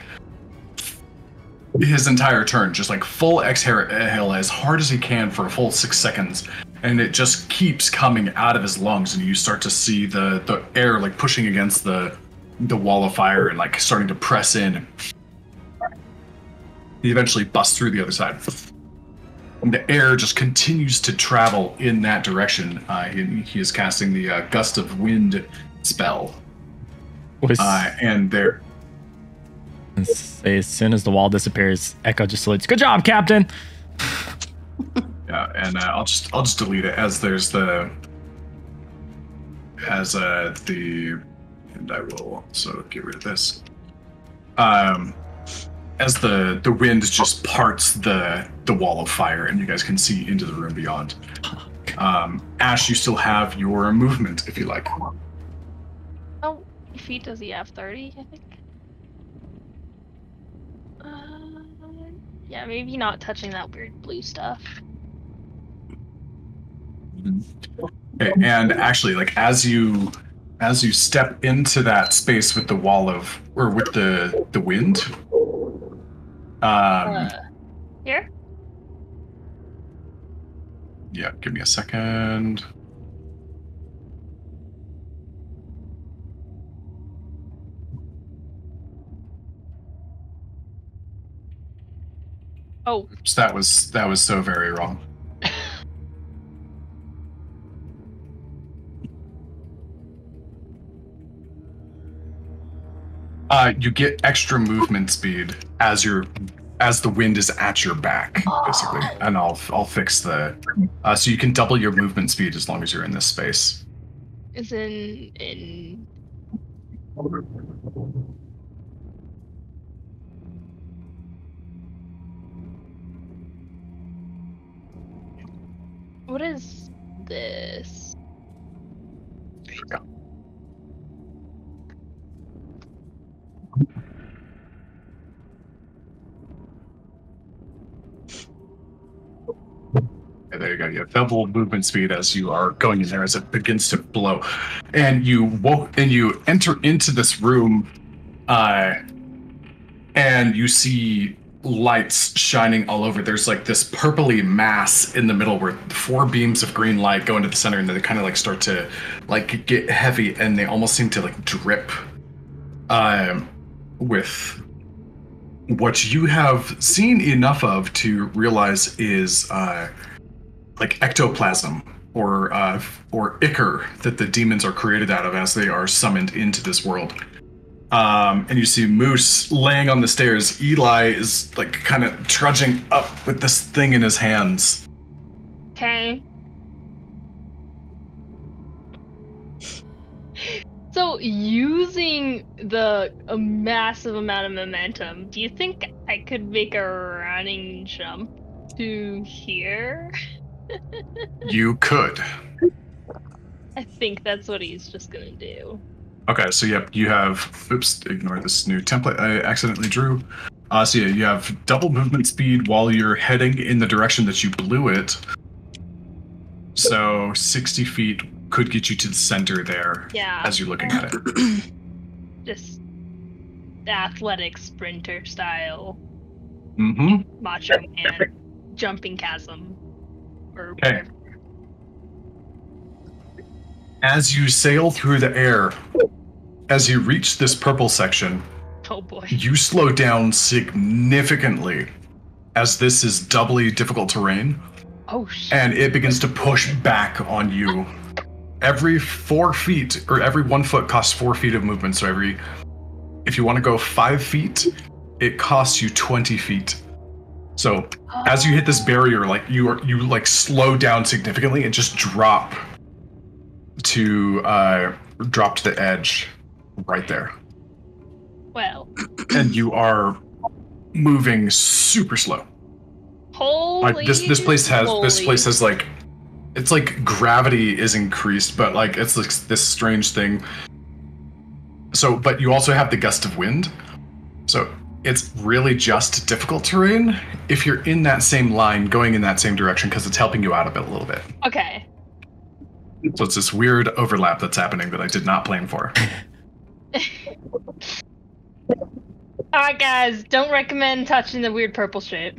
[SPEAKER 1] his entire turn, just like full exhale as hard as he can for a full 6 seconds, and it just keeps coming out of his lungs, and you start to see the air like pushing against the wall of fire and like starting to press in. He eventually busts through the other side. And the air just continues to travel in that direction. He is casting the Gust of Wind spell. And there.
[SPEAKER 6] Say as soon as the wall disappears, Echo just salutes. Good job, Captain.
[SPEAKER 1] Yeah, and I'll just delete it as there's the and I will also get rid of this. As the wind just parts the wall of fire, and you guys can see into the room beyond. Ash, you still have your movement if you like.
[SPEAKER 3] Oh, feet does he have 30, I think? Yeah, maybe not touching that weird blue stuff.
[SPEAKER 1] Okay, and actually, like as you step into that space with the wall of, or with the wind.
[SPEAKER 3] Here?
[SPEAKER 1] Yeah, give me a second.
[SPEAKER 3] Oh.
[SPEAKER 1] Oops, that was so very wrong. You get extra movement speed as the wind is at your back, basically. And I'll fix the so you can double your movement speed as long as you're in this space.
[SPEAKER 3] Is in what is this?
[SPEAKER 1] There you go. There you go. You have double movement speed as you are going in there as it begins to blow, and you enter into this room, and you see lights shining all over. There's like this purpley mass in the middle where 4 beams of green light go into the center, and then they kind of like start to like get heavy, and they almost seem to like drip, with what you have seen enough of to realize is like ectoplasm or ichor that the demons are created out of as they are summoned into this world. And you see Moose laying on the stairs. Eli is like kind of trudging up with this thing in his hands.
[SPEAKER 3] Okay. So using a massive amount of momentum, do you think I could make a running jump to here?
[SPEAKER 1] You could.
[SPEAKER 3] I think that's what he's just gonna do.
[SPEAKER 1] Okay, so yep, you have. Oops, ignore this new template I accidentally drew. So yeah, you have double movement speed while you're heading in the direction that you blew it. So 60 feet could get you to the center there.
[SPEAKER 3] Yeah.
[SPEAKER 1] As you're looking at it.
[SPEAKER 3] Just athletic sprinter style.
[SPEAKER 1] Mm-hmm.
[SPEAKER 3] Macho man jumping chasm. Or
[SPEAKER 1] Okay. As you sail through the air, as you reach this purple section,
[SPEAKER 3] oh boy.
[SPEAKER 1] you slow down significantly as this is doubly difficult terrain.
[SPEAKER 3] Oh shit.
[SPEAKER 1] And it begins to push back on you. Every 4 feet, or every 1 foot costs 4 feet of movement. So if you want to go 5 feet, it costs you 20 feet. So as you hit this barrier, like you like slow down significantly and just drop to the edge right there.
[SPEAKER 3] Well,
[SPEAKER 1] and you are moving super slow.
[SPEAKER 3] holy.
[SPEAKER 1] Like this place
[SPEAKER 3] moly.
[SPEAKER 1] has like, it's like gravity is increased, but like it's like this strange thing. So, but you also have the gust of wind. So it's really just difficult terrain if you're in that same line, going in that same direction, because it's helping you out a little bit.
[SPEAKER 3] Okay.
[SPEAKER 1] So it's this weird overlap that's happening that I did not plan for.
[SPEAKER 3] Alright, guys, don't recommend touching the weird purple shit.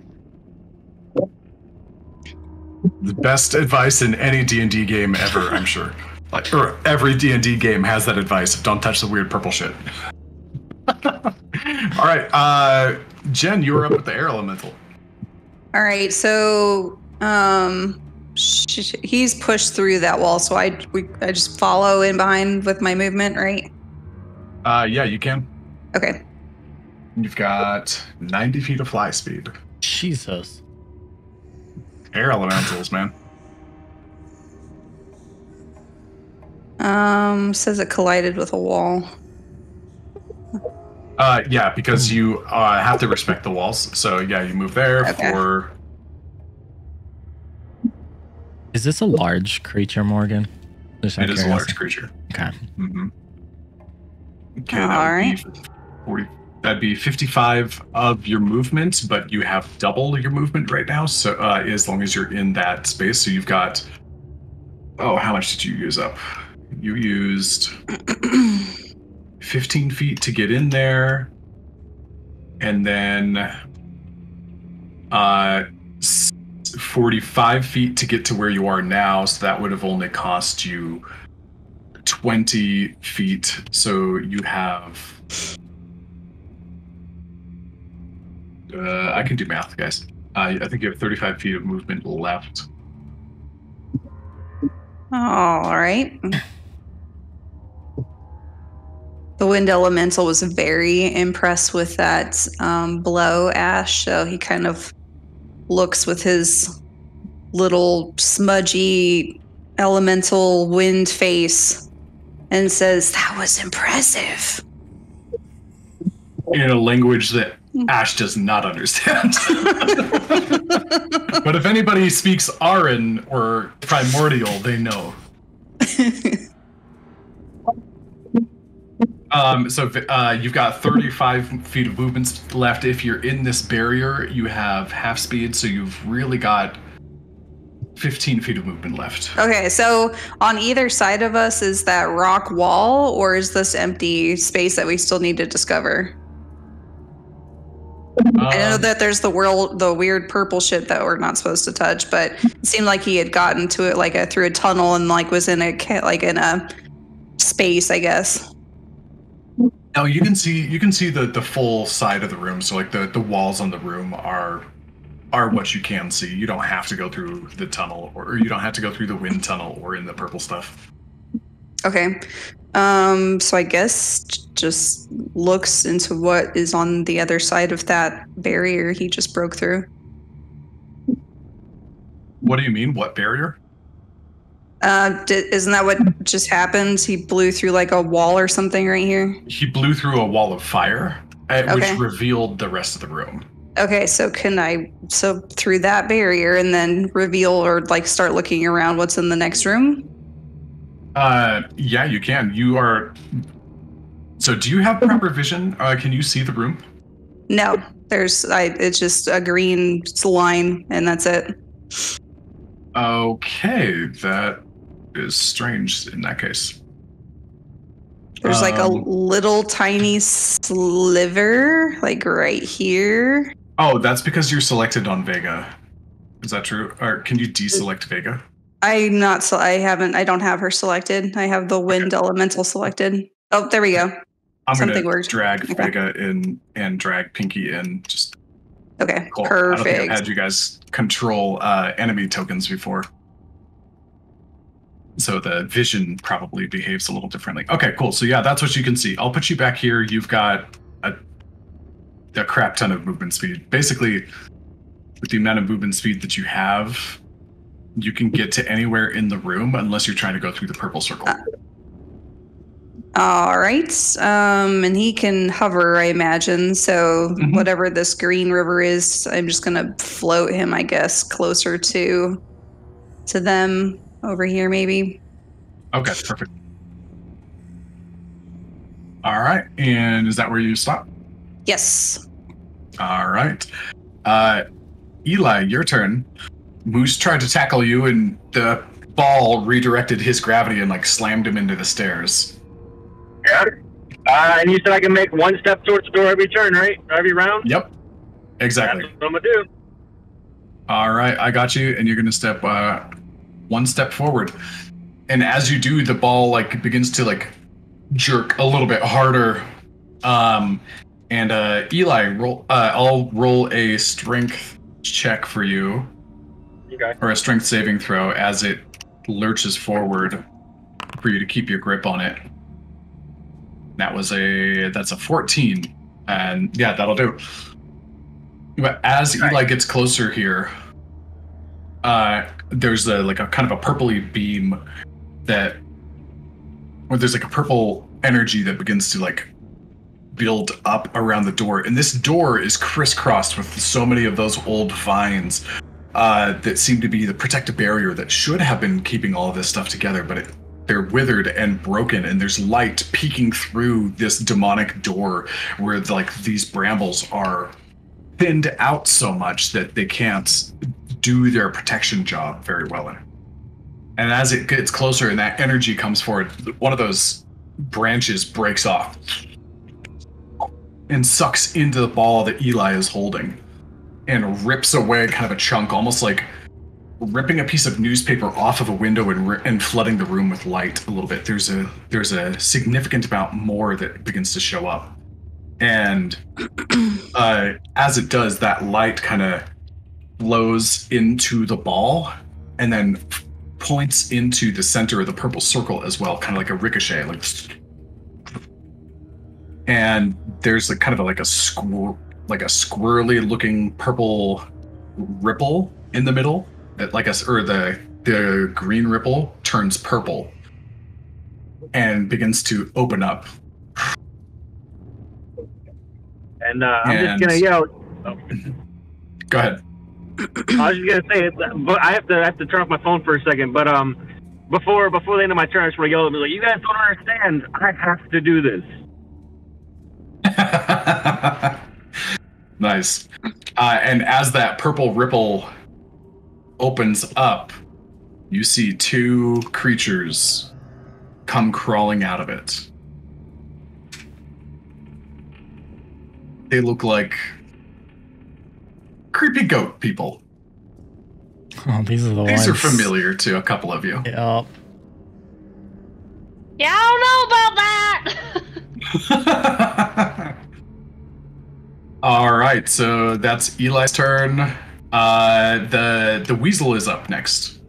[SPEAKER 1] The best advice in any D&D game ever, I'm sure. Like, or every D&D game has that advice. Don't touch the weird purple shit. All right, Jen, you were up with the air elemental.
[SPEAKER 4] All right, so he's pushed through that wall, so I just follow in behind with my movement, right?
[SPEAKER 1] Yeah, you can.
[SPEAKER 4] Okay.
[SPEAKER 1] You've got 90 feet of fly speed.
[SPEAKER 6] Jesus.
[SPEAKER 1] Air elementals, man.
[SPEAKER 4] Says it collided with a wall.
[SPEAKER 1] Yeah, because you have to respect the walls. So yeah, you move there
[SPEAKER 4] Okay.
[SPEAKER 1] for.
[SPEAKER 6] Is this a large creature, Morgan? Just out
[SPEAKER 1] It
[SPEAKER 6] of
[SPEAKER 1] is a large
[SPEAKER 6] curiosity.
[SPEAKER 1] creature.
[SPEAKER 6] Okay.
[SPEAKER 1] Mm-hmm. Okay,
[SPEAKER 4] All
[SPEAKER 1] that would
[SPEAKER 4] right.
[SPEAKER 1] be 40. That'd be 55 of your movement, but you have double your movement right now. So as long as you're in that space, so you've got. Oh, how much did you use up? You used 15 feet to get in there, and then 45 feet to get to where you are now. So that would have only cost you 20 feet. So you have. I can do math, guys. I think you have 35 feet of movement left.
[SPEAKER 4] All right. The wind elemental was very impressed with that blow, Ash. So he kind of looks with his little smudgy elemental wind face and says, "That was impressive."
[SPEAKER 1] In a language that Ash does not understand. But if anybody speaks Aran or Primordial, they know. So you've got 35 feet of movement left. If you're in this barrier, you have half speed, so you've really got 15 feet of movement left.
[SPEAKER 4] Okay, so on either side of us is that rock wall, or is this empty space that we still need to discover? I know that there's the weird purple shit that we're not supposed to touch, but it seemed like he had gotten to it like through a tunnel and like was in a space, I guess.
[SPEAKER 1] Now you can see the full side of the room. So like the walls on the room are what you can see. You don't have to go through the tunnel, or you don't have to go through the wind tunnel or in the purple stuff.
[SPEAKER 4] Okay. So I guess just looks into what is on the other side of that barrier he just broke through.
[SPEAKER 1] What do you mean? What barrier?
[SPEAKER 4] Isn't that what just happened? He blew through like a wall or something right here?
[SPEAKER 1] He blew through a wall of fire,
[SPEAKER 4] Okay.
[SPEAKER 1] which revealed the rest of the room.
[SPEAKER 4] Okay, so through that barrier and then reveal or like start looking around what's in the next room?
[SPEAKER 1] Yeah, you can. You are. So, do you have proper vision? Can you see the room?
[SPEAKER 4] No, it's just a green line and that's it.
[SPEAKER 1] Okay, that is strange in that case.
[SPEAKER 4] There's like a little tiny sliver, like right here.
[SPEAKER 1] Oh, that's because you're selected on Vega. Is that true? Or can you deselect Vega?
[SPEAKER 4] I don't have her selected. I have the wind elemental selected. Oh, there we go.
[SPEAKER 1] I'm
[SPEAKER 4] Something
[SPEAKER 1] gonna
[SPEAKER 4] worked.
[SPEAKER 1] drag
[SPEAKER 4] Okay.
[SPEAKER 1] Vega in and drag Pinky in. Just
[SPEAKER 4] Okay,
[SPEAKER 1] cool. I don't think I've
[SPEAKER 4] perfect.
[SPEAKER 1] had you guys control enemy tokens before. So the vision probably behaves a little differently. Okay, cool. So yeah, that's what you can see. I'll put you back here. You've got a crap ton of movement speed. Basically, with the amount of movement speed that you have, you can get to anywhere in the room unless you're trying to go through the purple circle.
[SPEAKER 4] All right. And he can hover, I imagine. So whatever this green river is, I'm just gonna float him, I guess, closer to them over here, maybe.
[SPEAKER 1] Okay, perfect. All right, and is that where you stop?
[SPEAKER 4] Yes.
[SPEAKER 1] All right. Eli, your turn. Moose tried to tackle you, and the ball redirected his gravity and like slammed him into the stairs.
[SPEAKER 9] Yeah. And you said I can make one step towards the door every turn, right? Every round?
[SPEAKER 1] Yep. Exactly.
[SPEAKER 9] That's what I'm going to do.
[SPEAKER 1] All right, I got you, and you're going to step one step forward. And as you do, the ball like begins to like jerk a little bit harder. And Eli, I'll roll a strength check for you.
[SPEAKER 9] Okay.
[SPEAKER 1] Or a strength saving throw as it lurches forward for you to keep your grip on it. That's a 14. And yeah, that'll do. But as Eli gets closer here, there's a kind of a purpley beam or there's like a purple energy that begins to like build up around the door. And this door is crisscrossed with so many of those old vines that seem to be the protective barrier that should have been keeping all of this stuff together, but they're withered and broken, and there's light peeking through this demonic door where like these brambles are thinned out so much that they can't do their protection job very well in it. And as it gets closer and that energy comes forward, one of those branches breaks off and sucks into the ball that Eli is holding and rips away kind of a chunk, almost like ripping a piece of newspaper off of a window and flooding the room with light a little bit. There's a significant amount more that begins to show up. And as it does, that light kind of flows into the ball and then points into the center of the purple circle as well, kind of like a ricochet, like. And there's a kind of like a squirrely looking purple ripple in the middle that the green ripple turns purple and begins to open up.
[SPEAKER 9] And I'm just gonna yell. Oh.
[SPEAKER 1] Go ahead.
[SPEAKER 9] I was just gonna say, but I have to turn off my phone for a second. But before the end of my turn, I just want to yell at me like, "You guys don't understand! I have to do this."
[SPEAKER 1] Nice. And as that purple ripple opens up, you see two creatures come crawling out of it. They look like creepy goat people.
[SPEAKER 6] Oh, these are the ones.
[SPEAKER 1] These are familiar to a couple of you.
[SPEAKER 6] Yep.
[SPEAKER 8] Yeah, I don't know about that.
[SPEAKER 1] All right, so that's Eli's turn. The weasel is up next.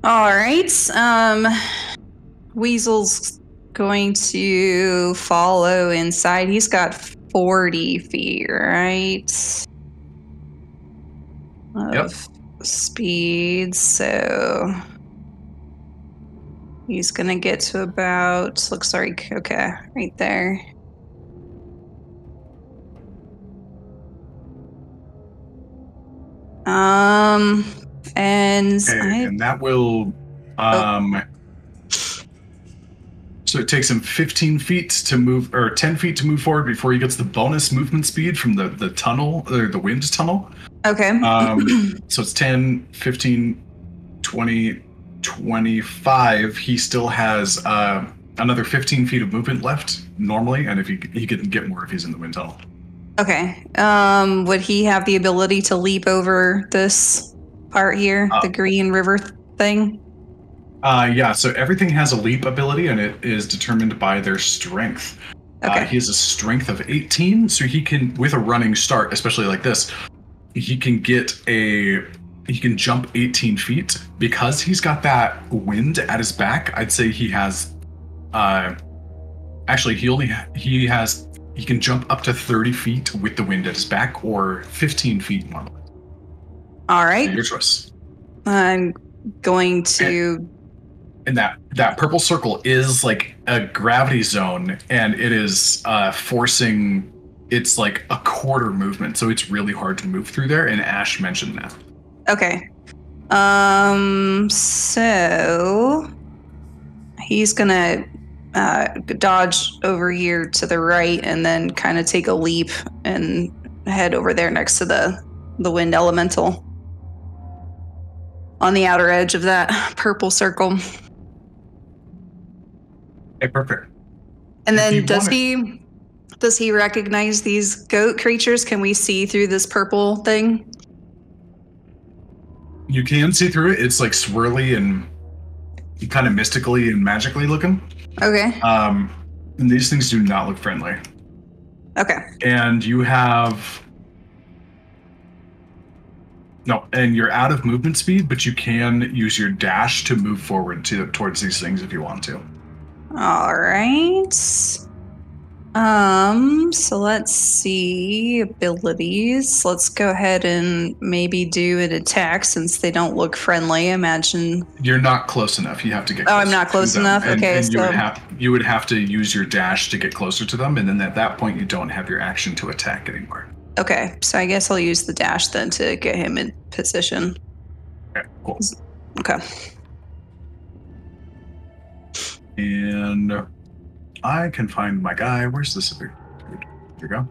[SPEAKER 4] All right. Weasel's going to follow inside. He's got 40 feet, right? Of speed, so he's gonna get to about, looks like, okay, right there. And
[SPEAKER 1] and that will so it takes him 15 feet to move, or 10 feet to move forward before he gets the bonus movement speed from the tunnel, or the wind tunnel.
[SPEAKER 4] Okay.
[SPEAKER 1] So it's 10, 15, 20, 25. He still has another 15 feet of movement left normally, and if he can get more if he's in the wind tunnel.
[SPEAKER 4] Okay. Would he have the ability to leap over this part here, the green river thing?
[SPEAKER 1] Yeah, so everything has a leap ability, and it is determined by their strength.
[SPEAKER 4] Okay.
[SPEAKER 1] He has a strength of 18, so he can, with a running start, especially like this, he can jump 18 feet. Because he's got that wind at his back, I'd say he has, actually, he can jump up to 30 feet with the wind at his back, or 15 feet normally.
[SPEAKER 4] All right.
[SPEAKER 1] Your choice.
[SPEAKER 4] I'm going to
[SPEAKER 1] And that purple circle is like a gravity zone, and it is forcing. It's like a quarter movement, so it's really hard to move through there. And Ash mentioned that.
[SPEAKER 4] Okay. So he's gonna dodge over here to the right, and then kind of take a leap and head over there next to the wind elemental on the outer edge of that purple circle.
[SPEAKER 1] Okay, perfect.
[SPEAKER 4] And
[SPEAKER 1] If
[SPEAKER 4] then
[SPEAKER 1] you
[SPEAKER 4] does he recognize these goat creatures? Can we see through this purple thing?
[SPEAKER 1] You can see through it. It's like swirly and kind of mystically and magically looking.
[SPEAKER 4] Okay.
[SPEAKER 1] And these things do not look friendly.
[SPEAKER 4] Okay.
[SPEAKER 1] And you have and you're out of movement speed, but you can use your dash to move forward towards these things if you want to.
[SPEAKER 4] All right. So let's see abilities. Let's go ahead and maybe do an attack since they don't look friendly. Imagine.
[SPEAKER 1] You're not close enough. You have to get.
[SPEAKER 4] Oh, I'm not close
[SPEAKER 1] to them.
[SPEAKER 4] enough.
[SPEAKER 1] And,
[SPEAKER 4] Okay,
[SPEAKER 1] and
[SPEAKER 4] so
[SPEAKER 1] you would have to use your dash to get closer to them, and then at that point, you don't have your action to attack anymore.
[SPEAKER 4] okay. So I guess I'll use the dash then to get him in position.
[SPEAKER 1] Okay, cool.
[SPEAKER 4] Okay.
[SPEAKER 1] And I can find my guy. Where's this? Here we go.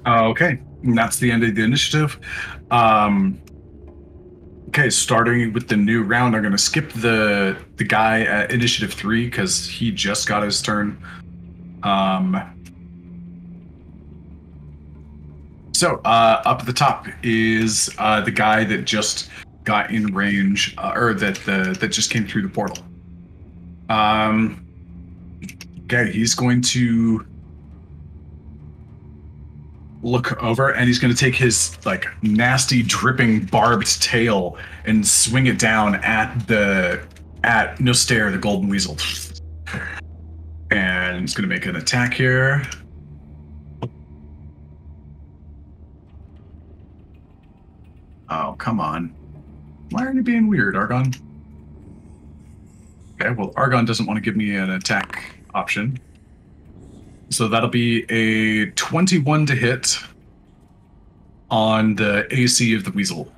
[SPEAKER 1] Okay, and that's the end of the initiative. Okay, starting with the new round, I'm going to skip the guy at initiative 3 because he just got his turn. So up at the top is the guy that just got in range, or that just came through the portal. Okay, he's going to look over, and he's going to take his like nasty, dripping, barbed tail and swing it down at Nostair, the golden weasel. And he's going to make an attack here. Oh, come on. Why are you being weird, Argon? Okay, well, Argon doesn't want to give me an attack option. So that'll be a 21 to hit on the AC of the weasel.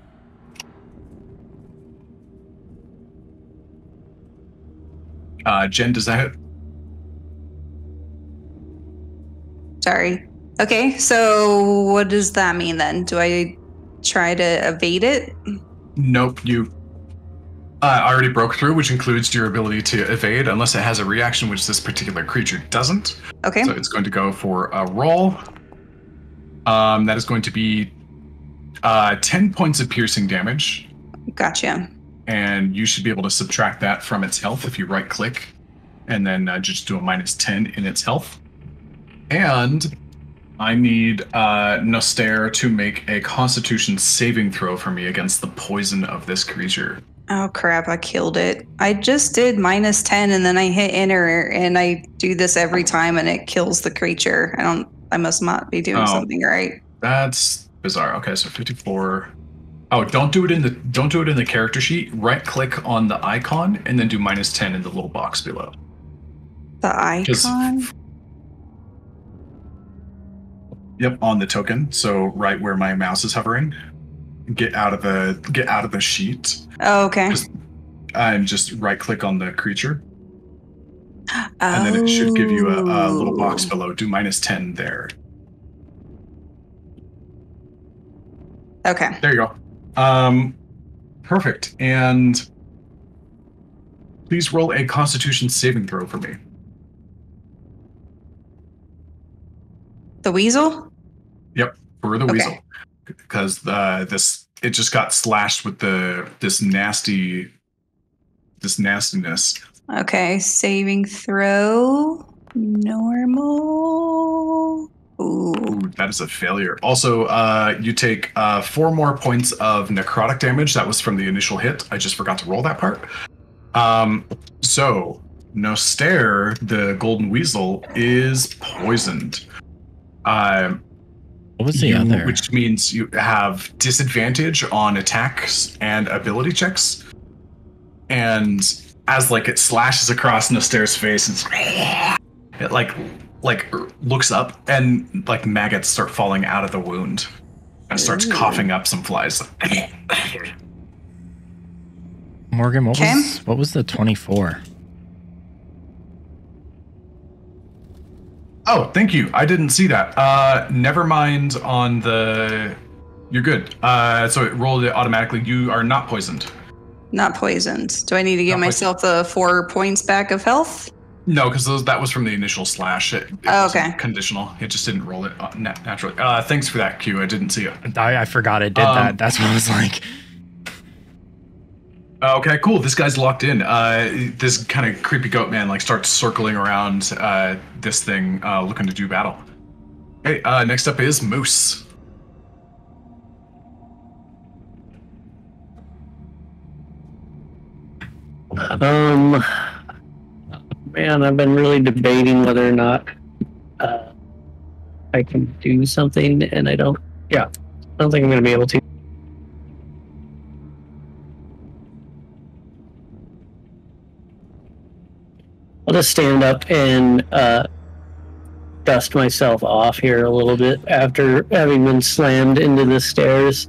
[SPEAKER 1] Jen, does that hit?
[SPEAKER 4] Sorry. Okay, so what does that mean then? Do I try to evade it?
[SPEAKER 1] Nope, you already broke through, which includes your ability to evade, unless it has a reaction, which this particular creature doesn't.
[SPEAKER 4] Okay.
[SPEAKER 1] So it's going to go for a roll. That is going to be 10 points of piercing damage.
[SPEAKER 4] Gotcha.
[SPEAKER 1] And you should be able to subtract that from its health if you right-click, and then just do a -10 in its health. And I need Nostair to make a Constitution saving throw for me against the poison of this creature.
[SPEAKER 4] Oh crap, I killed it. I just did -10 and then I hit enter, and I do this every time and it kills the creature. I must not be doing something right.
[SPEAKER 1] That's bizarre. Okay, so 54. Oh, don't do it in the character sheet. Right click on the icon and then do -10 in the little box below.
[SPEAKER 4] The icon?
[SPEAKER 1] Yep, on the token. So right where my mouse is hovering. Get out of the sheet.
[SPEAKER 4] Oh, okay.
[SPEAKER 1] And just right click on the creature. And then it should give you a little box below. Do -10 there.
[SPEAKER 4] Okay.
[SPEAKER 1] There you go. Perfect. And please roll a Constitution saving throw for me.
[SPEAKER 4] The weasel?
[SPEAKER 1] Yep, for the weasel. Because it just got slashed with this nastiness.
[SPEAKER 4] Okay, saving throw. Normal. Ooh,
[SPEAKER 1] that is a failure. Also, you take 4 more points of necrotic damage. That was from the initial hit. I just forgot to roll that part. So, Nostair, the golden weasel, is poisoned.
[SPEAKER 7] What was the other?
[SPEAKER 1] Which means you have disadvantage on attacks and ability checks. And as like it slashes across Noster's face, it like looks up and like maggots start falling out of the wound and starts coughing up some flies.
[SPEAKER 7] Morgan, what was the 24?
[SPEAKER 1] Oh, thank you. I didn't see that. Never mind on the... You're good. So it rolled it automatically. You are not poisoned.
[SPEAKER 4] Not poisoned. Do I need to get myself the 4 points back of health?
[SPEAKER 1] No, because that was from the initial slash. It
[SPEAKER 4] okay.
[SPEAKER 1] Conditional. It just didn't roll it naturally. Thanks for that, Q. I didn't see it.
[SPEAKER 7] I forgot it did that. That's what I was like.
[SPEAKER 1] Okay, cool. This guy's locked in. This kind of creepy goat man like starts circling around this thing, looking to do battle. Okay, next up is Moose.
[SPEAKER 5] Man, I've been really debating whether or not I can do something, and I don't think I'm going to be able to. I'll just stand up and dust myself off here a little bit after having been slammed into the stairs,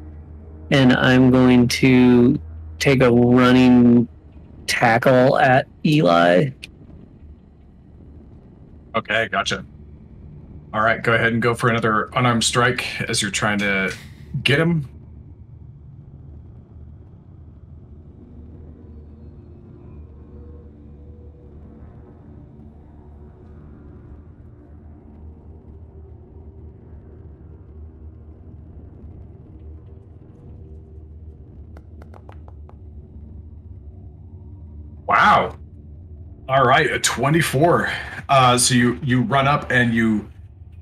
[SPEAKER 5] and I'm going to take a running tackle at Eli.
[SPEAKER 1] Okay, gotcha. All right, go ahead and go for another unarmed strike as you're trying to get him. Wow. All right, a 24. So you run up and you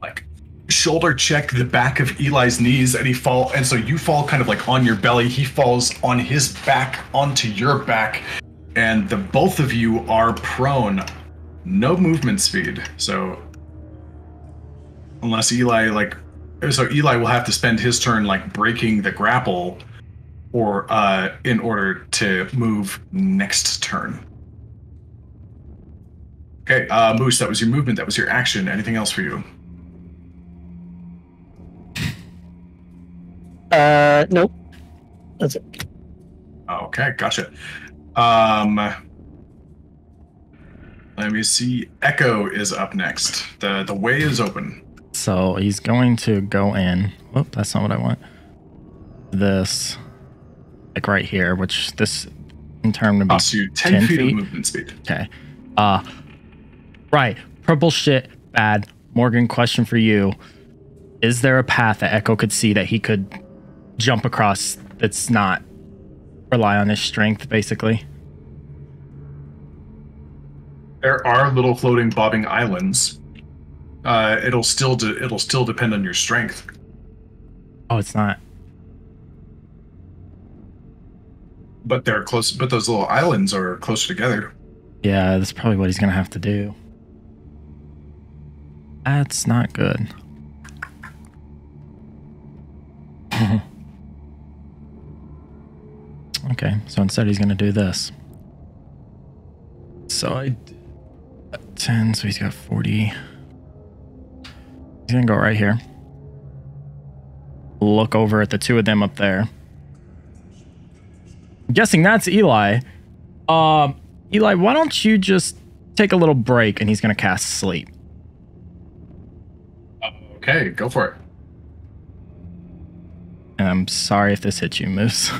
[SPEAKER 1] like shoulder check the back of Eli's knees, and so you fall kind of like on your belly. He falls on his back onto your back, and the both of you are prone. No movement speed. So unless Eli will have to spend his turn like breaking the grapple, or in order to move next turn. Okay, Moose, that was your movement. That was your action. Anything else for you?
[SPEAKER 5] Nope. That's it.
[SPEAKER 1] Okay, gotcha. Let me see. Echo is up next. The way is open.
[SPEAKER 7] So he's going to go in. Whoop, that's not what I want. This, like right here, which this in turn would be
[SPEAKER 1] So you 10 feet of movement speed.
[SPEAKER 7] Okay. Right. Purple shit, bad. Morgan, question for you. Is there a path that Echo could see that he could jump across that's not rely on his strength, basically?
[SPEAKER 1] There are little floating bobbing islands. It'll still depend on your strength.
[SPEAKER 7] Oh, it's not.
[SPEAKER 1] But they're close. But those little islands are closer together.
[SPEAKER 7] Yeah, that's probably what he's gonna have to do. That's not good. Okay, so instead he's gonna do this. So I 10, so he's got 40. He's gonna go right here. Look over at the two of them up there. I'm guessing that's Eli. Eli, why don't you just take a little break, and he's gonna cast Sleep.
[SPEAKER 1] Okay, go for it.
[SPEAKER 7] And I'm sorry if this hits you, Moose.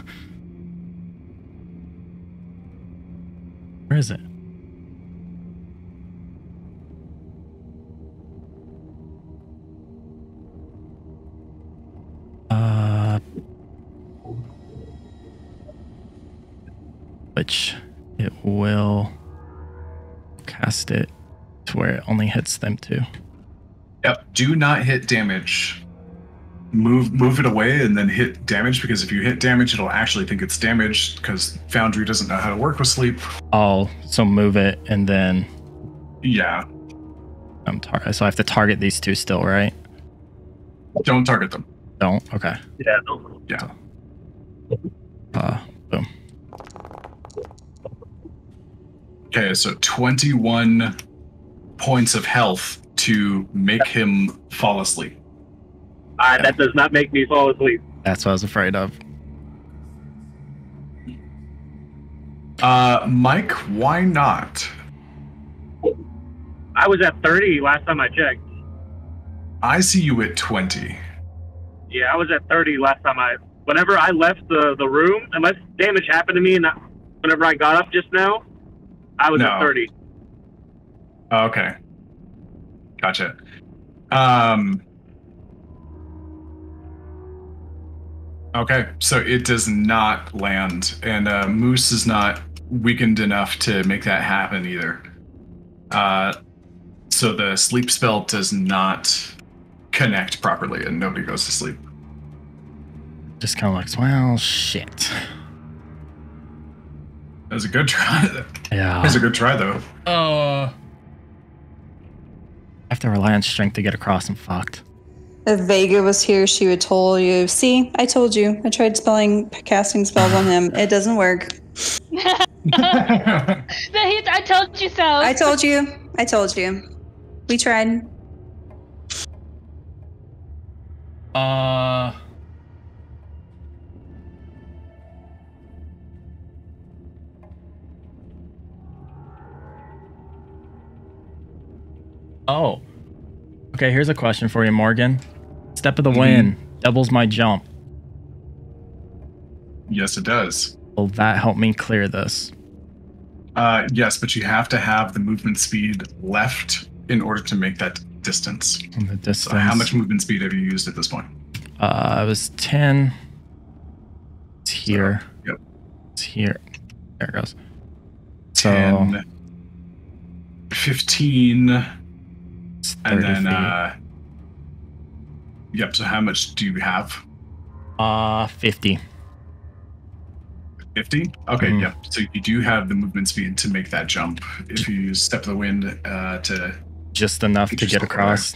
[SPEAKER 7] Where is it? Which it will cast it to where it only hits them too.
[SPEAKER 1] Yep. Do not hit damage. Move it away and then hit damage, because if you hit damage, it'll actually think it's damaged, because Foundry doesn't know how to work with sleep.
[SPEAKER 7] Oh, so move it and then.
[SPEAKER 1] Yeah.
[SPEAKER 7] So I have to target these two still, right?
[SPEAKER 1] Don't target them.
[SPEAKER 7] Don't? Okay.
[SPEAKER 9] Yeah. No.
[SPEAKER 7] Boom.
[SPEAKER 1] Okay, so 21 points of health to make him fall asleep.
[SPEAKER 9] That does not make me fall asleep.
[SPEAKER 7] That's what I was afraid of.
[SPEAKER 1] Mike, why not?
[SPEAKER 9] I was at 30 last time I checked.
[SPEAKER 1] I see you at 20.
[SPEAKER 9] Yeah, I was at 30 last time whenever I left the room, unless damage happened to me and whenever I got up just now, I was at 30.
[SPEAKER 1] Okay. Gotcha. Okay, so it does not land, and Moose is not weakened enough to make that happen either. So the sleep spell does not connect properly, and nobody goes to sleep.
[SPEAKER 7] Just kind of looks, well, shit.
[SPEAKER 1] That was a good try.
[SPEAKER 7] Yeah.
[SPEAKER 1] That was a good try, though.
[SPEAKER 7] I have to rely on strength to get across. I'm fucked.
[SPEAKER 4] If Vega was here, she would told you. See, I told you. I tried casting spells on him. It doesn't work.
[SPEAKER 8] I told you so.
[SPEAKER 4] I told you. I told you. We tried.
[SPEAKER 7] Oh. Okay, here's a question for you, Morgan. Step of the wind doubles my jump.
[SPEAKER 1] Yes, it does.
[SPEAKER 7] Will that help me clear this?
[SPEAKER 1] Yes, but you have to have the movement speed left in order to make that distance.
[SPEAKER 7] And the distance.
[SPEAKER 1] So how much movement speed have you used at this point?
[SPEAKER 7] It was 10. It's here.
[SPEAKER 1] So, yep.
[SPEAKER 7] It's here. There it goes.
[SPEAKER 1] 10, 15, and then,
[SPEAKER 7] feet.
[SPEAKER 1] Yep, so how much do you have?
[SPEAKER 7] 50.
[SPEAKER 1] 50? Okay, yep. So you do have the movement speed to make that jump. If you use Step of the Wind to...
[SPEAKER 7] Just enough to get across?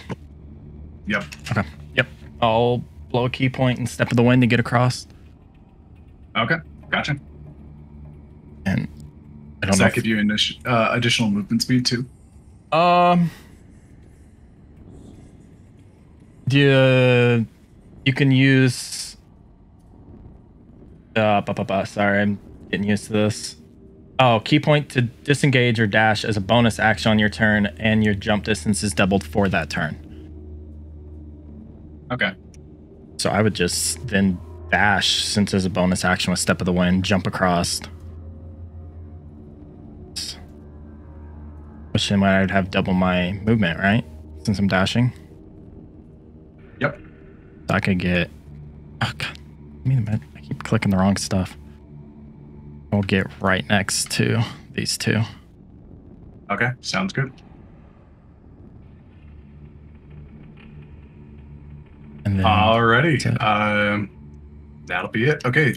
[SPEAKER 1] Yep.
[SPEAKER 7] Okay, yep. I'll blow a key point and Step of the Wind to get across.
[SPEAKER 1] Okay, gotcha.
[SPEAKER 7] And I don't
[SPEAKER 1] Does
[SPEAKER 7] know
[SPEAKER 1] that give you additional movement speed too?
[SPEAKER 7] You can use sorry, I'm getting used to this. Oh, key point to disengage or dash as a bonus action on your turn, and your jump distance is doubled for that turn.
[SPEAKER 1] Okay.
[SPEAKER 7] So I would just then dash, since there's a bonus action with Step of the Wind, jump across. Which then I'd have double my movement, right? Since I'm dashing.
[SPEAKER 1] Yep.
[SPEAKER 7] So I could get... Oh, God. Give me the med. I keep clicking the wrong stuff. We'll get right next to these two.
[SPEAKER 1] Okay, sounds good.
[SPEAKER 7] And then...
[SPEAKER 1] Alrighty. That'll be it. Okay.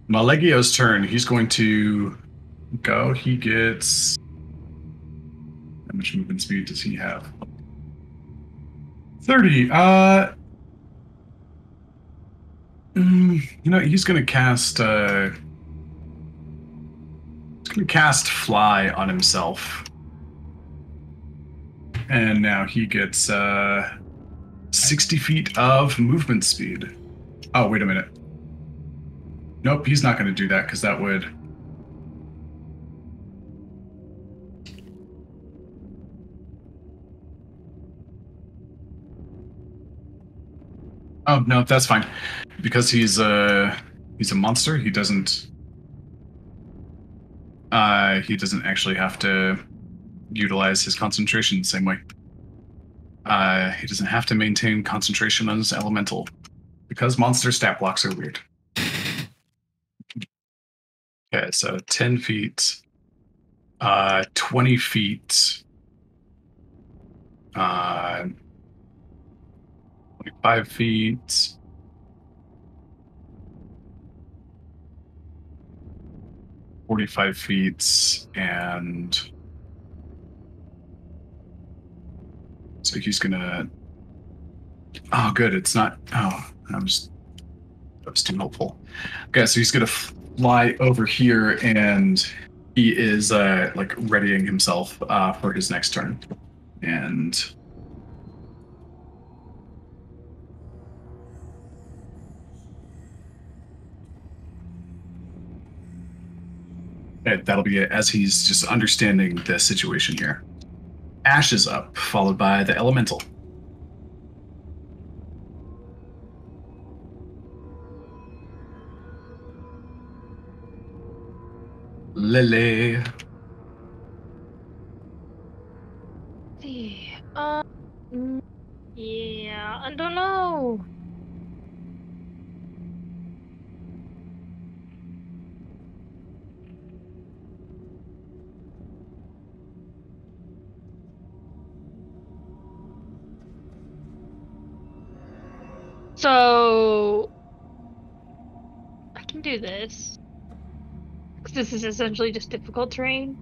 [SPEAKER 1] Malegio's turn. He's going to go. He gets... How much movement speed does he have? 30. He's gonna cast Fly on himself. And now he gets 60 feet of movement speed. Oh, wait a minute. Nope, he's not gonna do that because that would... Oh, no, that's fine. Because he's a monster, he doesn't actually have to utilize his concentration the same way. He doesn't have to maintain concentration on his elemental because monster stat blocks are weird. Okay, so 10 feet, 20 feet, 25 feet, 45 feet, and so he's gonna Oh, good. It's not. Oh, that was too hopeful. Okay, so he's gonna fly over here, and he is like readying himself for his next turn, and. That'll be it, as he's just understanding the situation here. Ash is up, followed by the elemental. Lily.
[SPEAKER 8] See. Yeah, I don't know. So I can do this. 'Cause this is essentially just difficult terrain.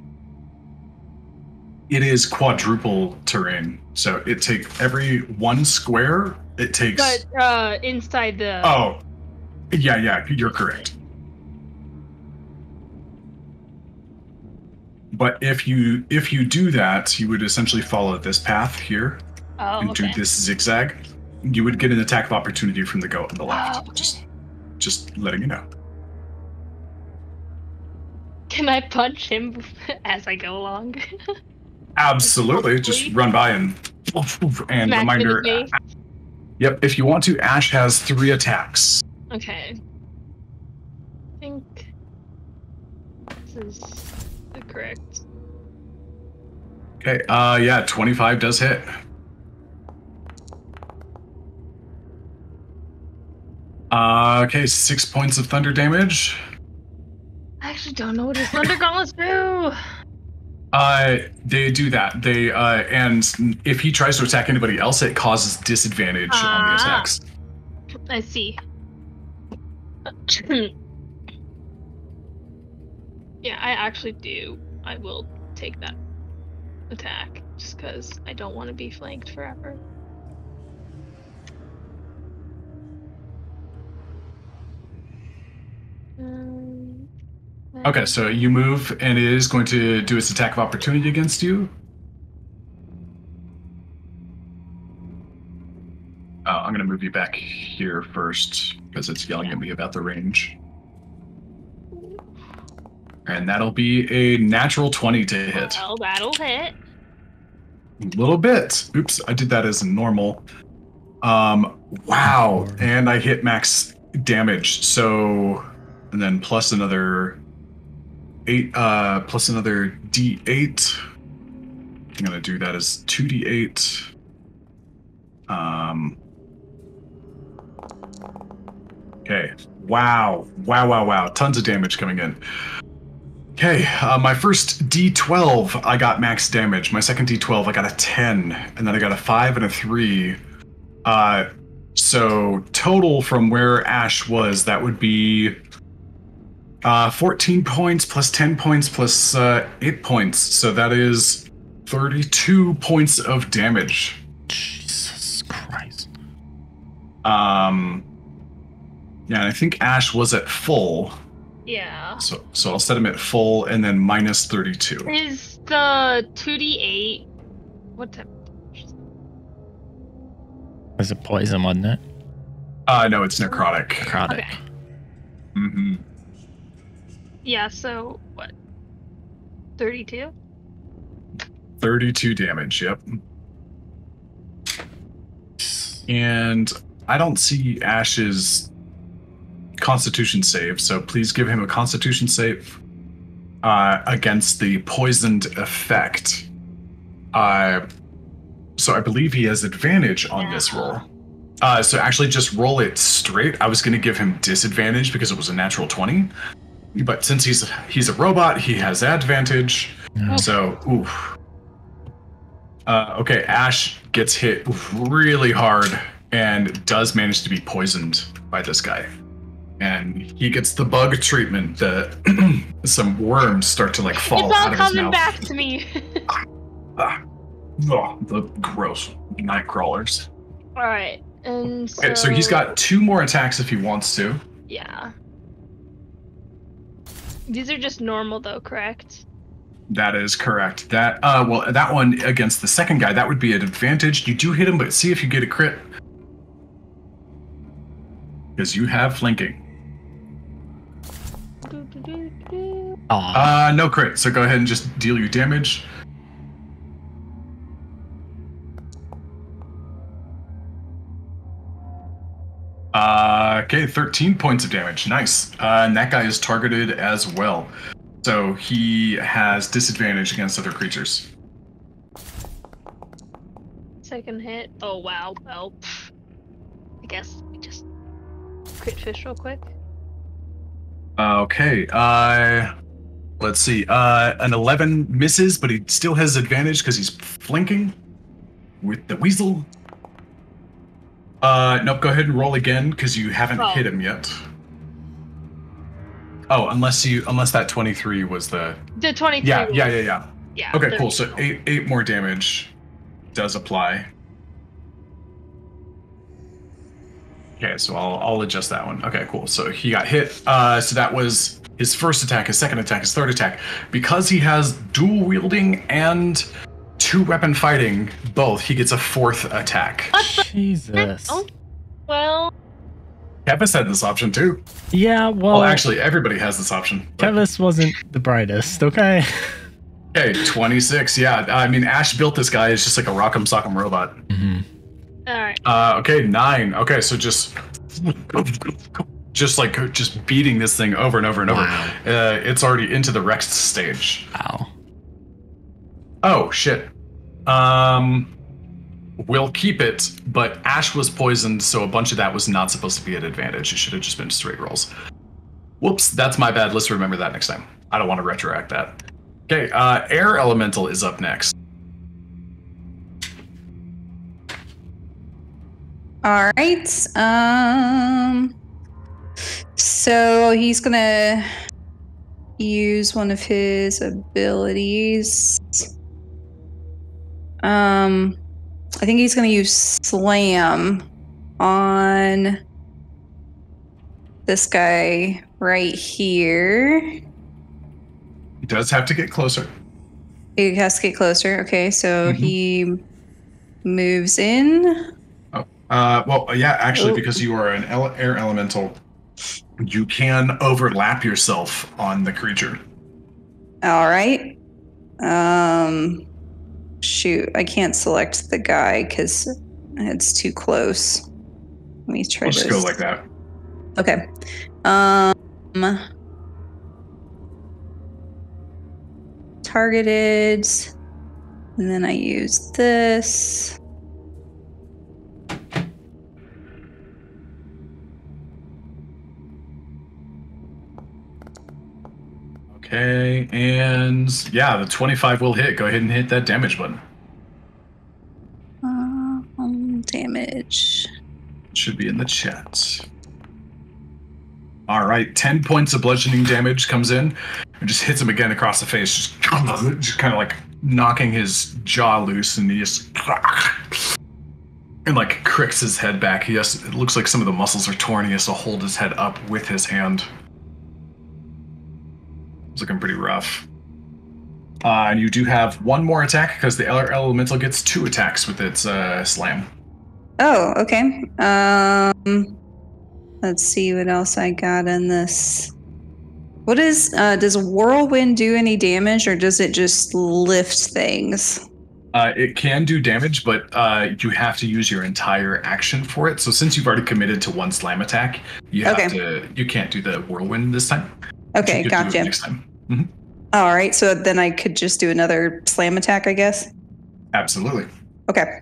[SPEAKER 1] It is quadruple terrain, so it takes every one square. It takes.
[SPEAKER 8] But inside the.
[SPEAKER 1] Oh, yeah, you're correct. But if you do that, you would essentially follow this path here and do this zigzag. You would get an attack of opportunity from the goat on the left.
[SPEAKER 8] Okay.
[SPEAKER 1] Just letting you know.
[SPEAKER 8] Can I punch him as I go along?
[SPEAKER 1] Absolutely. Just run by and
[SPEAKER 8] Smack
[SPEAKER 1] reminder.
[SPEAKER 8] him in the face.
[SPEAKER 1] Yep. If you want to, Ash has 3 attacks.
[SPEAKER 8] Okay. I think this is the correct.
[SPEAKER 1] Okay. Yeah. 25 does hit. Okay. 6 points of thunder damage.
[SPEAKER 8] I actually don't know what his thunder gauntlets do.
[SPEAKER 1] They do that. They and if he tries to attack anybody else, it causes disadvantage on the attacks.
[SPEAKER 8] I see. Yeah, I actually do. I will take that attack just because I don't want to be flanked forever.
[SPEAKER 1] Okay, so you move, and it is going to do its attack of opportunity against you. I'm going to move you back here first, because it's yelling at me about the range. And that'll be a natural 20 to hit.
[SPEAKER 8] Well, that'll hit.
[SPEAKER 1] A little bit. Oops, I did that as a normal. Wow, and I hit max damage, so... And then plus another... 8 plus another d8. I'm gonna do that as 2d8. Okay. Wow. Tons of damage coming in. Okay, my first d12 I got max damage. My second d12 I got a 10, and then I got a 5 and a 3. So total from where Ash was, that would be 14 points plus 10 points plus 8 points. So that is 32 points of damage.
[SPEAKER 7] Jesus Christ.
[SPEAKER 1] Yeah, I think Ash was at full.
[SPEAKER 8] Yeah.
[SPEAKER 1] So I'll set him at full and then minus 32.
[SPEAKER 8] Is the 2d8... What type?
[SPEAKER 7] Was it poison, wasn't it?
[SPEAKER 1] No, it's necrotic.
[SPEAKER 7] Necrotic.
[SPEAKER 8] Okay.
[SPEAKER 1] Mm-hmm.
[SPEAKER 8] Yeah, so what? 32?
[SPEAKER 1] 32 damage, yep. And I don't see Ash's Constitution save, so please give him a Constitution save against the poisoned effect. So I believe he has advantage on this roll. So actually just roll it straight. I was going to give him disadvantage because it was a natural 20. But since he's a robot, he has advantage.
[SPEAKER 7] Yeah.
[SPEAKER 1] So, oof. Okay, Ash gets hit really hard and does manage to be poisoned by this guy. And he gets the bug treatment. Some worms start to fall
[SPEAKER 8] It's all
[SPEAKER 1] out of his
[SPEAKER 8] coming
[SPEAKER 1] mouth.
[SPEAKER 8] back to me.
[SPEAKER 1] The gross night crawlers.
[SPEAKER 8] Alright.
[SPEAKER 3] And
[SPEAKER 1] Okay, so he's got 2 more attacks if he wants to.
[SPEAKER 3] Yeah. These are just normal though, correct?
[SPEAKER 1] That is correct. That that one against the second guy, that would be an advantage. You do hit him, but see if you get a crit. Because you have flanking. No crit, so go ahead and just deal your damage. Okay, 13 points of damage. Nice. And that guy is targeted as well. So he has disadvantage against other creatures.
[SPEAKER 3] Second hit. Oh wow. Well, I guess we just crit fish real quick.
[SPEAKER 1] Okay. Let's see. An 11 misses, but he still has advantage because he's flanking with the weasel. Nope. Go ahead and roll again because you haven't hit him yet. Oh, unless that 23 was the
[SPEAKER 3] 23.
[SPEAKER 1] Yeah. Okay, cool.
[SPEAKER 3] go.
[SPEAKER 1] So eight more damage does apply. Okay, so I'll adjust that one. Okay, cool. So he got hit. So that was his first attack, his second attack, his third attack. Because he has dual wielding and 2-weapon fighting, both, he gets a 4th attack.
[SPEAKER 6] Jesus.
[SPEAKER 3] Oh, well.
[SPEAKER 1] Kevis had this option too.
[SPEAKER 6] Yeah, well,
[SPEAKER 1] actually, everybody has this option.
[SPEAKER 6] Kevis wasn't the brightest, okay?
[SPEAKER 1] Okay, 26. Yeah, I mean, Ash built this guy as just like a rock'em sock'em robot.
[SPEAKER 6] Mm-hmm.
[SPEAKER 3] All right.
[SPEAKER 1] Okay, 9. Okay, so just beating this thing over and over and
[SPEAKER 6] Wow.
[SPEAKER 1] over. It's already into the Rex stage.
[SPEAKER 6] Wow.
[SPEAKER 1] Oh shit. We'll keep it, but Ash was poisoned, so a bunch of that was not supposed to be at advantage. It should have just been straight rolls. Whoops, that's my bad. Let's remember that next time. I don't want to retroact that. Okay, Air Elemental is up next.
[SPEAKER 4] All right. So he's gonna use one of his abilities. I think he's gonna use Slam on this guy right here.
[SPEAKER 1] He does have to get closer.
[SPEAKER 4] He has to get closer. Okay, so he moves in.
[SPEAKER 1] Well, yeah, actually, because you are an air elemental, you can overlap yourself on the creature.
[SPEAKER 4] All right. Shoot, I can't select the guy because it's too close. Let me try
[SPEAKER 1] We'll
[SPEAKER 4] this.
[SPEAKER 1] just go like that.
[SPEAKER 4] Okay. Targeted, and then I use this.
[SPEAKER 1] Okay, and yeah, the 25 will hit. Go ahead and hit that damage button.
[SPEAKER 4] Damage.
[SPEAKER 1] It should be in the chat. All right, 10 points of bludgeoning damage comes in and just hits him again across the face, just kind of like knocking his jaw loose, and he just and like cricks his head back. It looks like some of the muscles are torn. He has to hold his head up with his hand. It's looking pretty rough. And you do have one more attack because the elemental gets 2 attacks with its slam.
[SPEAKER 4] Oh, okay. Let's see what else I got in this. What is, does Whirlwind do any damage, or does it just lift things?
[SPEAKER 1] It can do damage, but you have to use your entire action for it. So since you've already committed to 1 slam attack, you can't do the Whirlwind this time.
[SPEAKER 4] Okay,
[SPEAKER 1] You could do it
[SPEAKER 4] gotcha.
[SPEAKER 1] next time. Mhm.
[SPEAKER 4] All right, so then I could just do another slam attack, I guess?
[SPEAKER 1] Absolutely.
[SPEAKER 4] Okay.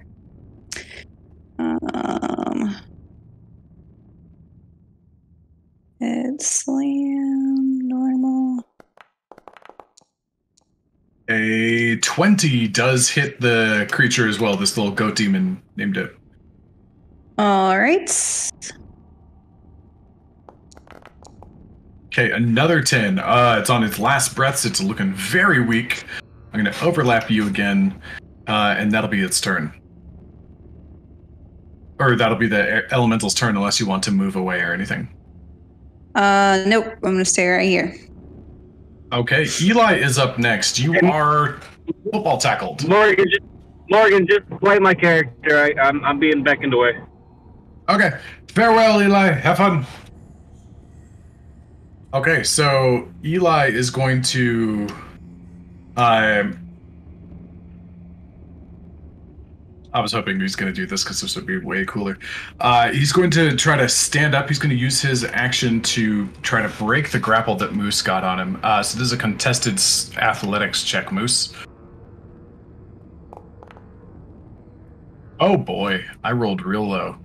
[SPEAKER 4] It's slam, normal.
[SPEAKER 1] A 20 does hit the creature as well. This little goat demon named it.
[SPEAKER 4] All right.
[SPEAKER 1] Okay, another 10. It's on its last breaths. It's looking very weak. I'm going to overlap you again, and that'll be its turn. or that'll be the elemental's turn unless you want to move away or anything.
[SPEAKER 4] Nope. I'm gonna stay right here.
[SPEAKER 1] Okay, Eli is up next. You are football tackled.
[SPEAKER 9] Morgan, just play my character. I'm being beckoned away.
[SPEAKER 1] Okay, farewell, Eli. Have fun. Okay, so Eli is going to. I was hoping he was going to do this because this would be way cooler. He's going to try to stand up. He's going to use his action to try to break the grapple that Moose got on him. So this is a contested athletics check, Moose. Oh boy, I rolled real low.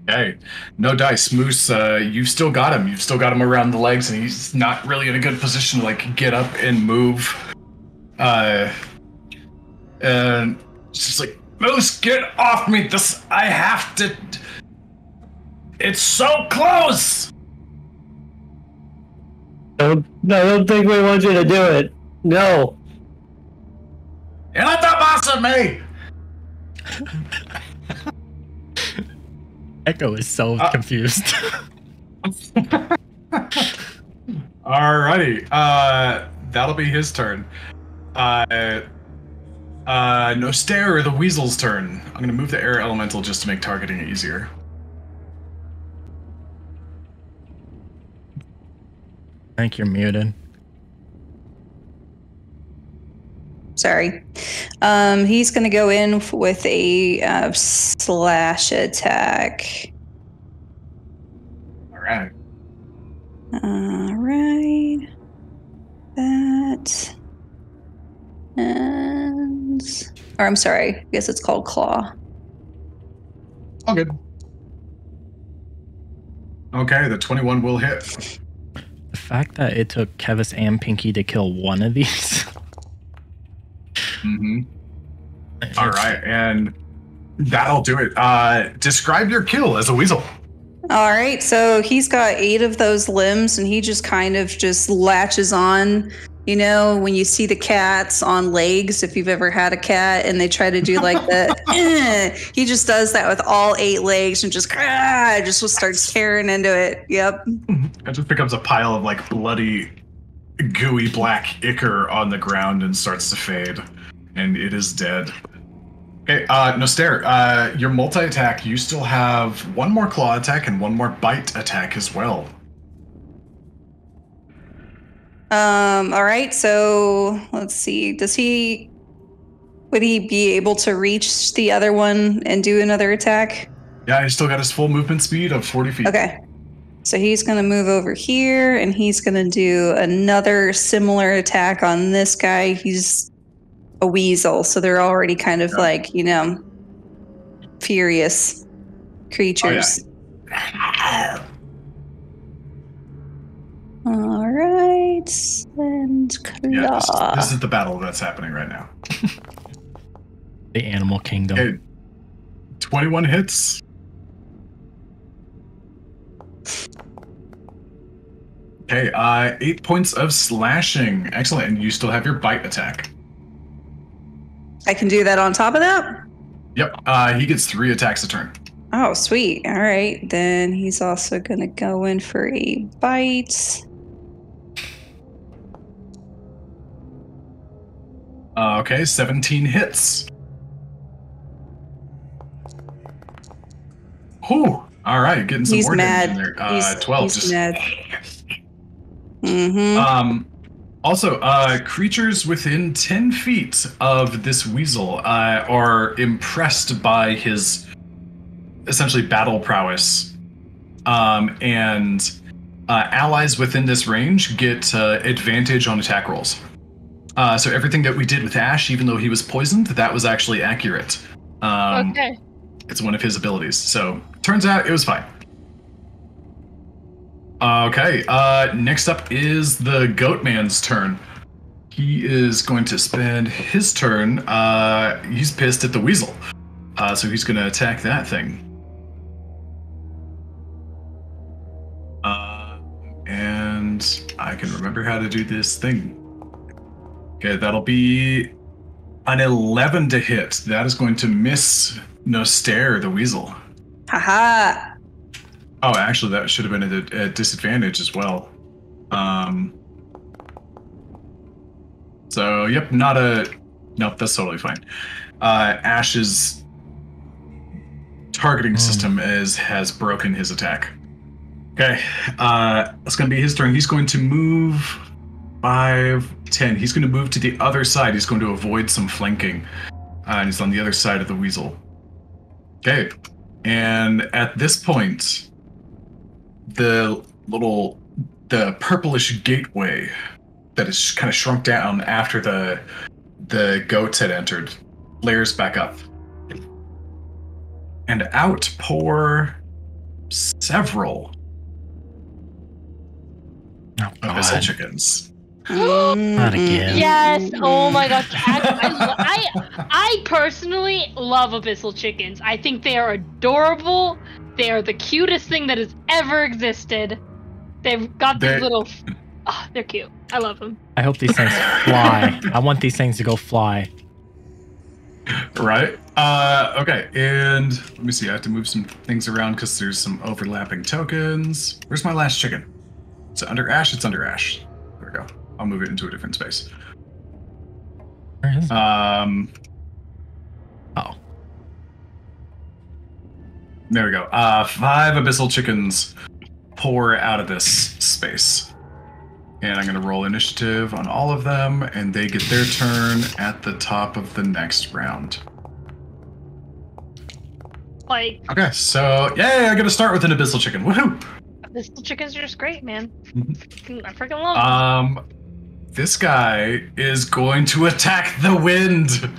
[SPEAKER 1] Okay, no dice. Moose, you've still got him. You've still got him around the legs, and he's not really in a good position to, like, get up and move. And it's just like, Moose, get off me! I have to... It's so close!
[SPEAKER 5] I don't think we want you to do it. No.
[SPEAKER 1] You're not the boss of me!
[SPEAKER 6] Echo is so confused.
[SPEAKER 1] Alrighty, that'll be his turn. Nostare, the weasel's turn. I'm gonna move the air elemental just to make targeting easier.
[SPEAKER 6] I think you're muted.
[SPEAKER 4] Sorry. He's going to go in with a slash attack.
[SPEAKER 1] All right.
[SPEAKER 4] All right. That. And. Or I'm sorry. I guess it's called claw.
[SPEAKER 1] All good. Okay, the 21 will hit.
[SPEAKER 6] The fact that it took Kevis and Pinky to kill one of these.
[SPEAKER 1] Mm-hmm. All right, and that'll do it. Describe your kill as a weasel.
[SPEAKER 4] All right, so he's got 8 of those limbs, and he just kind of just latches on. You know, when you see the cats on legs, if you've ever had a cat, and they try to do like the, he just does that with all 8 legs and just starts tearing into it. Yep.
[SPEAKER 1] It just becomes a pile of like bloody, gooey black ichor on the ground and starts to fade. And it is dead. Okay, Nostare, your multi-attack, you still have 1 more claw attack and 1 more bite attack as well.
[SPEAKER 4] All right, so let's see. Would he be able to reach the other one and do another attack?
[SPEAKER 1] Yeah, he's still got his full movement speed of 40 feet.
[SPEAKER 4] Okay. So he's going to move over here, and he's going to do another similar attack on this guy. He's a weasel, so they're already kind of like, you know, furious creatures.
[SPEAKER 1] Oh, yeah.
[SPEAKER 4] All right, and claw.
[SPEAKER 1] Yeah, this is the battle that's happening right now.
[SPEAKER 6] The animal kingdom.
[SPEAKER 1] Okay, 21 hits. Okay, 8 points of slashing. Excellent, and you still have your bite attack.
[SPEAKER 4] I can do that on top of that?
[SPEAKER 1] Yep, he gets 3 attacks a turn.
[SPEAKER 4] Oh, sweet. All right. Then he's also going to go in for a bite.
[SPEAKER 1] Okay, 17 hits. Whew. All right, getting some
[SPEAKER 4] He's
[SPEAKER 1] more
[SPEAKER 4] mad.
[SPEAKER 1] damage in there. 12.
[SPEAKER 4] He's
[SPEAKER 1] just
[SPEAKER 4] mad. Mm-hmm.
[SPEAKER 1] Also, creatures within 10 feet of this weasel are impressed by his essentially battle prowess. And allies within this range get advantage on attack rolls. So everything that we did with Ash, even though he was poisoned, that was actually accurate.
[SPEAKER 3] Okay.
[SPEAKER 1] It's one of his abilities. So turns out it was fine. Okay, next up is the Goatman's turn. He is going to spend his turn. He's pissed at the weasel. So he's going to attack that thing. And I can remember how to do this thing. Okay, that'll be An 11 to hit. That is going to miss Nostare, the weasel.
[SPEAKER 4] Haha.
[SPEAKER 1] Oh, actually, that should have been at a disadvantage as well. So, yep, Nope, that's totally fine. Ash's targeting system has broken his attack. Okay, it's going to be his turn. He's going to move 5, 10. He's going to move to the other side. He's going to avoid some flanking. And he's on the other side of the weasel. Okay, and at this point, the purplish gateway that is kind of shrunk down after the goats had entered flares back up. And out pour several abyssal chickens.
[SPEAKER 6] Not again.
[SPEAKER 8] Yes. Oh my gosh. I personally love abyssal chickens. I think they are adorable. They are the cutest thing that has ever existed. They've got these little. Oh, they're cute. I love them.
[SPEAKER 6] I hope these things fly. I want these things to go fly.
[SPEAKER 1] Right. Okay. And let me see. I have to move some things around because there's some overlapping tokens. Where's my last chicken? Is it under Ash? It's under Ash. There we go. I'll move it into a different space.
[SPEAKER 6] Where is it?
[SPEAKER 1] Oh. There we go. 5 abyssal chickens pour out of this space. And I'm going to roll initiative on all of them, and they get their turn at the top of the next round.
[SPEAKER 8] Like,
[SPEAKER 1] Okay, so, yay, I got to start with an abyssal chicken. Woohoo!
[SPEAKER 8] abyssal chickens are just great, man. I freaking love them.
[SPEAKER 1] This guy is going to attack the wind.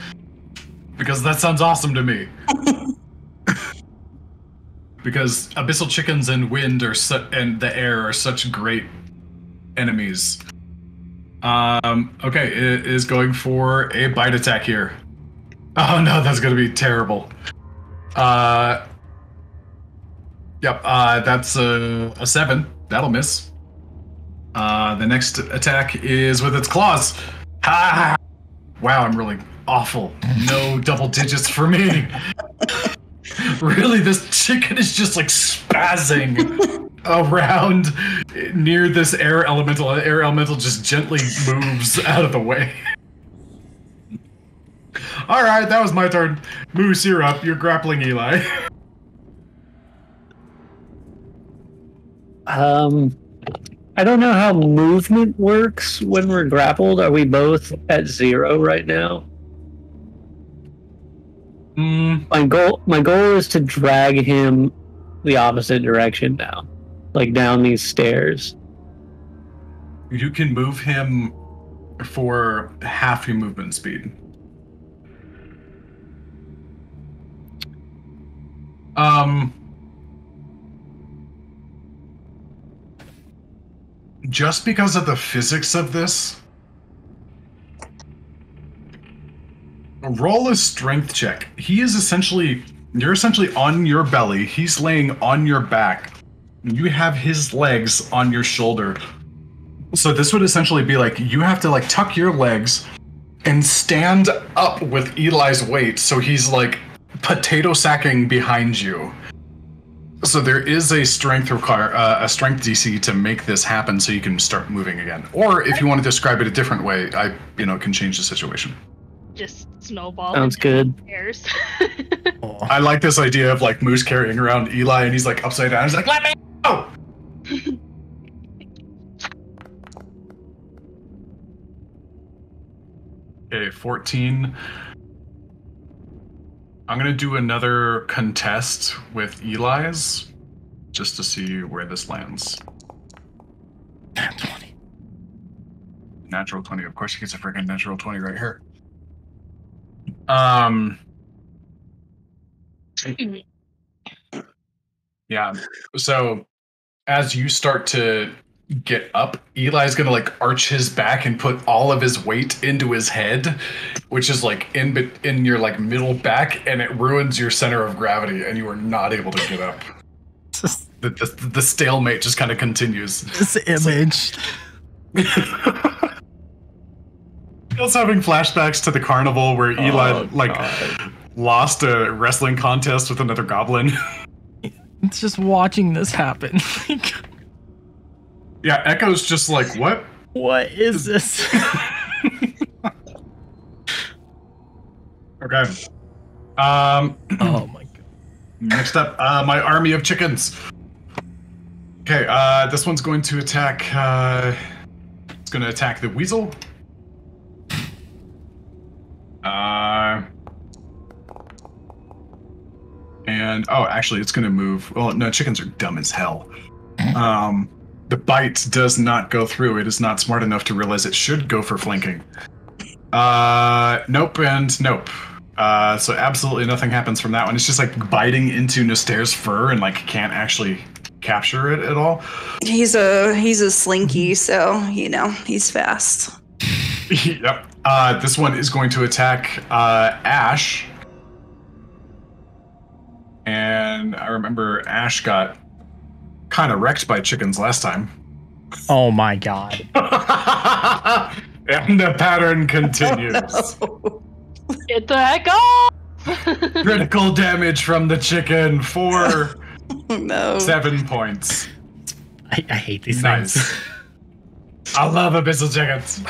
[SPEAKER 1] Because that sounds awesome to me. Because abyssal chickens and wind and the air are such great enemies. Okay, it is going for a bite attack here. Oh no, that's gonna be terrible. Yep, that's a 7. That'll miss. The next attack is with its claws. Ha! Wow, I'm really awful. No double digits for me. Really, this chicken is just like spazzing around near this air elemental. The air elemental just gently moves out of the way. All right, that was my turn. Moose, you're up. You're grappling Eli.
[SPEAKER 5] I don't know how movement works when we're grappled. Are we both at 0 right now? My goal is to drag him the opposite direction now, like down these stairs.
[SPEAKER 1] You can move him for half your movement speed. Just because of the physics of this, roll a strength check. You're essentially on your belly. He's laying on your back. You have his legs on your shoulder. So this would essentially be like, you have to like tuck your legs and stand up with Eli's weight. So he's like potato sacking behind you. So there is a strength DC to make this happen so you can start moving again. Or if you want to describe it a different way, I can change the situation.
[SPEAKER 8] Just snowball.
[SPEAKER 5] Sounds good.
[SPEAKER 8] Stairs.
[SPEAKER 1] I like this idea of like Moose carrying around Eli and he's like upside down. He's like, let me go! Okay, 14. I'm going to do another contest with Eli's just to see where this lands.
[SPEAKER 6] Nat 20.
[SPEAKER 1] Natural 20. Of course, he gets a freaking natural 20 right here. Yeah. So as you start to get up, Eli's gonna like arch his back and put all of his weight into his head, which is like in your like middle back, and it ruins your center of gravity, and you are not able to get up. The stalemate just kind of continues.
[SPEAKER 6] This image.
[SPEAKER 1] Bill's having flashbacks to the carnival where Eli
[SPEAKER 6] God.
[SPEAKER 1] lost a wrestling contest with another goblin.
[SPEAKER 6] It's just watching this happen.
[SPEAKER 1] Yeah, Echo's just like, what?
[SPEAKER 6] What is this?
[SPEAKER 1] Okay.
[SPEAKER 6] Oh my god.
[SPEAKER 1] Next up, my army of chickens. Okay, this one's going to attack. It's going to attack the weasel. And actually, it's going to move. Well, no, chickens are dumb as hell. The bite does not go through. It is not smart enough to realize it should go for flanking. Nope and nope. So absolutely nothing happens from that one. It's just like biting into Noster's fur and like can't actually capture it at all.
[SPEAKER 4] He's a slinky, so he's fast.
[SPEAKER 1] Yep. This one is going to attack Ash. And I remember Ash got kind of wrecked by chickens last time.
[SPEAKER 6] Oh my god.
[SPEAKER 1] And the pattern continues.
[SPEAKER 4] Oh,
[SPEAKER 8] Get the heck off!
[SPEAKER 1] Critical damage from the chicken for
[SPEAKER 4] no.
[SPEAKER 1] 7 points.
[SPEAKER 6] I hate these
[SPEAKER 1] Nice.
[SPEAKER 6] things.
[SPEAKER 1] I love abyssal chickens.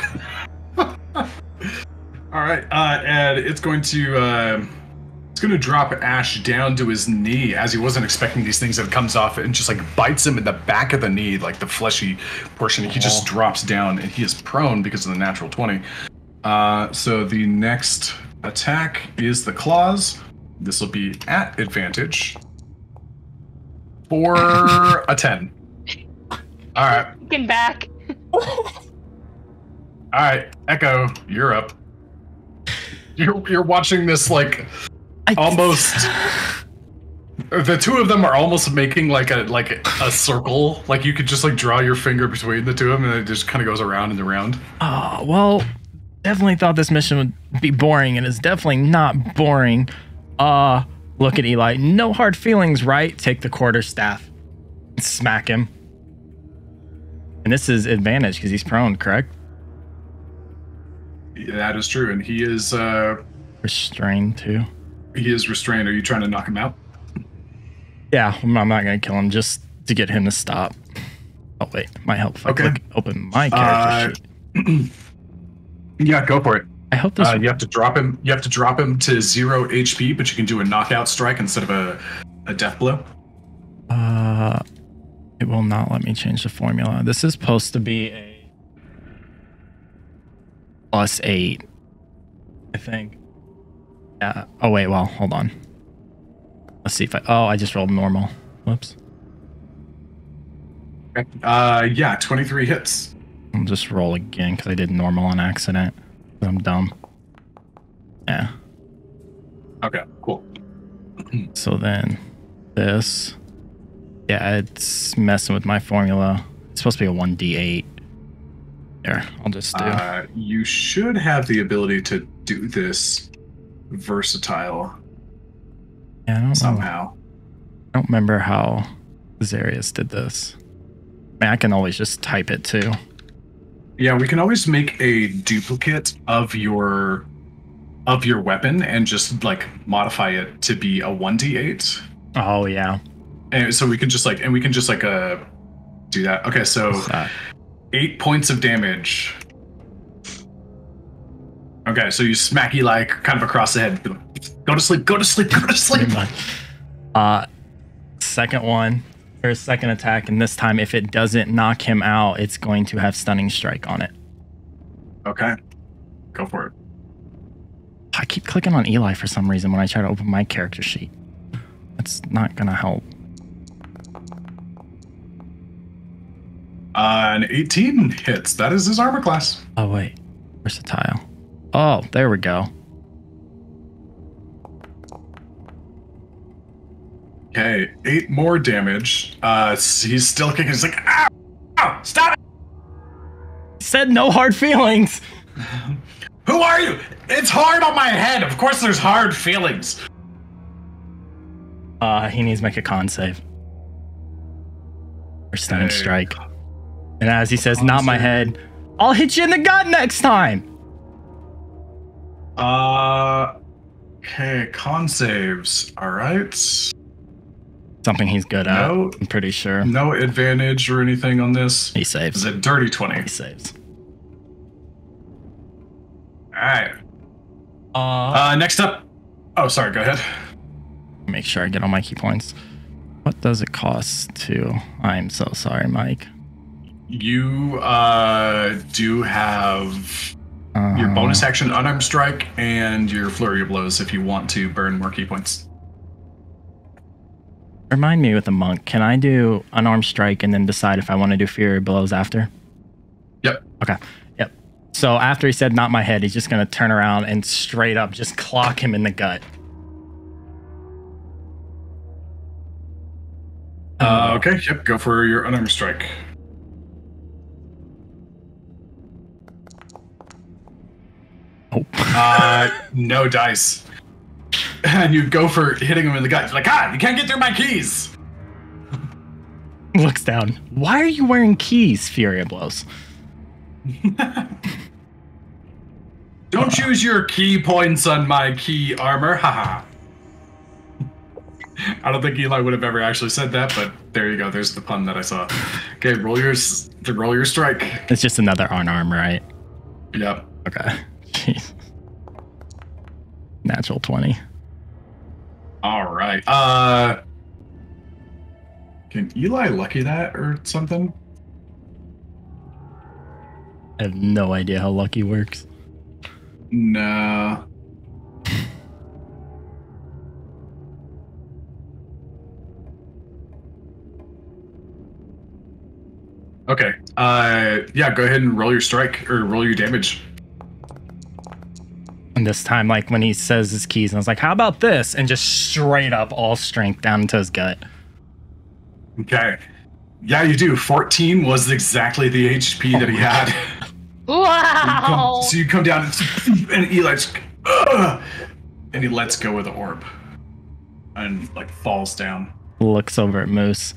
[SPEAKER 1] All right, and it's going to drop Ash down to his knee as he wasn't expecting these things. That comes off and just like bites him in the back of the knee, like the fleshy portion. He just drops down and he is prone because of the natural 20. So the next attack is the claws. This will be at advantage for a 10. All right.
[SPEAKER 8] Fucking back.
[SPEAKER 1] All right, Echo, you're up. You're watching this like almost. The two of them are almost making like a circle. Like you could just like draw your finger between the two of them, and it just kind of goes around and around.
[SPEAKER 6] Oh, well, definitely thought this mission would be boring, and it's definitely not boring. Look at Eli. No hard feelings, right? Take the quarterstaff and smack him. And this is advantage because he's prone, correct?
[SPEAKER 1] Yeah, that is true, and he is
[SPEAKER 6] Restrained too.
[SPEAKER 1] he is restrained. Are you trying to knock him out?
[SPEAKER 6] Yeah, I'm not gonna kill him just to get him to stop. Oh wait, might help if I
[SPEAKER 1] Okay.
[SPEAKER 6] open my character sheet.
[SPEAKER 1] Yeah, go for it.
[SPEAKER 6] I hope this.
[SPEAKER 1] You have to drop him. You have to drop him to 0 HP, but you can do a knockout strike instead of a death blow.
[SPEAKER 6] It will not let me change the formula. This is supposed to be a +8, I think. Yeah. Oh wait, well, hold on. Let's see if I just rolled normal. Whoops.
[SPEAKER 1] Okay. Yeah, 23 hits.
[SPEAKER 6] I'll just roll again because I did normal on accident. I'm dumb. Yeah.
[SPEAKER 1] Okay, cool.
[SPEAKER 6] So then this. Yeah, it's messing with my formula. It's supposed to be a 1d8. There, I'll just do.
[SPEAKER 1] You should have the ability to do this versatile
[SPEAKER 6] Yeah, I don't know.
[SPEAKER 1] somehow.
[SPEAKER 6] I don't remember how Zarius did this. I mean, I can always just type it too.
[SPEAKER 1] Yeah, we can always make a duplicate of your weapon and just like modify it to be a 1d8.
[SPEAKER 6] Oh yeah.
[SPEAKER 1] And so we can just do that. Okay, so
[SPEAKER 6] What's that?
[SPEAKER 1] 8 points of damage. Okay, so you smack Eli kind of across the head. Go to sleep, go to sleep, go to sleep.
[SPEAKER 6] Pretty much. Second one, or second attack, and this time if it doesn't knock him out, it's going to have stunning strike on it.
[SPEAKER 1] Okay, go for it.
[SPEAKER 6] I keep clicking on Eli for some reason when I try to open my character sheet. That's not gonna help.
[SPEAKER 1] An 18 hits. That is his armor class.
[SPEAKER 6] Oh wait, versatile. Oh, there we go.
[SPEAKER 1] Okay, 8 more damage. He's still kicking. He's like, ow! Ow! Stop it!
[SPEAKER 6] Said no hard feelings.
[SPEAKER 1] Who are you? It's hard on my head. Of course there's hard feelings.
[SPEAKER 6] He needs to make a con save. Or stunning
[SPEAKER 1] Okay.
[SPEAKER 6] strike. And as he says,
[SPEAKER 1] Con
[SPEAKER 6] not my
[SPEAKER 1] save.
[SPEAKER 6] head. I'll hit you in the gut next time.
[SPEAKER 1] Okay, con saves. All right.
[SPEAKER 7] Something he's good at.
[SPEAKER 1] No.
[SPEAKER 7] I'm pretty sure.
[SPEAKER 1] No advantage or anything on this.
[SPEAKER 7] He saves.
[SPEAKER 1] Is it dirty 20?
[SPEAKER 7] He saves.
[SPEAKER 1] All right. Next up. Oh, sorry. Go ahead.
[SPEAKER 7] Make sure I get all my key points. What does it cost to? I'm so sorry, Mike.
[SPEAKER 1] You do have your bonus action unarmed strike and your flurry of blows if you want to burn more key points.
[SPEAKER 7] Remind me with the monk. Can I do unarmed strike and then decide if I want to do fury blows after?
[SPEAKER 1] Yep.
[SPEAKER 7] Okay. Yep. So after he said not my head, he's just gonna turn around and straight up just clock him in the gut.
[SPEAKER 1] Okay. Yep. Go for your unarmed strike.
[SPEAKER 7] Oh.
[SPEAKER 1] No dice. And you go for hitting him in the gut. You're like, you can't get through my keys.
[SPEAKER 7] Looks down. Why are you wearing keys? Fury blows.
[SPEAKER 1] Don't use your key points on my key armor. Haha. I don't think Eli would have ever actually said that, but there you go. There's the pun that I saw. Okay, roll your strike.
[SPEAKER 7] It's just another unarmed, right?
[SPEAKER 1] Yep.
[SPEAKER 7] Okay. Jeez. Natural 20.
[SPEAKER 1] All right. Can Eli lucky that or something?
[SPEAKER 7] I have no idea how lucky works.
[SPEAKER 1] No. Okay. Yeah, go ahead and roll your strike or roll your damage.
[SPEAKER 7] And this time, like when he says his keys, and I was like, how about this? And just straight up all strength down into his gut.
[SPEAKER 1] Okay. Yeah, you do. 14 was exactly the HP that he had.
[SPEAKER 8] Wow.
[SPEAKER 1] So you come down and Eli's and he lets go of the orb and like falls down.
[SPEAKER 7] Looks over at Moose.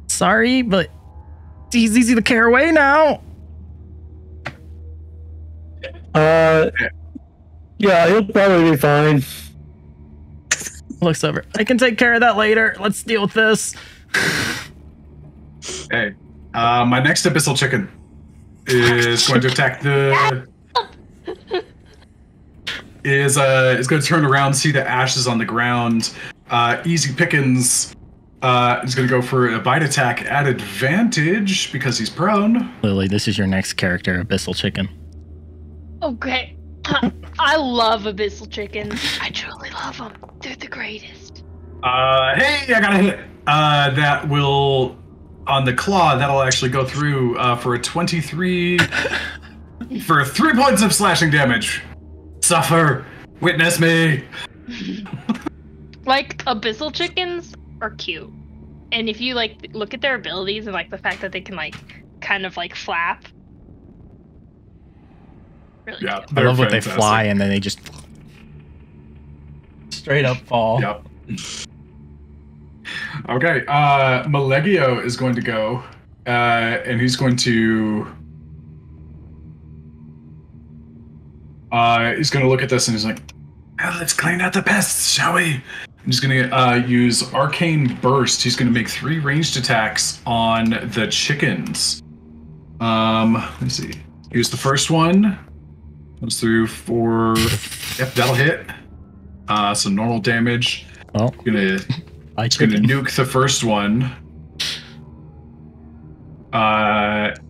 [SPEAKER 7] Sorry, but he's easy to carry away now.
[SPEAKER 5] Yeah, he'll probably be fine.
[SPEAKER 7] Looks over. I can take care of that later. Let's deal with this.
[SPEAKER 1] Hey, my next abyssal chicken is going to attack the. Is going to turn around, see the ashes on the ground. Easy pickings. He's going to go for a bite attack at advantage because he's prone.
[SPEAKER 7] Lily, this is your next character, Abyssal Chicken.
[SPEAKER 8] Okay. I love abyssal chickens. I truly love them. They're the greatest.
[SPEAKER 1] Hey, I got a hit. That will, on the claw, that'll actually go through for a 23 for 3 points of slashing damage. Suffer. Witness me.
[SPEAKER 8] Like, abyssal chickens are cute. And if you, like, look at their abilities and, like, the fact that they can, like, kind of, like, flap. Really
[SPEAKER 1] Yeah,
[SPEAKER 8] cute.
[SPEAKER 7] I love when they
[SPEAKER 1] fantastic.
[SPEAKER 7] fly and then they just straight up fall.
[SPEAKER 1] Yep. Okay, Malegio is going to go, and he's going to look at this and he's like, let's clean out the pests, shall we? He's going to use Arcane Burst. He's going to make 3 ranged attacks on the chickens. Let me see. Here's the first one. Goes through for... Yep, that'll hit. Some normal damage.
[SPEAKER 7] Well,
[SPEAKER 1] Gonna nuke the first one.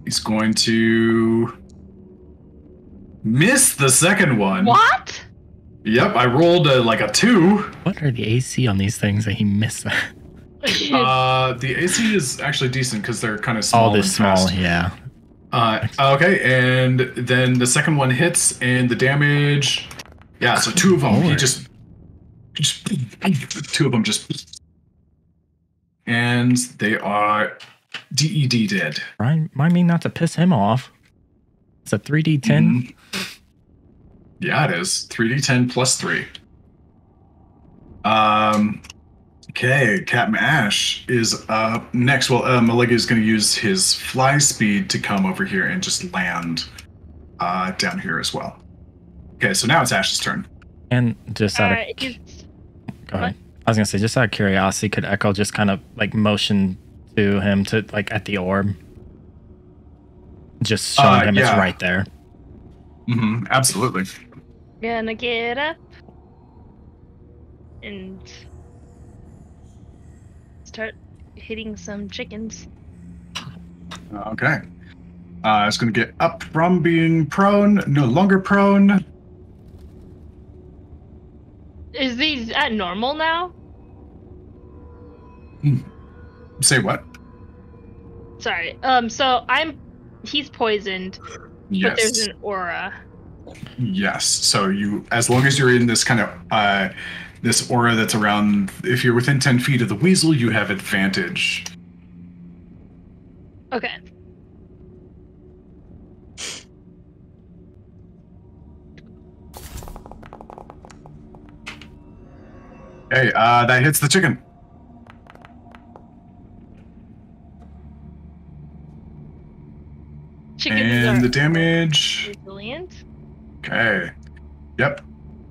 [SPEAKER 1] He's going to miss the second one.
[SPEAKER 8] What?
[SPEAKER 1] Yep, I rolled a 2.
[SPEAKER 7] what are the AC on these things that he missed that?
[SPEAKER 1] The AC is actually decent because they're kind of small.
[SPEAKER 7] All this
[SPEAKER 1] and
[SPEAKER 7] small,
[SPEAKER 1] fast.
[SPEAKER 7] yeah.
[SPEAKER 1] Okay, and then the second one hits, and the damage. Yeah, so 2 of them. He just 2 of them just. And they are DED dead.
[SPEAKER 6] Remind me not to piss him off. It's a 3d10.
[SPEAKER 1] Mhm. Yeah, it is 3d10 plus 3. Okay, Captain Ash is up next. Well, Malega is going to use his fly speed to come over here and just land down here as well. Okay, so now it's Ash's turn.
[SPEAKER 7] And just out of
[SPEAKER 3] He's
[SPEAKER 7] go ahead. I was gonna say, just out of curiosity, could Echo just kind of like motion to him to like at the orb, just showing him it's
[SPEAKER 1] yeah.
[SPEAKER 7] right there.
[SPEAKER 1] Absolutely.
[SPEAKER 3] gonna get up and start hitting some chickens.
[SPEAKER 1] Okay. It's going to get up from being prone, no longer prone.
[SPEAKER 3] Is these at normal now?
[SPEAKER 1] Say what?
[SPEAKER 3] Sorry. So he's poisoned,
[SPEAKER 1] Yes.
[SPEAKER 3] but there's an aura.
[SPEAKER 1] Yes. So you, as long as you're in this kind of this aura that's around, if you're within 10 feet of the weasel, you have advantage.
[SPEAKER 3] Okay.
[SPEAKER 1] Hey, that hits the chicken.
[SPEAKER 3] Chickens
[SPEAKER 1] And
[SPEAKER 3] are
[SPEAKER 1] the damage.
[SPEAKER 3] resilient.
[SPEAKER 1] Okay. Yep.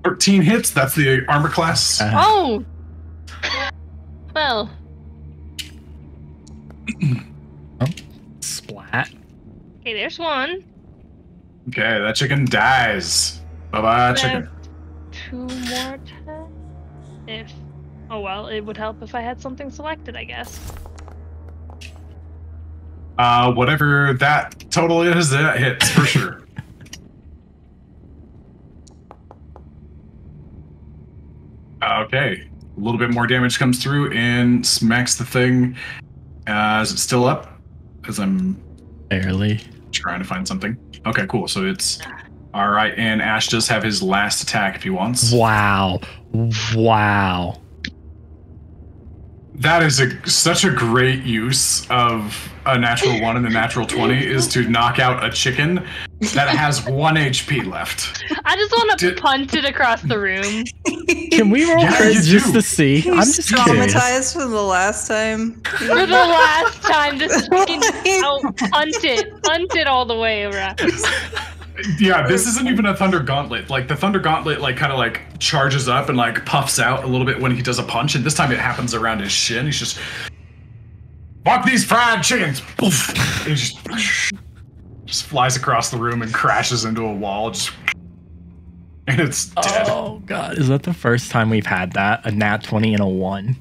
[SPEAKER 1] 13 hits. That's the armor class.
[SPEAKER 3] Oh. Well.
[SPEAKER 7] Splat.
[SPEAKER 3] Okay, there's one.
[SPEAKER 1] Okay, that chicken dies. Bye-bye, chicken.
[SPEAKER 3] Two more attacks. If. Oh well, it would help if I had something selected, I guess.
[SPEAKER 1] Whatever that total is, that hits for sure. Okay. A little bit more damage comes through and smacks the thing. Is it still up? As I'm
[SPEAKER 7] Barely.
[SPEAKER 1] trying to find something. Okay, cool. So it's all right. And Ash does have his last attack if he wants.
[SPEAKER 7] Wow. Wow.
[SPEAKER 1] That is such a great use of a natural 1 and a natural 20 is to knock out a chicken that has 1 HP left.
[SPEAKER 3] I just want to punt it across the room.
[SPEAKER 7] Can we roll
[SPEAKER 1] Yeah,
[SPEAKER 7] crit
[SPEAKER 1] you
[SPEAKER 7] just
[SPEAKER 1] do.
[SPEAKER 7] to see? I'm
[SPEAKER 4] He's
[SPEAKER 7] just curious.
[SPEAKER 4] traumatized from the last time.
[SPEAKER 3] For the last time, this chicken punt it all the way around.
[SPEAKER 1] Yeah, this isn't even a Thunder Gauntlet. Like, the Thunder Gauntlet, like, kind of, like, charges up and, like, puffs out a little bit when he does a punch, and this time it happens around his shin. He's just, fuck these fried chickens! Poof! And he just flies across the room and crashes into a wall, and it's dead.
[SPEAKER 7] Oh god, is that the first time we've had that? A nat 20 and a 1?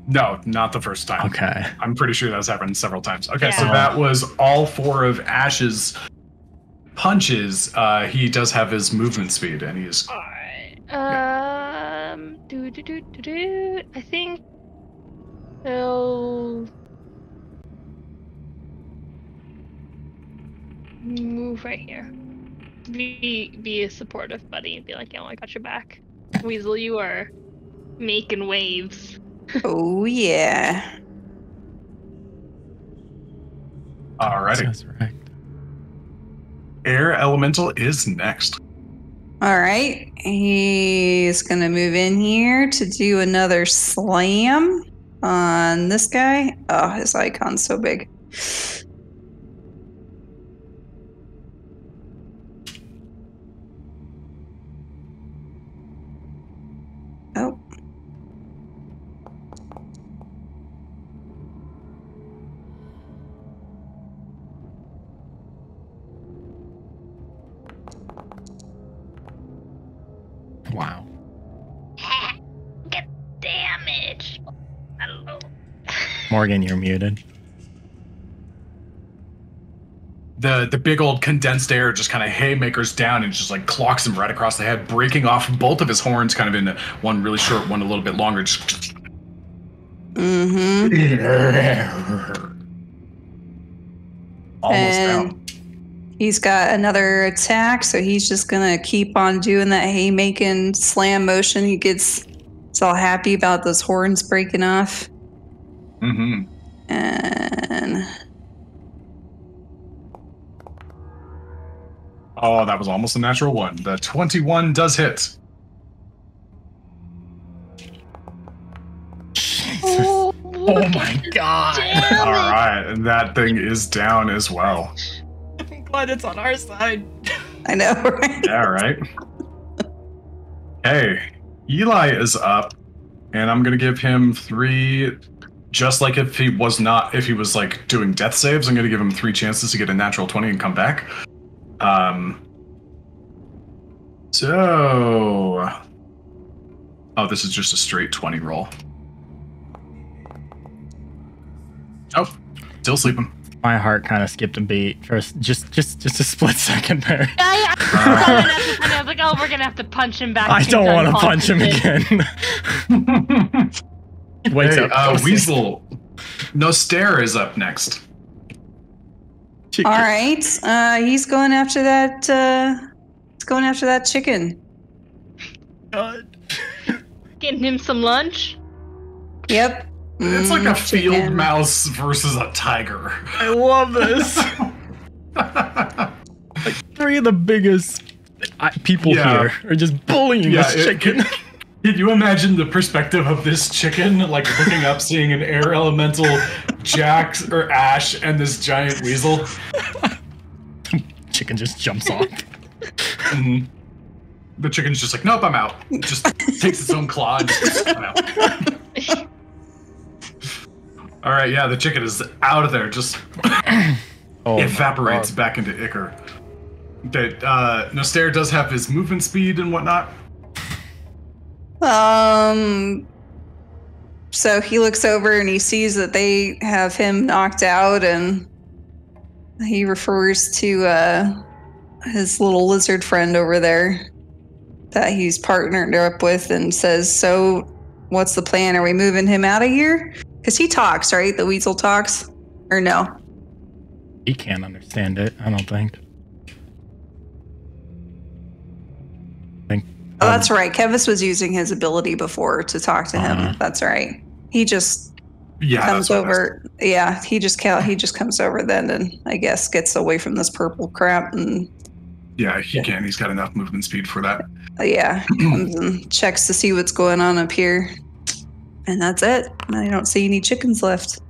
[SPEAKER 1] No, not the first time.
[SPEAKER 7] Okay.
[SPEAKER 1] I'm pretty sure that's happened several times. Okay, so
[SPEAKER 3] Yeah.
[SPEAKER 1] that was all 4 of Ash's punches. He does have his movement speed, and he is...
[SPEAKER 3] Alright. I think he'll move right here. Be a supportive buddy and be like, I got your back. Weasel, you are making waves.
[SPEAKER 4] Oh, yeah.
[SPEAKER 1] Alrighty.
[SPEAKER 7] That's right.
[SPEAKER 1] Air Elemental is next.
[SPEAKER 4] All right. He's going to move in here to do another slam on this guy. Oh, his icon's so big. Oh.
[SPEAKER 7] Wow.
[SPEAKER 3] Get damage. Hello.
[SPEAKER 7] Morgan, you're muted.
[SPEAKER 1] The big old condensed air just kind of haymakers down and just like clocks him right across the head, breaking off both of his horns, kind of in one really short, one a little bit longer. Just...
[SPEAKER 4] Mm-hmm.
[SPEAKER 1] Almost
[SPEAKER 4] And
[SPEAKER 1] down.
[SPEAKER 4] he's got another attack, so he's just gonna keep on doing that haymaking slam motion. He's all happy about those horns breaking off.
[SPEAKER 1] Mm-hmm.
[SPEAKER 4] And
[SPEAKER 1] Oh, that was almost a natural 1. The 21 does hit.
[SPEAKER 3] Oh,
[SPEAKER 7] Oh my god.
[SPEAKER 1] All right, and that thing is down as well.
[SPEAKER 7] I'm glad it's on our side.
[SPEAKER 4] I know, right?
[SPEAKER 1] Yeah, right. Hey, Eli is up, and I'm gonna give him 3. Just like if he was like doing death saves, I'm gonna give him 3 chances to get a natural 20 and come back. So, this is just a straight 20 roll. Oh, still sleeping.
[SPEAKER 6] My heart kind of skipped a beat for just a split second there.
[SPEAKER 8] I was like, oh, we're gonna have to punch him back.
[SPEAKER 6] I don't want to punch him again. Wakes
[SPEAKER 1] Hey,
[SPEAKER 6] up.
[SPEAKER 1] Weasel. No Stare is up next.
[SPEAKER 4] All right. He's going after that. He's going after that chicken.
[SPEAKER 6] God.
[SPEAKER 3] Getting him some lunch.
[SPEAKER 4] Yep.
[SPEAKER 1] It's like a field
[SPEAKER 4] chicken.
[SPEAKER 1] mouse versus a tiger.
[SPEAKER 6] I love this. Like 3 of the biggest people here are just bullying this chicken.
[SPEAKER 1] Can you imagine the perspective of this chicken, like looking up, seeing an air elemental, Jax or Ash, and this giant weasel?
[SPEAKER 6] Chicken just jumps off.
[SPEAKER 1] Mm-hmm. The chicken's just like, nope, I'm out. Just takes its own claw and just, I'm out. All right, yeah, the chicken is out of there. Just evaporates back into Icar. Okay, Nostare does have his movement speed and whatnot.
[SPEAKER 4] So he looks over and he sees that they have him knocked out, and he refers to his little lizard friend over there that he's partnered up with and says, so what's the plan? Are we moving him out of here? Because he talks, right? The weasel talks? Or no?
[SPEAKER 6] He can't understand it, I don't think.
[SPEAKER 4] Oh, that's right. Kevis was using his ability before to talk to him. That's right. He just comes over. Yeah, he just comes over then, and I guess gets away from this purple crap. And
[SPEAKER 1] yeah, he can. He's got enough movement speed for that.
[SPEAKER 4] Yeah, comes and checks to see what's going on up here, and that's it. I don't see any chickens left.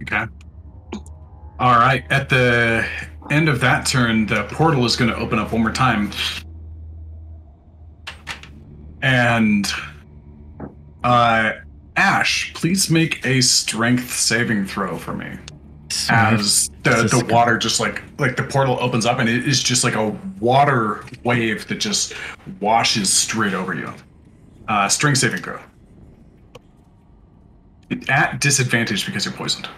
[SPEAKER 1] Okay. All right. At the end of that turn, the portal is going to open up one more time. And Ash, please make a strength saving throw for me. As the water just like the portal opens up and it is just like a water wave that just washes straight over you. Strength saving throw. At disadvantage because you're poisoned.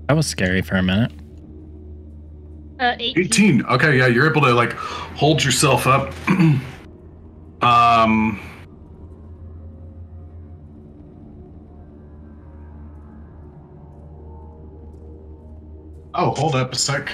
[SPEAKER 6] That was scary for a minute.
[SPEAKER 3] 18.
[SPEAKER 1] Okay, yeah, you're able to like hold yourself up. Oh, hold up a sec.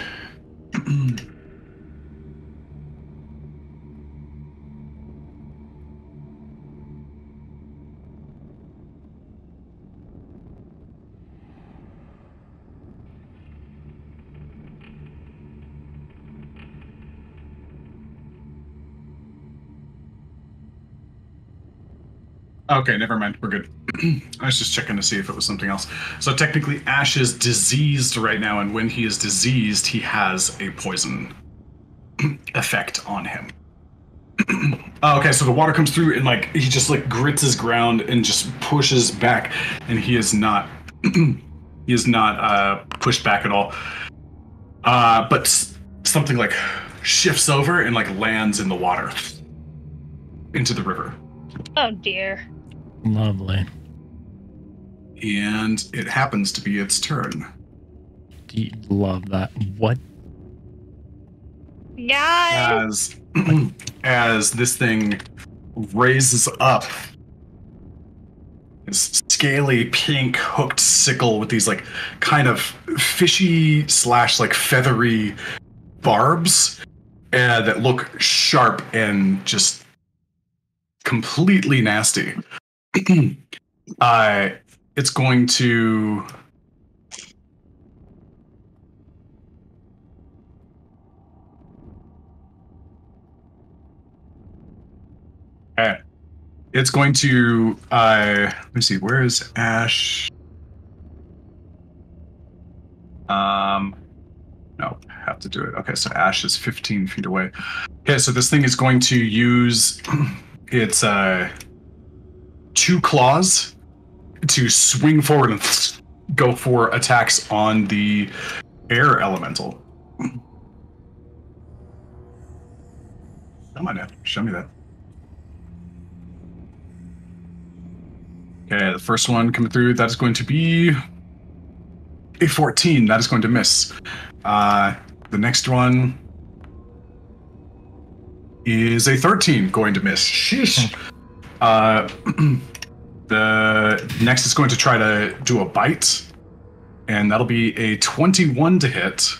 [SPEAKER 1] Okay, never mind. We're good. I was just checking to see if it was something else. So technically, Ash is diseased right now, and when he is diseased, he has a poison effect on him. Okay, so the water comes through, and like he just like grits his ground and just pushes back, and he is not pushed back at all. But something like shifts over and like lands in the water into the river.
[SPEAKER 3] Oh dear.
[SPEAKER 6] Lovely.
[SPEAKER 1] And it happens to be its turn.
[SPEAKER 6] Love that. What?
[SPEAKER 3] Guys!
[SPEAKER 1] As this thing raises up, this scaly pink hooked sickle with these like kind of fishy / like feathery barbs that look sharp and just completely nasty. It's going to it's going to let me see, where is Ash? No, No, have to do it. Okay, so Ash is 15 feet away. Okay, so this thing is going to use its 2 claws to swing forward and go for attacks on the air elemental. Come on now, show me that. Okay, the first one coming through, that is going to be a 14. That is going to miss. The next one is a 13, going to miss. Sheesh. The next is going to try to do a bite, and that'll be a 21 to hit.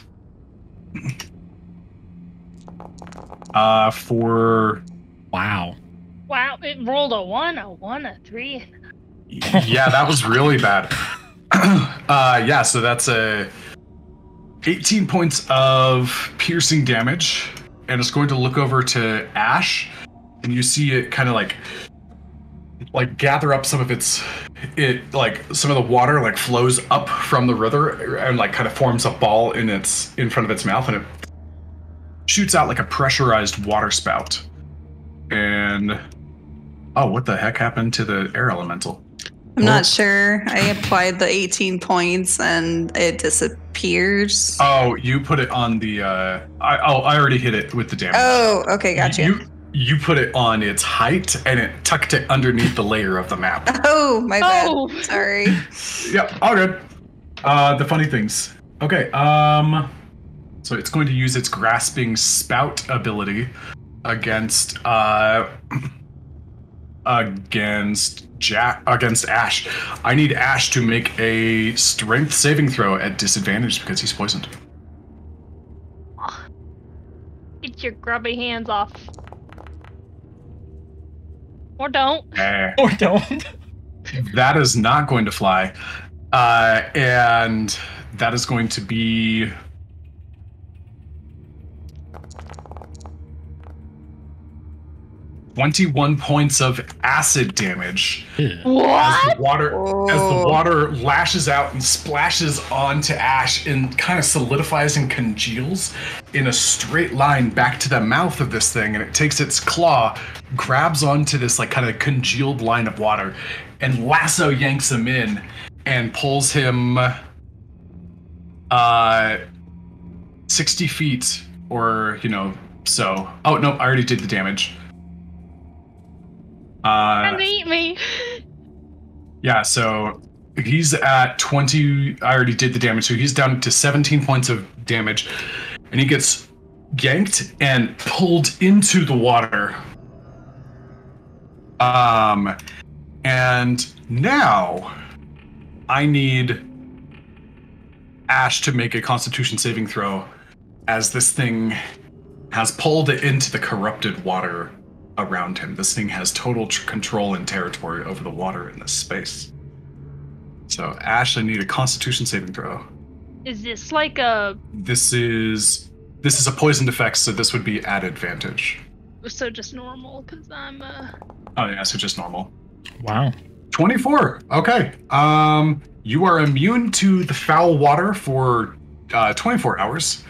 [SPEAKER 1] For...
[SPEAKER 6] Wow.
[SPEAKER 8] Wow, it rolled a 1, a 3.
[SPEAKER 1] Yeah, that was really bad. Yeah, so that's a 18 points of piercing damage, and it's going to look over to Ash, and you see it kind of like gather up some of some of the water like flows up from the river and like kind of forms a ball in front of its mouth, and it shoots out like a pressurized water spout. And oh, what the heck happened to the air elemental?
[SPEAKER 4] I'm not sure. I applied the 18 points and it disappears.
[SPEAKER 1] Oh, you put it on the I already hit it with the damage.
[SPEAKER 4] Oh, okay, gotcha.
[SPEAKER 1] You put it on its height and it tucked it underneath the layer of the map.
[SPEAKER 4] Oh, my bad.
[SPEAKER 8] Oh.
[SPEAKER 4] Sorry.
[SPEAKER 1] Yep, all good. The funny things. Okay, so it's going to use its grasping spout ability against Ash. I need Ash to make a strength saving throw at disadvantage because he's poisoned.
[SPEAKER 8] Get your grubby hands off. Or don't.
[SPEAKER 6] Or don't.
[SPEAKER 1] That is not going to fly. And that is going to be... $21 points of acid damage.
[SPEAKER 8] What?
[SPEAKER 1] As the water lashes out and splashes onto Ash and kind of solidifies and congeals in a straight line back to the mouth of this thing, and it takes its claw, grabs onto this like kind of congealed line of water, and lasso yanks him in and pulls him 60 feet or, so. Oh, no, I already did the damage.
[SPEAKER 8] Trying to eat me.
[SPEAKER 1] Yeah, so he's at 20. I already did the damage, so he's down to 17 points of damage, and he gets yanked and pulled into the water. And now I need Ash to make a Constitution saving throw, as this thing has pulled it into the corrupted water around him. This thing has total control and territory over the water in this space. So, Ash, I need a Constitution saving throw.
[SPEAKER 8] Is this like a...
[SPEAKER 1] This is a poisoned effect, so this would be at advantage.
[SPEAKER 8] So just normal, because I'm
[SPEAKER 1] Oh yeah, so just normal.
[SPEAKER 6] Wow.
[SPEAKER 1] 24. Okay. You are immune to the foul water for 24 hours.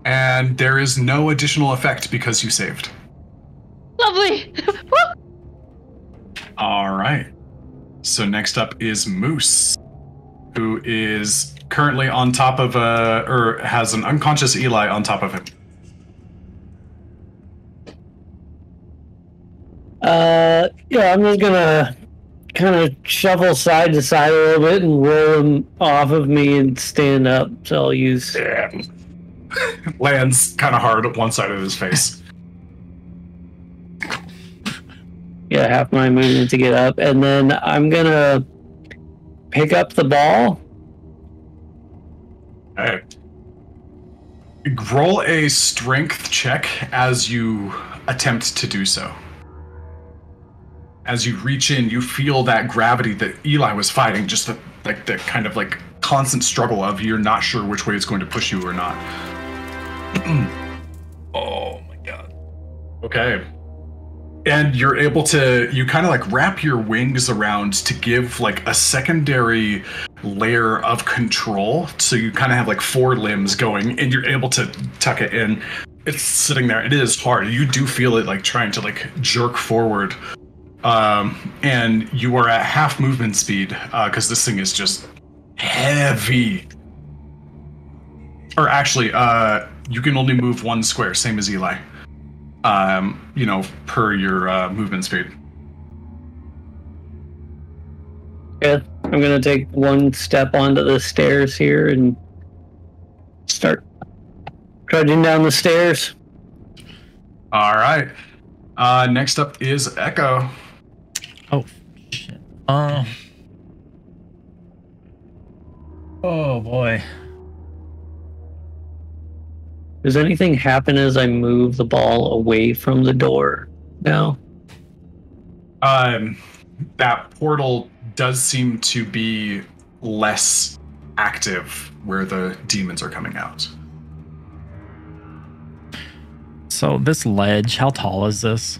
[SPEAKER 1] And there is no additional effect because you saved.
[SPEAKER 8] Lovely.
[SPEAKER 1] All right. So next up is Moose, who is currently on top of or has an unconscious Eli on top of him.
[SPEAKER 5] Yeah, I'm just gonna kind of shuffle side to side a little bit and roll him off of me and stand up. So I'll use...
[SPEAKER 1] Lands kind of hard at one side of his face.
[SPEAKER 5] Yeah, half my movement to get up, and then I'm gonna pick up the ball.
[SPEAKER 1] Okay. Roll a strength check as you attempt to do so. As you reach in, you feel that gravity that Eli was fighting, just the kind of like constant struggle of you're not sure which way it's going to push you or not. Oh my god. Okay. And you're able to, you kind of like wrap your wings around to give like a secondary layer of control. So you kind of have like 4 limbs going and you're able to tuck it in. It's sitting there. It is hard. You do feel it like trying to like jerk forward. And you are at half movement speed because this thing is just heavy. Or actually, you can only move 1 square, same as Eli. Per your movement speed.
[SPEAKER 5] Yeah, I'm gonna take 1 step onto the stairs here and start trudging down the stairs.
[SPEAKER 1] All right. Next up is Echo.
[SPEAKER 6] Oh, shit. Oh, boy.
[SPEAKER 5] Does anything happen as I move the ball away from the door now?
[SPEAKER 1] That portal does seem to be less active where the demons are coming out.
[SPEAKER 6] So this ledge, how tall is this?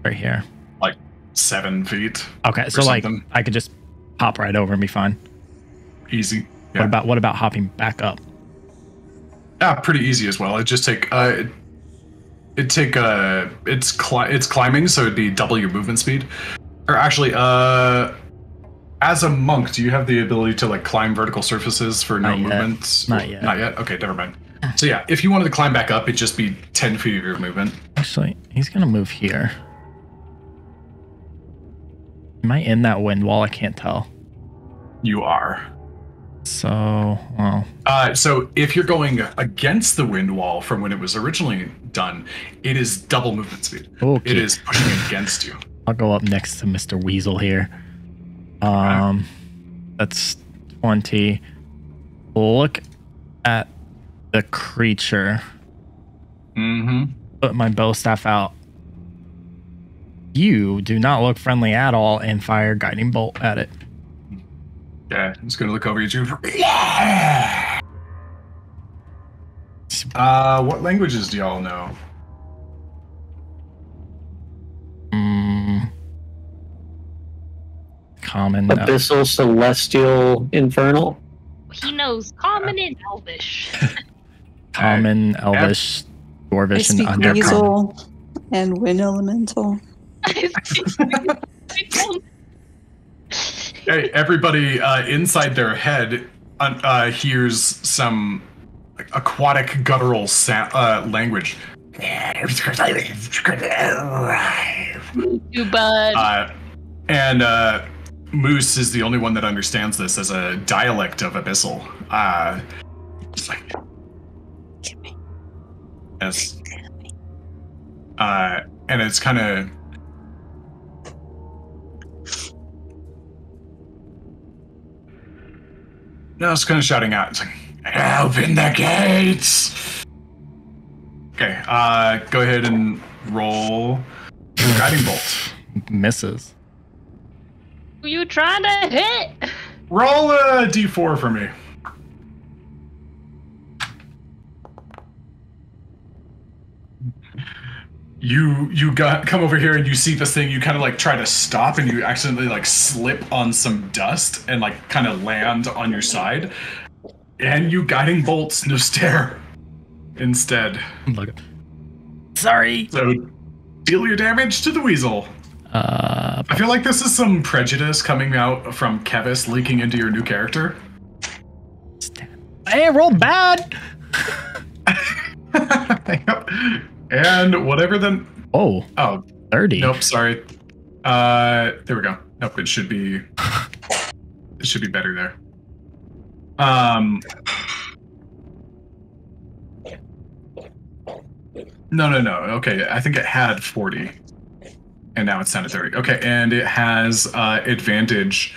[SPEAKER 6] Right here.
[SPEAKER 1] Like 7 feet.
[SPEAKER 6] Okay, so like
[SPEAKER 1] something.
[SPEAKER 6] I could just hop right over and be fine.
[SPEAKER 1] Easy. Yeah.
[SPEAKER 6] What about hopping back up?
[SPEAKER 1] Yeah, pretty easy as well. It just take it's climbing, so it'd be double your movement speed. Or actually, as a monk, do you have the ability to like climb vertical surfaces for no movement?
[SPEAKER 6] Not yet.
[SPEAKER 1] Not yet. Okay, never mind. So yeah, if you wanted to climb back up, it'd just be 10 feet of your movement.
[SPEAKER 6] Actually, he's gonna move here. Am I in that wind wall? I can't tell.
[SPEAKER 1] You are.
[SPEAKER 6] So, well.
[SPEAKER 1] So if you're going against the wind wall from when it was originally done, it is double movement speed.
[SPEAKER 6] Okay.
[SPEAKER 1] It is pushing against you.
[SPEAKER 6] I'll go up next to Mr. Weasel here. That's 20. Look at the creature.
[SPEAKER 1] Mm-hmm.
[SPEAKER 6] Put my bow staff out. You do not look friendly at all and fire guiding bolt at it.
[SPEAKER 1] Yeah, I'm just gonna look over at you. What languages do y'all know?
[SPEAKER 6] Common.
[SPEAKER 5] Abyssal, Celestial, Infernal.
[SPEAKER 8] He knows Common and Elvish.
[SPEAKER 6] Common, Elvish,
[SPEAKER 4] I
[SPEAKER 6] Dwarvish, and
[SPEAKER 4] speak
[SPEAKER 6] Undercommon.
[SPEAKER 4] Weasel and Wind Elemental.
[SPEAKER 1] Hey, everybody inside their head hears some aquatic guttural language.
[SPEAKER 8] You bud.
[SPEAKER 1] And Moose is the only one that understands this as a dialect of Abyssal. It's like, yes. And it's kind of. No, it's kind of shouting out. It's like, open the gates! Okay, go ahead and roll guiding bolt.
[SPEAKER 6] Misses.
[SPEAKER 8] Who you trying to hit?
[SPEAKER 1] Roll a d4 for me. You come over here and you see this thing. You kind of like try to stop and you accidentally like slip on some dust and like kind of land on your side. And you guiding bolts Noster instead.
[SPEAKER 6] Look. Sorry.
[SPEAKER 1] So deal your damage to the weasel. I feel like this is some prejudice coming out from Kevis leaking into your new character.
[SPEAKER 6] Hey, I rolled bad.
[SPEAKER 1] And whatever then.
[SPEAKER 6] Oh, 30.
[SPEAKER 1] Nope, sorry. There we go. Nope, it should be better there. No. Okay, I think it had 40. And now it's down to 30. Okay, and it has advantage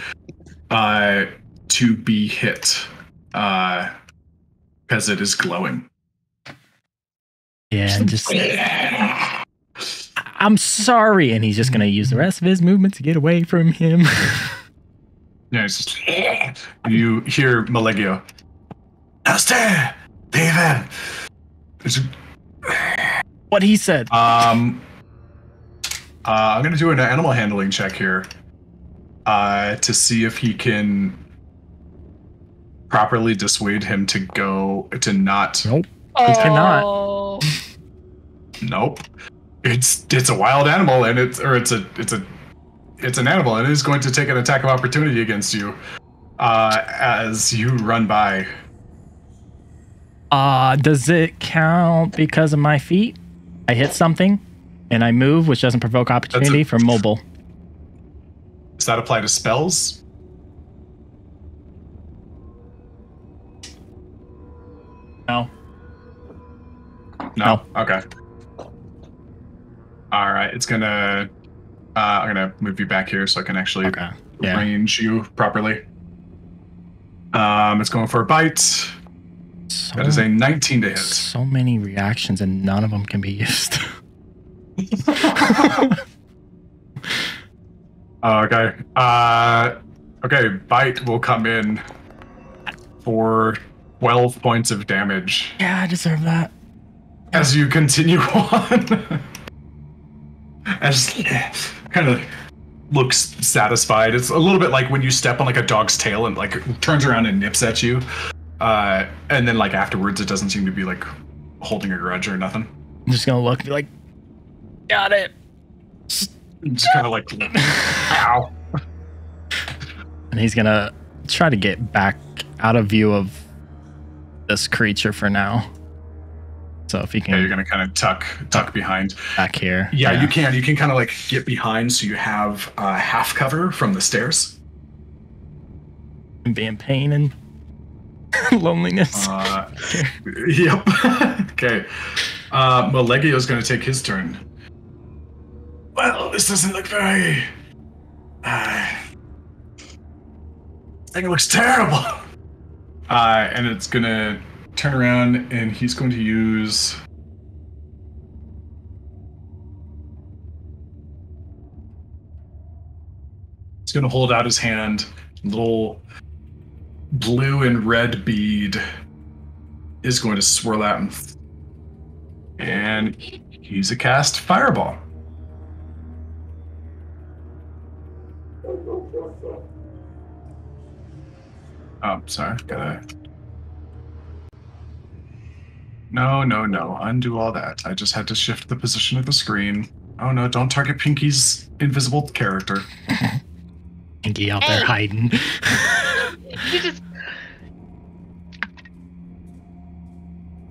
[SPEAKER 1] to be hit because it is glowing.
[SPEAKER 6] Yeah, and just I'm sorry, and he's just gonna use the rest of his movement to get away from him.
[SPEAKER 1] Yeah, it's just you hear Malegio. Stay, David.
[SPEAKER 6] What he said.
[SPEAKER 1] I'm going to do an animal handling check here to see if he can properly dissuade him to not.
[SPEAKER 6] Nope.
[SPEAKER 3] Oh.
[SPEAKER 6] cannot.
[SPEAKER 1] Nope. It's a wild animal, and it's an animal, and it is going to take an attack of opportunity against you as you run by.
[SPEAKER 6] Does it count because of my feet? I hit something, and I move, which doesn't provoke opportunity for mobile.
[SPEAKER 1] Does that apply to spells?
[SPEAKER 6] No.
[SPEAKER 1] No. Okay. All right. It's gonna. I'm gonna move you back here so I can actually range you properly. It's going for a bite. That is a 19 to hit.
[SPEAKER 6] So many reactions, and none of them can be used.
[SPEAKER 1] Okay. Okay. Bite will come in for 12 points of damage.
[SPEAKER 6] Yeah, I deserve that.
[SPEAKER 1] As you continue on. As kind of looks satisfied. It's a little bit like when you step on like a dog's tail and like turns around and nips at you. And then like afterwards it doesn't seem to be like holding a grudge or nothing.
[SPEAKER 6] I'm just gonna look and be like, got it.
[SPEAKER 1] Just kind of like, ow.
[SPEAKER 6] And he's gonna try to get back out of view of this creature for now. So if you can,
[SPEAKER 1] you're gonna kind of tuck behind
[SPEAKER 6] back here.
[SPEAKER 1] Yeah, you can. You can kind of like get behind, so you have half cover from the stairs.
[SPEAKER 6] And be in pain and loneliness.
[SPEAKER 1] Yep. Okay. Malegio's gonna take his turn. Well, this doesn't look very. Thing looks terrible. And it's gonna turn around and he's going to use. He's gonna hold out his hand. Little blue and red bead is going to swirl out and he's a cast Fireball. Oh, sorry. Gotta. No. Undo all that. I just had to shift the position of the screen. Oh no, don't target Pinky's invisible character.
[SPEAKER 6] Pinky out there hiding.
[SPEAKER 3] You just.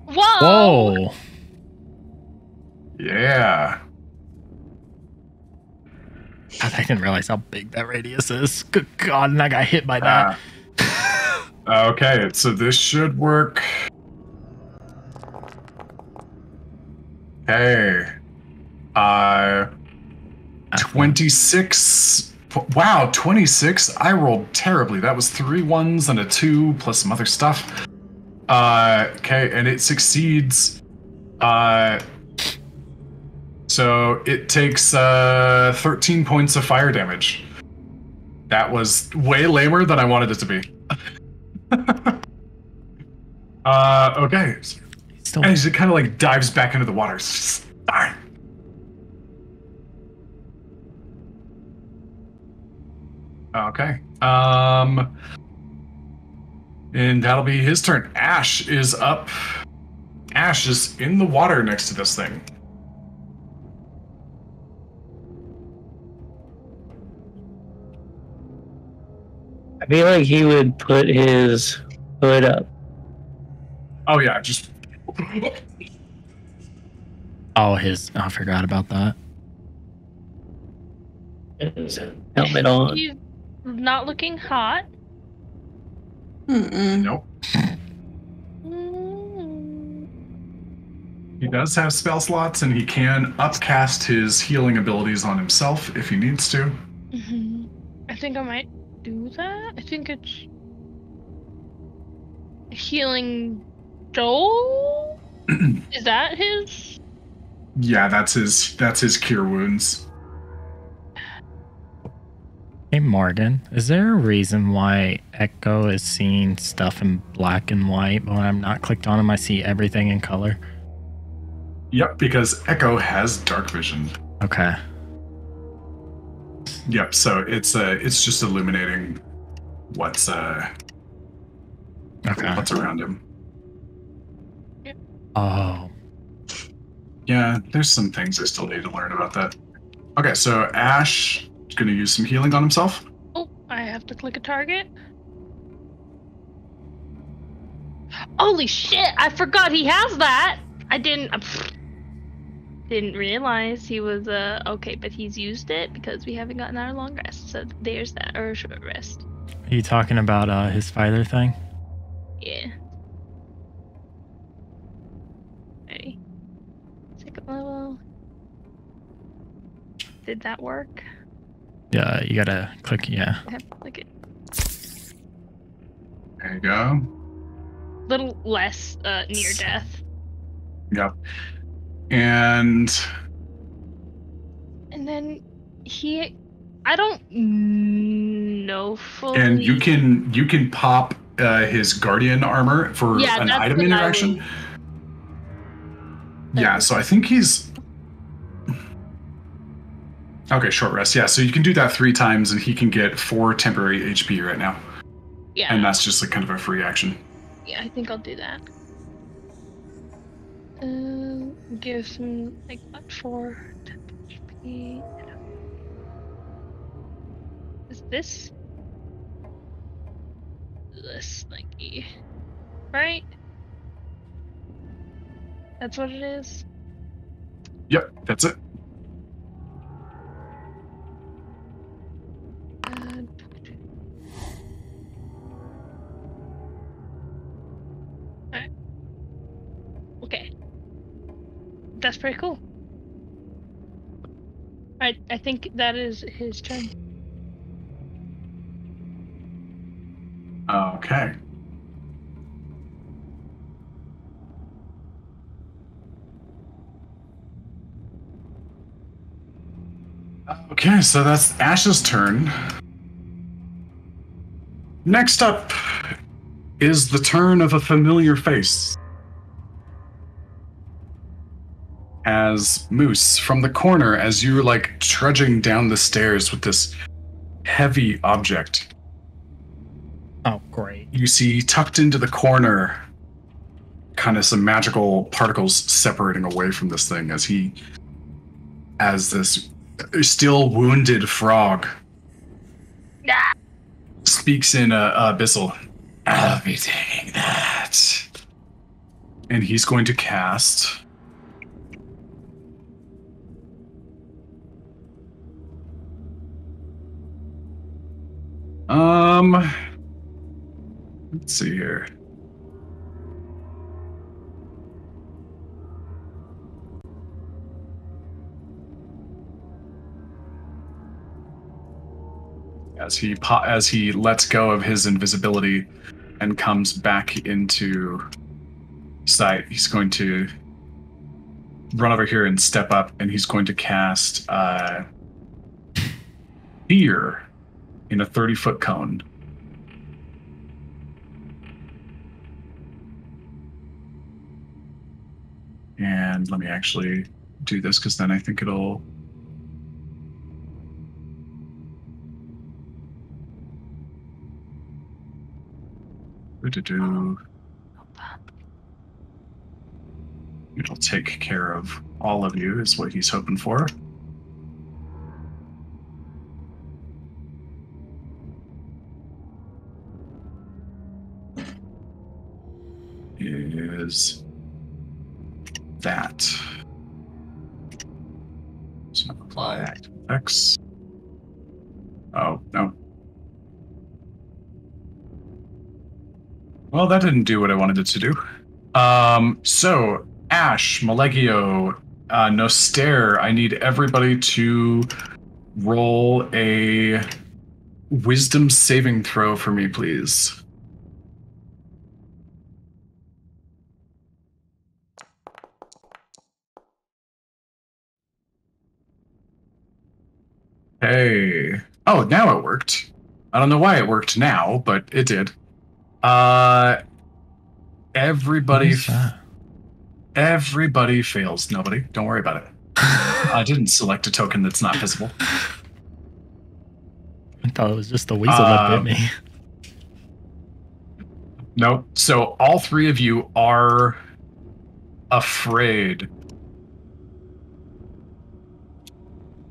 [SPEAKER 3] Whoa!
[SPEAKER 6] Whoa!
[SPEAKER 1] Yeah.
[SPEAKER 6] God, I didn't realize how big that radius is. Good God, and I got hit by that.
[SPEAKER 1] Okay, so this should work. Hey. 26. Wow, 26. I rolled terribly. That was 3 1s and a 2 plus some other stuff. Okay, and it succeeds. So it takes 13 points of fire damage. That was way lamer than I wanted it to be. Okay. And he kind of like dives back into the water. Darn. Okay. And that'll be his turn. Ash is up. Ash is in the water next to this thing.
[SPEAKER 5] I feel like he would put his hood up.
[SPEAKER 1] Oh yeah, just.
[SPEAKER 6] Oh, I forgot about that.
[SPEAKER 5] His helmet on.
[SPEAKER 3] He's not looking hot.
[SPEAKER 1] Nope. He does have spell slots, and he can upcast his healing abilities on himself if he needs to.
[SPEAKER 3] I think I might do that. I think it's healing Joel. Is that his?
[SPEAKER 1] Yeah, that's his cure wounds.
[SPEAKER 6] Hey Morgan, is there a reason why Echo is seeing stuff in black and white, but when I'm not clicked on him, I see everything in color?
[SPEAKER 1] Yep, because Echo has dark vision.
[SPEAKER 6] Okay.
[SPEAKER 1] Yep. So it's just illuminating what's
[SPEAKER 7] Okay.
[SPEAKER 1] what's around him.
[SPEAKER 7] Oh.
[SPEAKER 1] Yeah, there's some things I still need to learn about that. Okay, so Ash is going to use some healing on himself.
[SPEAKER 3] Oh, I have to click a target. Holy shit! I forgot he has that. I didn't realize he was okay, but he's used it because we haven't gotten our long rest. So there's that, or a short rest.
[SPEAKER 6] Are you talking about his fighter thing?
[SPEAKER 3] Yeah. Ready. Second level. Did that work?
[SPEAKER 6] Yeah, you gotta click. Yeah.
[SPEAKER 3] I have to click it.
[SPEAKER 1] There you go.
[SPEAKER 3] Little less near death.
[SPEAKER 1] Yep. And
[SPEAKER 3] then I don't know fully.
[SPEAKER 1] and you can pop his guardian armor for an item interaction. Yeah, so I think he's okay. Short rest. Yeah, so you can do that 3 times, and he can get 4 temporary HP right now.
[SPEAKER 3] Yeah.
[SPEAKER 1] And that's just like kind of a free action.
[SPEAKER 3] Yeah, I think I'll do that. Give some like what 4 HP. Is this slinky? Right? That's what it is.
[SPEAKER 1] Yep, that's it.
[SPEAKER 3] Alright. Okay. That's pretty cool. Alright, I think that is his turn.
[SPEAKER 1] Okay. Okay, so that's Ash's turn. Next up is the turn of a familiar face. As Moose, from the corner, as you're like trudging down the stairs with this heavy object,
[SPEAKER 6] Oh, great.
[SPEAKER 1] you see tucked into the corner kind of some magical particles separating away from this thing as this still wounded frog speaks in abyssal. I'll be taking that. And he's going to cast let's see here. As he lets go of his invisibility and comes back into sight, he's going to run over here and step up, and he's going to cast Fear in a 30-foot cone. And let me actually do this, because then I think it'll... It'll take care of all of you, is what he's hoping for. Is that. So apply active effects. Oh, no. Well, that didn't do what I wanted it to do. So, Ash, Malegio, Noster, I need everybody to roll a wisdom saving throw for me, please. Hey. Oh, now it worked. I don't know why it worked now, but it did. Everybody fails. Nobody. Don't worry about it. I didn't select a token that's not visible.
[SPEAKER 6] I thought it was just the weasel that bit me.
[SPEAKER 1] Nope. So all three of you are afraid.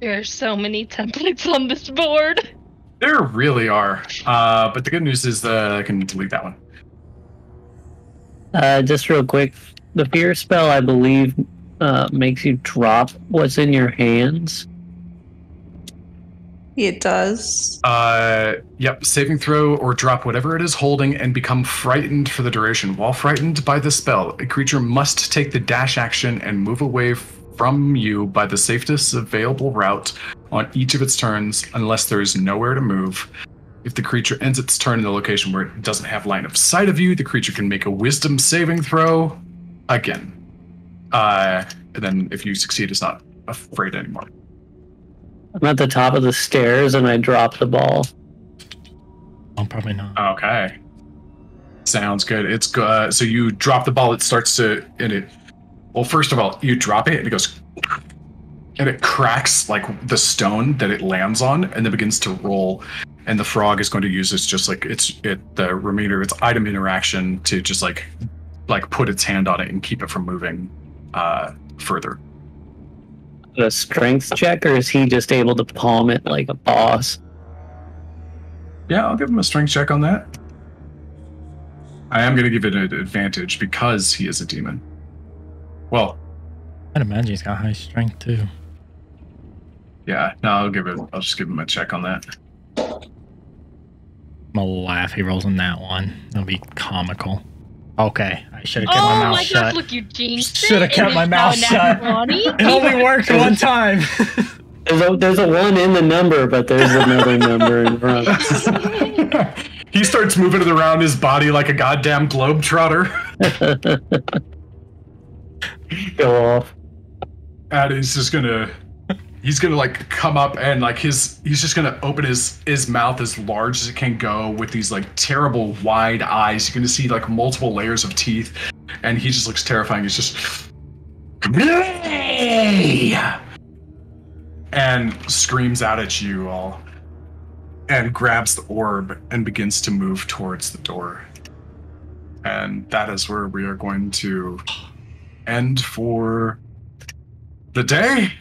[SPEAKER 3] There are so many templates on this board.
[SPEAKER 1] There really are. But the good news is I can delete that one.
[SPEAKER 5] Just real quick, the fear spell, I believe, makes you drop what's in your hands.
[SPEAKER 4] It does.
[SPEAKER 1] Yep. Saving throw or drop whatever it is holding and become frightened for the duration. While frightened by the spell, a creature must take the dash action and move away from you by the safest available route on each of its turns, unless there is nowhere to move. If the creature ends its turn in the location where it doesn't have line of sight of you, the creature can make a wisdom saving throw again. And then if you succeed, it's not afraid anymore.
[SPEAKER 5] I'm at the top of the stairs and I drop the ball.
[SPEAKER 6] Oh, probably not.
[SPEAKER 1] Okay. Sounds good. It's so you drop the ball, it starts to, well, first of all, you drop it and it goes, and it cracks like the stone that it lands on and then begins to roll. And the frog is going to use this just like the remainder of its item interaction to just like put its hand on it and keep it from moving further.
[SPEAKER 5] A strength check, or is he just able to palm it like a boss?
[SPEAKER 1] Yeah, I'll give him a strength check on that. I am going to give it an advantage because he is a demon. Well,
[SPEAKER 6] I'd imagine he's got high strength too.
[SPEAKER 1] yeah, no, I'll just give him a check on that.
[SPEAKER 6] I'm gonna laugh. He rolls on that one. That'll be comical. Okay, I should have kept my
[SPEAKER 3] Oh
[SPEAKER 6] mouth
[SPEAKER 3] my
[SPEAKER 6] shut.
[SPEAKER 3] gosh, look, you jinxed it.
[SPEAKER 6] Should have kept
[SPEAKER 3] It
[SPEAKER 6] my
[SPEAKER 3] is
[SPEAKER 6] mouth
[SPEAKER 3] now
[SPEAKER 6] shut.
[SPEAKER 3] nat 20.
[SPEAKER 6] It only worked one time.
[SPEAKER 5] There's a 1 in the number, but there's another number in front.
[SPEAKER 1] He starts moving it around his body like a goddamn globetrotter.
[SPEAKER 5] Go off.
[SPEAKER 1] And he's gonna like come up and like he's just gonna open his mouth as large as it can go with these like terrible wide eyes. You're gonna see like multiple layers of teeth, and he just looks terrifying. He's just and screams out at you all and grabs the orb and begins to move towards the door. And that is where we are going to end for the day.